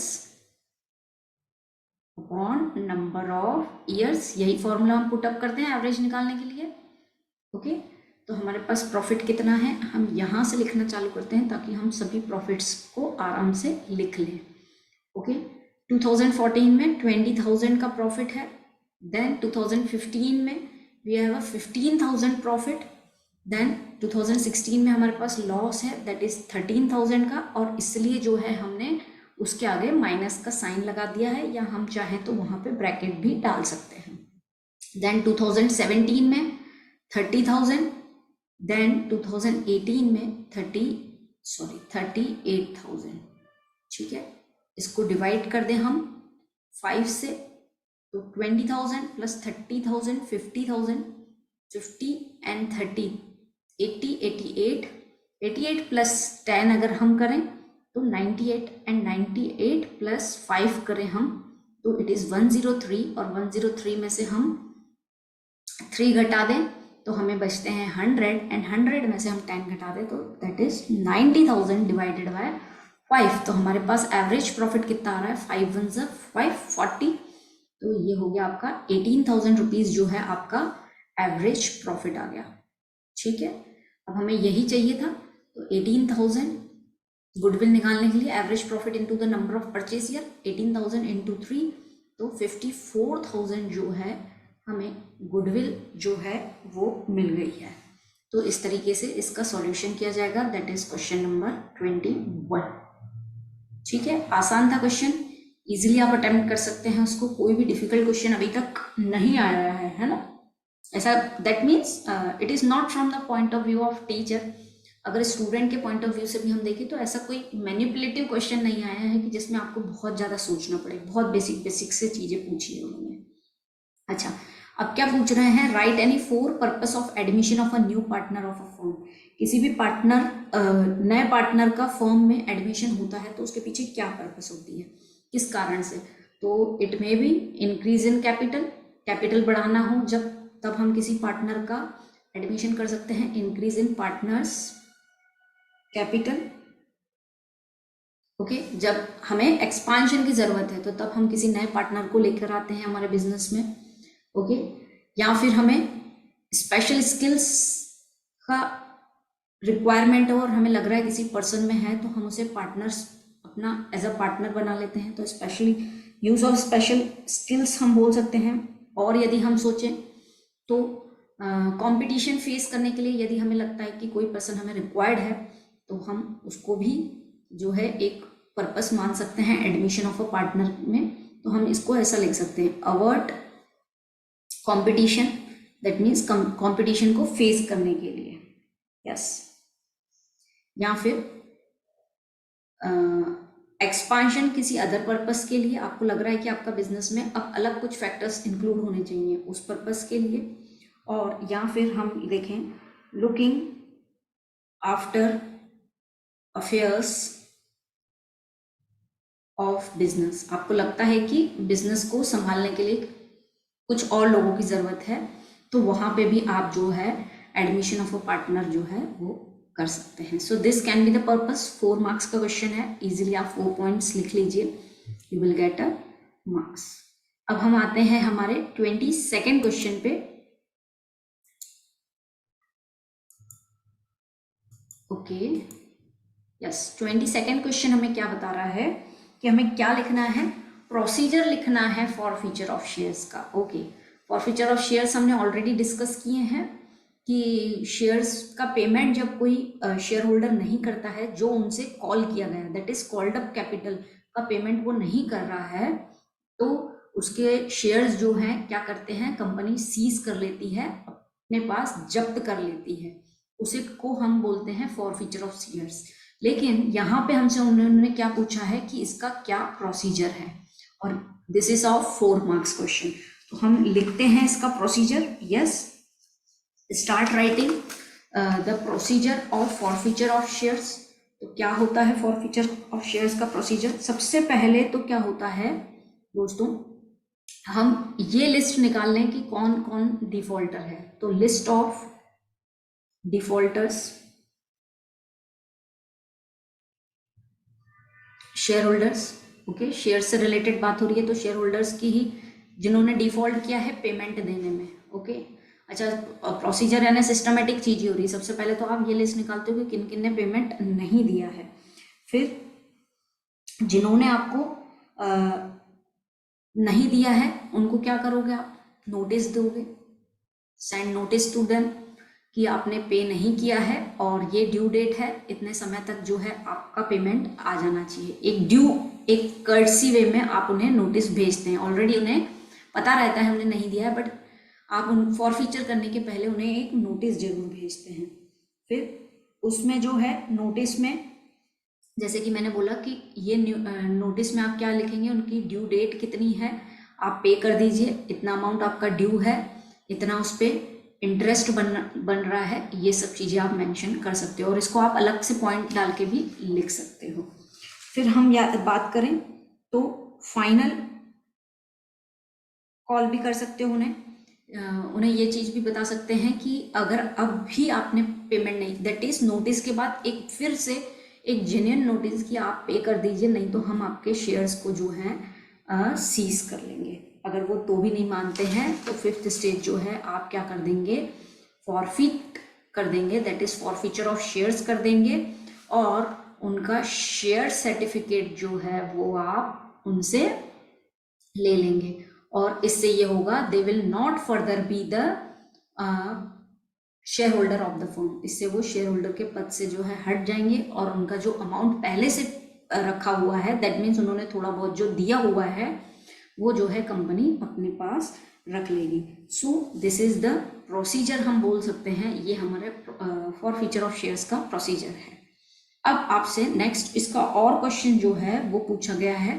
upon number of years, यही फॉर्मूला हम पुटअप करते हैं एवरेज निकालने के लिए। ओके, तो हमारे पास प्रॉफिट कितना है, हम यहाँ से लिखना चालू करते हैं ताकि हम सभी प्रॉफिट्स को आराम से लिख लें। ओके, 2014 में 20,000 का प्रॉफिट है, देन 2015 में we have a 15,000 profit, then 2016 में हमारे पास लॉस है दैट इज 13,000 का, और इसलिए जो है हमने उसके आगे माइनस का साइन लगा दिया है, या हम चाहें तो वहाँ पे ब्रैकेट भी डाल सकते हैं। देन 2017 में 30,000, देन 2018 में 38,000। ठीक है, इसको डिवाइड कर दें हम 5 से, तो 20,000 प्लस 30,000 50,000, 50 एंड 30 80, 88 प्लस 10 अगर हम करें तो 98, एंड 98 प्लस 5 करें हम तो इट इज़ 103, और 103 में से हम 3 घटा दें तो हमें बचते हैं 100, एंड 100 में से हम 10 घटा दें तो दैट इज 90,000 डिवाइडेड बाय 5। तो हमारे पास एवरेज प्रॉफिट कितना आ रहा है, 5 1 ज़ा 5 40, तो ये हो गया आपका 18,000 रुपीज़ जो है आपका एवरेज प्रॉफिट आ गया। ठीक है, अब हमें यही चाहिए था, तो 18,000 गुडविल निकालने के लिए average profit into the number of purchase year, 18,000 into 3, तो 54,000 जो है हमें गुडविल जो है वो मिल गई है। तो इस तरीके से इसका सॉल्यूशन किया जाएगा, दैट इज क्वेश्चन नंबर 21। ठीक है, आसान था क्वेश्चन, इजीली आप अटेम्प्ट कर सकते हैं उसको, कोई भी डिफिकल्ट क्वेश्चन अभी तक नहीं आया है ना। ऐसा that means it is not from the point of view of teacher, अगर स्टूडेंट के पॉइंट ऑफ व्यू से भी हम देखें तो ऐसा कोई मैनिपुलेटिव क्वेश्चन नहीं आया है कि जिसमें आपको बहुत ज़्यादा सोचना पड़े, बहुत बेसिक से चीज़ें पूछी है उन्होंने। अच्छा, अब क्या पूछ रहे हैं, right any 4 purpose of admission of a new partner of a firm. किसी भी पार्टनर नए पार्टनर का फर्म में एडमिशन होता है तो उसके पीछे क्या पर्पस होती है, किस कारण से, तो it may be increase in capital, capital बढ़ाना हो जब, तब हम किसी पार्टनर का एडमिशन कर सकते हैं, increase in partners capital. Okay, जब हमें एक्सपांशन की जरूरत है तो तब हम किसी नए पार्टनर को लेकर आते हैं हमारे बिजनेस में। ओके, या फिर हमें स्पेशल स्किल्स का रिक्वायरमेंट है और हमें लग रहा है किसी पर्सन में है तो हम उसे पार्टनर्स अपना एज अ पार्टनर बना लेते हैं, तो specially use of special skills हम बोल सकते हैं। और यदि हम सोचें तो कंपटीशन फेस करने के लिए यदि हमें लगता है कि कोई पर्सन हमें रिक्वायर्ड है तो हम उसको भी जो है एक पर्पस मान सकते हैं एडमिशन ऑफ अ पार्टनर में, तो हम इसको ऐसा लिख सकते हैं, avoid competition, that means competition को फेस करने के लिए। यस, या फिर एक्सपांशन किसी अदर पर्पस के लिए, आपको लग रहा है कि आपका बिजनेस में अब अलग कुछ फैक्टर्स इंक्लूड होने चाहिए उस पर्पस के लिए। और या फिर हम देखें looking after affairs of business, आपको लगता है कि बिजनेस को संभालने के लिए कुछ और लोगों की ज़रूरत है तो वहाँ पे भी आप जो है एडमिशन ऑफ अ पार्टनर जो है वो कर सकते हैं। So this can be the purpose. 4 marks का क्वेश्चन है, इजीली आप 4 पॉइंट्स लिख लीजिए, you will get a marks. अब हम आते हैं हमारे 22nd क्वेश्चन पे। ओके, यस, 22nd क्वेश्चन हमें क्या बता रहा है कि हमें क्या लिखना है, प्रोसीजर लिखना है फॉर फ्यूचर ऑफ शेयर्स का। Okay, for future of shares हमने ऑलरेडी डिस्कस किए हैं कि शेयर्स का पेमेंट जब कोई शेयर होल्डर नहीं करता है, जो उनसे कॉल किया गया that is called up capital का पेमेंट वो नहीं कर रहा है, तो उसके शेयर्स जो हैं क्या करते हैं, कंपनी सीज कर लेती है, अपने पास जब्त कर लेती है, उसे को हम बोलते हैं फॉरफीचर ऑफ शेयर्स। लेकिन यहाँ पे हमसे उन्होंने क्या पूछा है कि इसका क्या प्रोसीजर है, और this is of 4 marks question, तो हम लिखते हैं इसका procedure. Yes, start writing the procedure of forfeiture of shares. तो क्या होता है फॉरफीचर ऑफ शेयर्स का प्रोसीजर, सबसे पहले तो क्या होता है दोस्तों, हम ये लिस्ट निकाल लें कि कौन कौन डिफॉल्टर है, तो list of defaulters share holders, okay, share से रिलेटेड बात हो रही है तो शेयर होल्डर्स की ही जिन्होंने डिफॉल्ट किया है पेमेंट देने में, ओके। अच्छा, प्रोसीजर यानी सिस्टमेटिक चीज ही हो रही है। सबसे पहले तो आप ये लिस्ट निकालते हो कि किन किन ने पेमेंट नहीं दिया है, फिर जिन्होंने आपको नहीं दिया है उनको क्या करोगे आप, नोटिस दोगे, सेंड नोटिस टू देम कि आपने पे नहीं किया है और ये ड्यू डेट है, इतने समय तक जो है आपका पेमेंट आ जाना चाहिए। एक कर्टसी वे में आप उन्हें नोटिस भेजते हैं। ऑलरेडी उन्हें पता रहता है हमने नहीं दिया है, बट आप उन फॉरफीचर करने के पहले उन्हें एक नोटिस जरूर भेजते हैं। फिर उसमें जो है नोटिस में, जैसे कि मैंने बोला कि ये नोटिस में आप क्या लिखेंगे, उनकी ड्यू डेट कितनी है, आप पे कर दीजिए, इतना अमाउंट आपका ड्यू है, इतना उस पर इंटरेस्ट बन रहा है, ये सब चीज़ें आप मेंशन कर सकते हो और इसको आप अलग से पॉइंट डाल के भी लिख सकते हो। फिर हम बात करें तो फाइनल कॉल भी कर सकते हो उन्हें ये चीज़ भी बता सकते हैं कि अगर अब भी आपने पेमेंट नहीं, दैट इज नोटिस के बाद एक फिर से एक जेन्युइन नोटिस कि आप पे कर दीजिए, नहीं तो हम आपके शेयर्स को जो है सीज कर लेंगे। अगर वो तो भी नहीं मानते हैं तो फिफ्थ स्टेज जो है आप क्या कर देंगे, फॉरफिट कर देंगे, that is forfeiture of shares कर देंगे और उनका शेयर सर्टिफिकेट जो है वो आप उनसे ले लेंगे और इससे ये होगा they will not further be the share holder of the firm. इससे वो शेयर होल्डर के पद से जो है हट जाएंगे और उनका जो अमाउंट पहले से रखा हुआ है, दैट मीन्स उन्होंने थोड़ा बहुत जो दिया हुआ है वो जो है कंपनी अपने पास रख लेगी। So this is the procedure, हम बोल सकते हैं ये हमारे फॉरफीचर ऑफ शेयर्स का प्रोसीजर है। अब आपसे नेक्स्ट इसका और क्वेश्चन जो है वो पूछा गया है,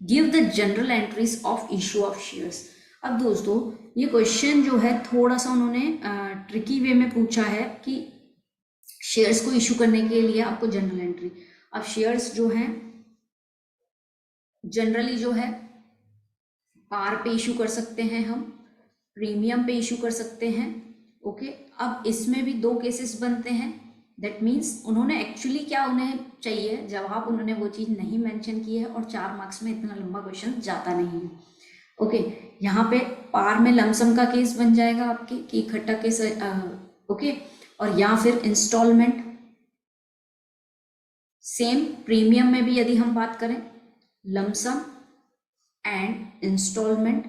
give the general entries of issue of shares. अब दोस्तों ये क्वेश्चन जो है थोड़ा सा उन्होंने ट्रिकी वे में पूछा है कि शेयर्स को इशू करने के लिए आपको जनरल एंट्री, अब शेयर्स जो है जनरली जो है पार पे इशू कर सकते हैं, हम प्रीमियम पे इशू कर सकते हैं, ओके। अब इसमें भी दो केसेस बनते हैं, दैट मीन्स उन्होंने एक्चुअली क्या उन्हें चाहिए जवाब, उन्होंने वो चीज़ नहीं मेंशन की है और 4 मार्क्स में इतना लंबा क्वेश्चन जाता नहीं है, ओके। यहाँ पे पार में लमसम का केस बन जाएगा आपके कि इकट्ठा केस, ओके। और या फिर इंस्टॉलमेंट, सेम प्रीमियम में भी यदि हम बात करें लमसम एंड इंस्टॉलमेंट।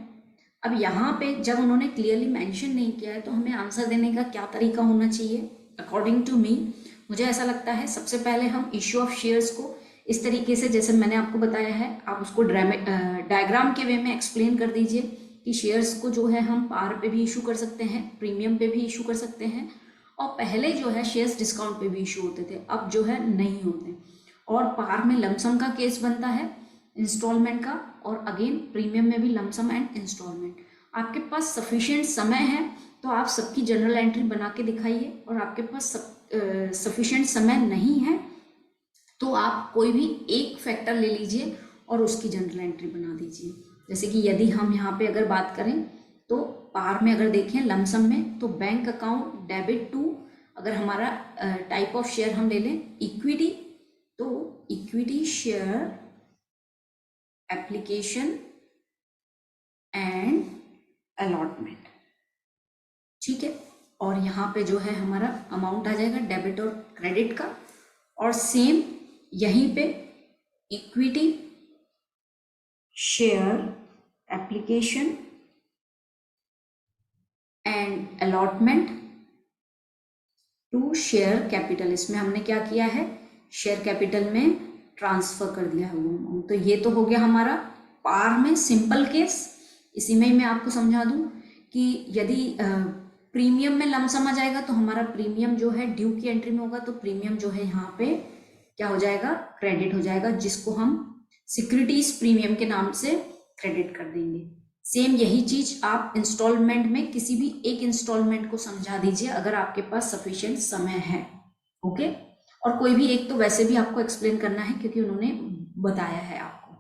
अब यहाँ पे जब उन्होंने क्लियरली मेंशन नहीं किया है तो हमें आंसर देने का क्या तरीका होना चाहिए, अकॉर्डिंग टू मी मुझे ऐसा लगता है सबसे पहले हम इश्यू ऑफ शेयर्स को इस तरीके से, जैसे मैंने आपको बताया है, आप उसको डायग्राम के वे में एक्सप्लेन कर दीजिए कि शेयर्स को जो है हम पार पे भी इशू कर सकते हैं, प्रीमियम पे भी इशू कर सकते हैं और पहले जो है शेयर्स डिस्काउंट पे भी इशू होते थे, अब जो है नहीं होते। और पार में लमसम का केस बनता है, इंस्टॉलमेंट का, और अगेन प्रीमियम में भी लमसम एंड इंस्टॉलमेंट। आपके पास सफिशिएंट समय है तो आप सबकी जनरल एंट्री बना के दिखाइए, और आपके पास सफिशिएंट समय नहीं है तो आप कोई भी एक फैक्टर ले लीजिए और उसकी जनरल एंट्री बना दीजिए। जैसे कि यदि हम यहाँ पे अगर बात करें तो पार में अगर देखें लमसम में तो बैंक अकाउंट डेबिट टू, अगर हमारा टाइप ऑफ शेयर हम ले लें इक्विटी, तो equity share application and allotment, ठीक है। और यहाँ पे जो है हमारा अमाउंट आ जाएगा डेबिट और क्रेडिट का, और सेम यहीं पे equity share application and allotment to share capital, इसमें हमने क्या किया है, शेयर कैपिटल में ट्रांसफर कर दिया है वो अमाउंट। तो ये तो हो गया हमारा पार में सिंपल केस। इसी में ही मैं आपको समझा दूं कि यदि प्रीमियम में लमसम आ जाएगा तो हमारा प्रीमियम जो है ड्यू की एंट्री में होगा, तो प्रीमियम जो है यहाँ पे क्या हो जाएगा, क्रेडिट हो जाएगा, जिसको हम सिक्योरिटीज प्रीमियम के नाम से क्रेडिट कर देंगे। सेम यही चीज आप इंस्टॉलमेंट में किसी भी एक इंस्टॉलमेंट को समझा दीजिए अगर आपके पास सफिशिएंट समय है, ओके। और कोई भी एक तो वैसे भी आपको एक्सप्लेन करना है क्योंकि उन्होंने बताया है आपको,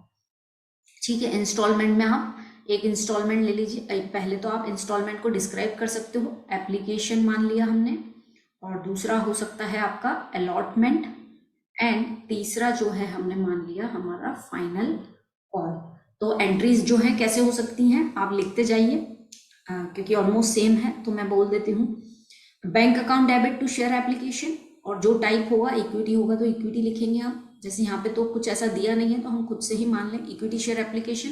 ठीक है। इंस्टॉलमेंट में आप एक इंस्टॉलमेंट ले लीजिए, पहले तो आप इंस्टॉलमेंट को डिस्क्राइब कर सकते हो, एप्लीकेशन मान लिया हमने, और दूसरा हो सकता है आपका अलॉटमेंट, एंड तीसरा जो है हमने मान लिया हमारा फाइनल कॉल। तो एंट्रीज जो है कैसे हो सकती हैं, आप लिखते जाइए क्योंकि ऑलमोस्ट सेम है, तो मैं बोल देती हूँ। Bank account debit to share application, और जो टाइप होगा इक्विटी होगा तो इक्विटी लिखेंगे हम। जैसे यहाँ पे तो कुछ ऐसा दिया नहीं है तो हम खुद से ही मान लें इक्विटी शेयर एप्लीकेशन।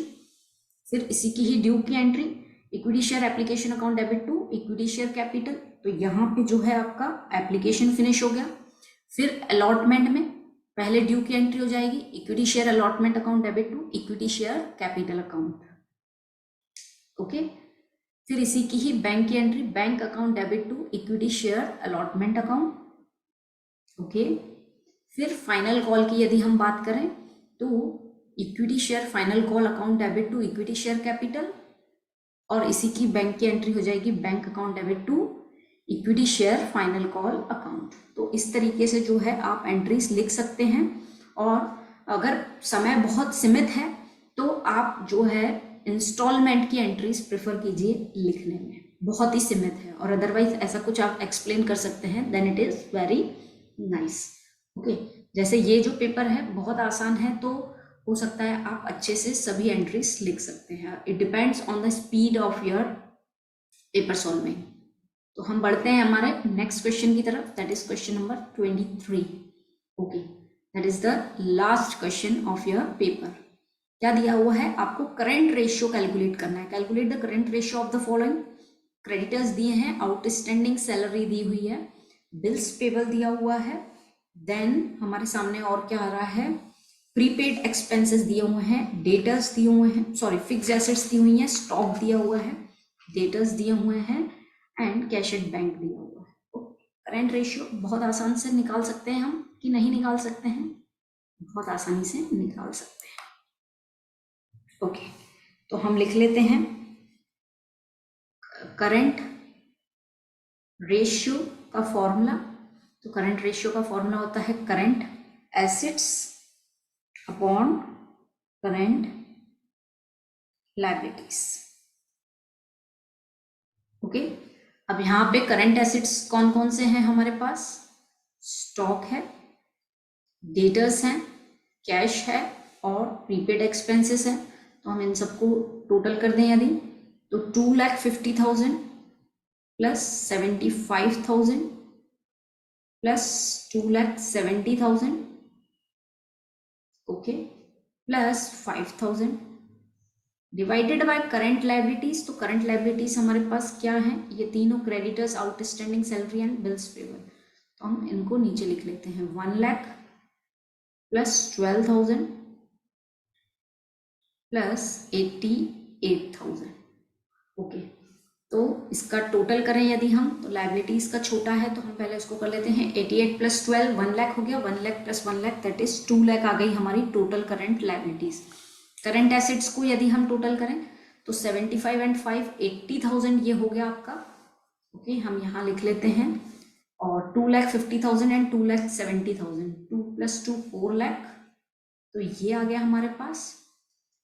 फिर इसी की ही ड्यू की entry, equity share application account debit to equity share capital. तो यहाँ पे जो है आपका एप्लीकेशन फिनिश हो गया। फिर अलॉटमेंट में पहले ड्यू की एंट्री हो जाएगी, equity share allotment account debit to equity share capital account. Okay, फिर इसी की ही बैंक की entry, bank account debit to equity share allotment account. Okay, फिर फाइनल कॉल की यदि हम बात करें तो equity share final call account debit to equity share capital, और इसी की बैंक की एंट्री हो जाएगी bank account debit to equity share final call account. तो इस तरीके से जो है आप एंट्रीज लिख सकते हैं। और अगर समय बहुत सीमित है तो आप जो है इंस्टॉलमेंट की एंट्रीज प्रेफर कीजिए लिखने में, बहुत ही सीमित है। और अदरवाइज ऐसा कुछ आप एक्सप्लेन कर सकते हैं, then it is very nice. Okay, जैसे ये जो पेपर है बहुत आसान है, तो हो सकता है आप अच्छे से सभी एंट्रीज लिख सकते हैं। It depends on the speed of your paper solving. तो हम बढ़ते हैं हमारे नेक्स्ट क्वेश्चन की तरफ, that is question number 23। Okay, that is the last question of your paper. क्या दिया हुआ है आपको, करंट रेशियो कैलकुलेट करना है। Calculate the current ratio of the following. Creditors दिए हैं, आउटस्टैंडिंग सैलरी दी हुई है, बिल्स पेबल दिया हुआ है, देन हमारे सामने और क्या आ रहा है, प्रीपेड एक्सपेंसेस दिए हुए हैं, डेटर्स दिए हुए हैं, सॉरी फिक्स एसेट्स दी हुई हैं, स्टॉक दिया हुआ है, डेटर्स दिए हुए हैं एंड कैश एट बैंक दिया हुआ है। तो करंट रेशियो बहुत आसान से निकाल सकते हैं हम कि नहीं निकाल सकते हैं, बहुत आसानी से निकाल सकते हैं। ओके, तो हम लिख लेते हैं करंट रेशियो का फॉर्मूला। तो करंट रेशियो का फॉर्मूला होता है current assets upon current liabilities. Okay, अब यहाँ पे करंट एसेट्स कौन कौन से हैं हमारे पास, स्टॉक है, डेटर्स हैं, कैश है और प्रीपेड एक्सपेंसेस है। तो हम इन सबको टोटल कर दें यदि, तो 2,50,000 plus 75,000 plus 2,70,000, okay, plus 5,000 divided by current liabilities. तो करंट लायबिलिटीज हमारे पास क्या है, ये तीनों creditors, outstanding salary and bills payable. तो हम इनको नीचे लिख लेते हैं, 1 लाख प्लस 12,000 प्लस 88,000। ओके, तो इसका टोटल करें यदि हम, तो लायबिलिटीज का छोटा है तो हम पहले उसको कर लेते हैं, 88 प्लस 12 1 लाख हो गया, 1 lakh plus 1 lakh that is 2 lakh आ गई हमारी total current liabilities. Current assets को यदि हम टोटल करें तो 75 एंड 5 80,000 ये हो गया आपका। ओके, हम यहाँ लिख लेते हैं, और 2,50,000 एंड 2,70,000, 2 प्लस 2 4 लाख, तो ये आ गया हमारे पास,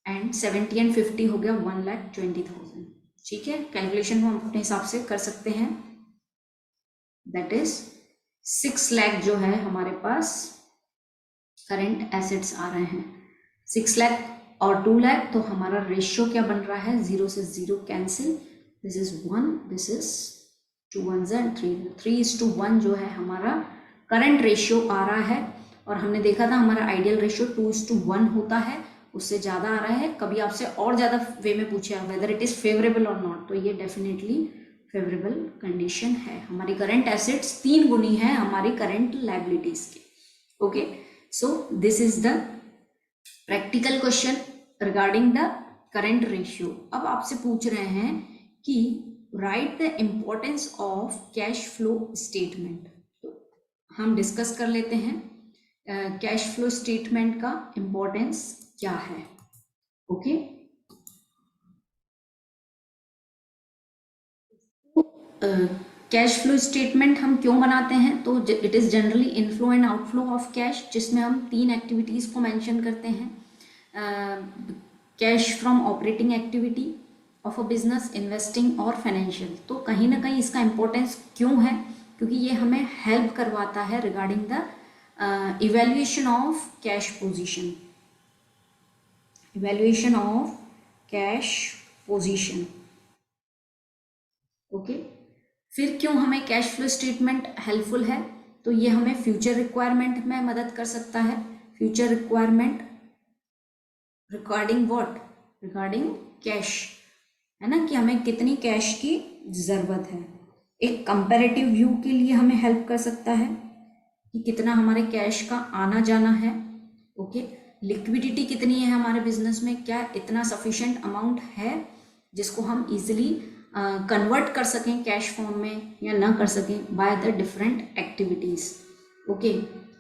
एंड 70 एंड 50 हो गया 1,20,000। ठीक है, कैलकुलेशन हम अपने हिसाब से कर सकते हैं, दैट इज 6 लाख जो है हमारे पास करंट एसेट्स आ रहे हैं। 6 लाख और 2 लाख, तो हमारा रेशियो क्या बन रहा है, 0 से 0 cancel, this is 1, this is 2 1s and 3:1 जो है हमारा करंट रेशियो आ रहा है। और हमने देखा था हमारा आइडियल रेशियो 2:1 होता है, उससे ज़्यादा आ रहा है। कभी आपसे और ज़्यादा वे में पूछे वेदर इट इज़ फेवरेबल और नॉट, तो ये डेफिनेटली फेवरेबल कंडीशन है। हमारी करंट एसेट्स 3 गुनी है हमारी करंट लायबिलिटीज के। Okay, so this is the practical question regarding the current ratio. अब आपसे पूछ रहे हैं कि write the importance of cash flow statement. तो हम डिस्कस कर लेते हैं कैश फ्लो स्टेटमेंट का इम्पोर्टेंस क्या है। ओके, कैश फ्लो स्टेटमेंट हम क्यों बनाते हैं, तो it is generally inflow and outflow of cash, जिसमें हम 3 एक्टिविटीज़ को मेंशन करते हैं, cash from operating activity of a business, investing और फाइनेंशियल। तो कहीं ना कहीं इसका इम्पोर्टेंस क्यों है, क्योंकि ये हमें हेल्प करवाता है regarding the evaluation of cash position, evaluation of cash position. Okay, फिर क्यों हमें कैश फ्लो स्टेटमेंट हेल्पफुल है? तो ये हमें फ्यूचर रिक्वायरमेंट में मदद कर सकता है। Future requirement regarding what? Regarding cash, है ना, कि हमें कितनी कैश की ज़रूरत है। एक कंपैरेटिव व्यू के लिए हमें हेल्प कर सकता है कि कितना हमारे कैश का आना जाना है। ओके, लिक्विडिटी कितनी है हमारे बिजनेस में, क्या इतना सफिशिएंट अमाउंट है जिसको हम इजीली कन्वर्ट कर सकें कैश फॉर्म में या ना कर सकें by the different activities. Okay,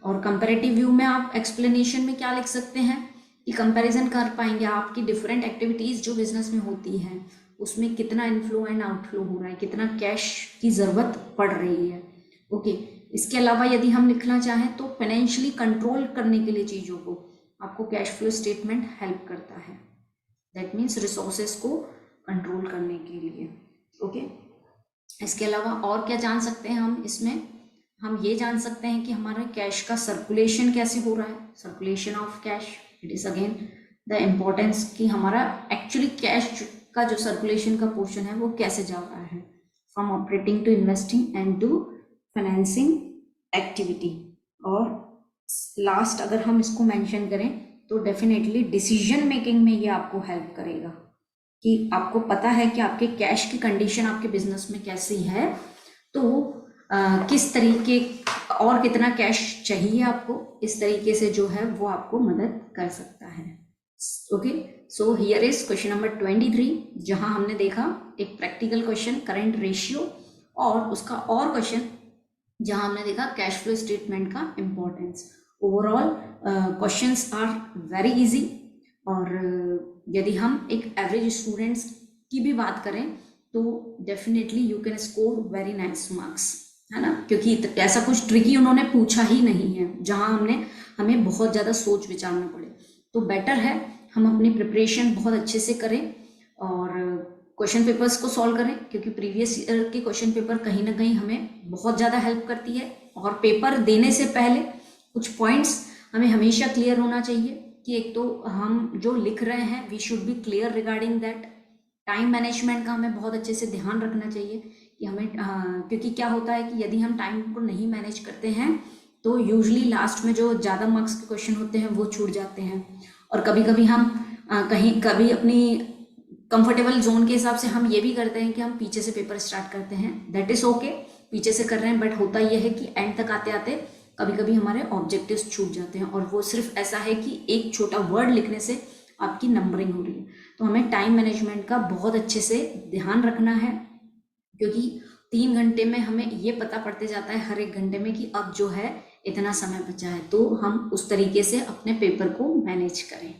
और कंपैरेटिव व्यू में आप एक्सप्लेनेशन में क्या लिख सकते हैं कि कंपैरिजन कर पाएंगे आपकी डिफरेंट एक्टिविटीज़ जो बिजनेस में होती हैं उसमें कितना इनफ्लो एंड आउटफ्लो हो रहा है, कितना कैश की ज़रूरत पड़ रही है। ओके, इसके अलावा यदि हम लिखना चाहें तो फाइनेंशियली कंट्रोल करने के लिए चीज़ों को आपको कैश फ्लो स्टेटमेंट हेल्प करता है। दैट मीन्स रिसोर्सेज को कंट्रोल करने के लिए। ओके, इसके अलावा और क्या जान सकते हैं हम इसमें? हम ये जान सकते हैं कि हमारे कैश का सर्कुलेशन कैसे हो रहा है, circulation of cash. It is again the importance कि हमारा एक्चुअली कैश का जो सर्कुलेशन का पोर्शन है वो कैसे जा रहा है, from operating to investing and to financing activity. और लास्ट अगर हम इसको मेंशन करें तो डेफिनेटली डिसीजन मेकिंग में ये आपको हेल्प करेगा कि आपको पता है कि आपके कैश की कंडीशन आपके बिजनेस में कैसी है, तो किस तरीके और कितना कैश चाहिए आपको, इस तरीके से जो है वो आपको मदद कर सकता है। Okay, so here is question number 23, जहां हमने देखा एक प्रैक्टिकल क्वेश्चन करंट रेशियो और उसका और क्वेश्चन जहां हमने देखा कैश फ्लो स्टेटमेंट का importance. Overall questions are very easy, और यदि हम एक एवरेज स्टूडेंट्स की भी बात करें तो definitely you can score very nice marks, है ना, क्योंकि ऐसा कुछ ट्रिकी उन्होंने पूछा ही नहीं है जहां हमें बहुत ज़्यादा सोच विचारना पड़े। तो बेटर है हम अपनी प्रिपरेशन बहुत अच्छे से करें और क्वेश्चन पेपर्स को सॉल्व करें, क्योंकि प्रीवियस ईयर के क्वेश्चन पेपर कहीं ना कहीं हमें बहुत ज़्यादा हेल्प करती है। और पेपर देने से पहले कुछ पॉइंट्स हमें हमेशा क्लियर होना चाहिए कि एक तो हम जो लिख रहे हैं we should be clear regarding that. Time management का हमें बहुत अच्छे से ध्यान रखना चाहिए कि हमें क्योंकि क्या होता है कि यदि हम टाइम को नहीं मैनेज करते हैं तो यूजली लास्ट में जो ज़्यादा मार्क्स के क्वेश्चन होते हैं वो छूट जाते हैं। और कभी कभी हम कभी अपनी कंफर्टेबल जोन के हिसाब से हम ये भी करते हैं कि हम पीछे से पेपर स्टार्ट करते हैं। दैट इज़ ओके, पीछे से कर रहे हैं, बट होता यह है कि एंड तक आते आते कभी कभी हमारे ऑब्जेक्टिव्स छूट जाते हैं, और वो सिर्फ ऐसा है कि एक छोटा वर्ड लिखने से आपकी नंबरिंग हो रही है। तो हमें टाइम मैनेजमेंट का बहुत अच्छे से ध्यान रखना है, क्योंकि 3 घंटे में हमें ये पता पड़ते जाता है हर एक घंटे में कि अब जो है इतना समय बचा है, तो हम उस तरीके से अपने पेपर को मैनेज करें।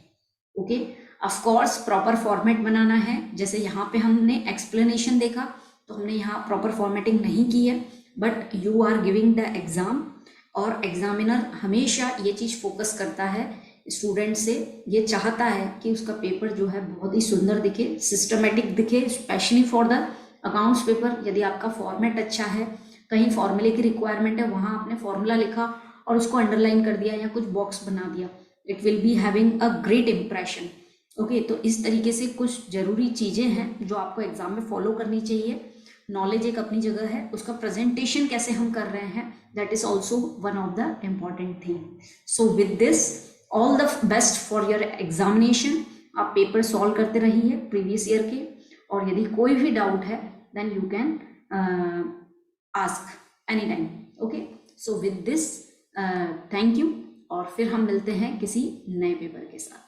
Okay, of course proper format बनाना है। जैसे यहाँ पे हमने एक्सप्लेनेशन देखा तो हमने यहाँ प्रॉपर फॉर्मेटिंग नहीं की है, but you are giving the exam, और एग्जामिनर हमेशा ये चीज़ फोकस करता है स्टूडेंट से, ये चाहता है कि उसका पेपर जो है बहुत ही सुंदर दिखे, सिस्टमेटिक दिखे, specially for the accounts paper. यदि आपका फॉर्मेट अच्छा है, कहीं फॉर्मूले की रिक्वायरमेंट है, वहाँ आपने फॉर्मूला लिखा और उसको अंडरलाइन कर दिया या कुछ बॉक्स बना दिया, it will be having a great impression. Okay, तो इस तरीके से कुछ ज़रूरी चीज़ें हैं जो आपको एग्जाम में फॉलो करनी चाहिए। नॉलेज एक अपनी जगह है, उसका प्रेजेंटेशन कैसे हम कर रहे हैं that is also one of the important thing. So with this all the best for your examination. आप पेपर सॉल्व करते रहिए प्रीवियस ईयर के, और यदि कोई भी डाउट है then you can ask any time. Okay, so with this thank you, और फिर हम मिलते हैं किसी नए पेपर के साथ।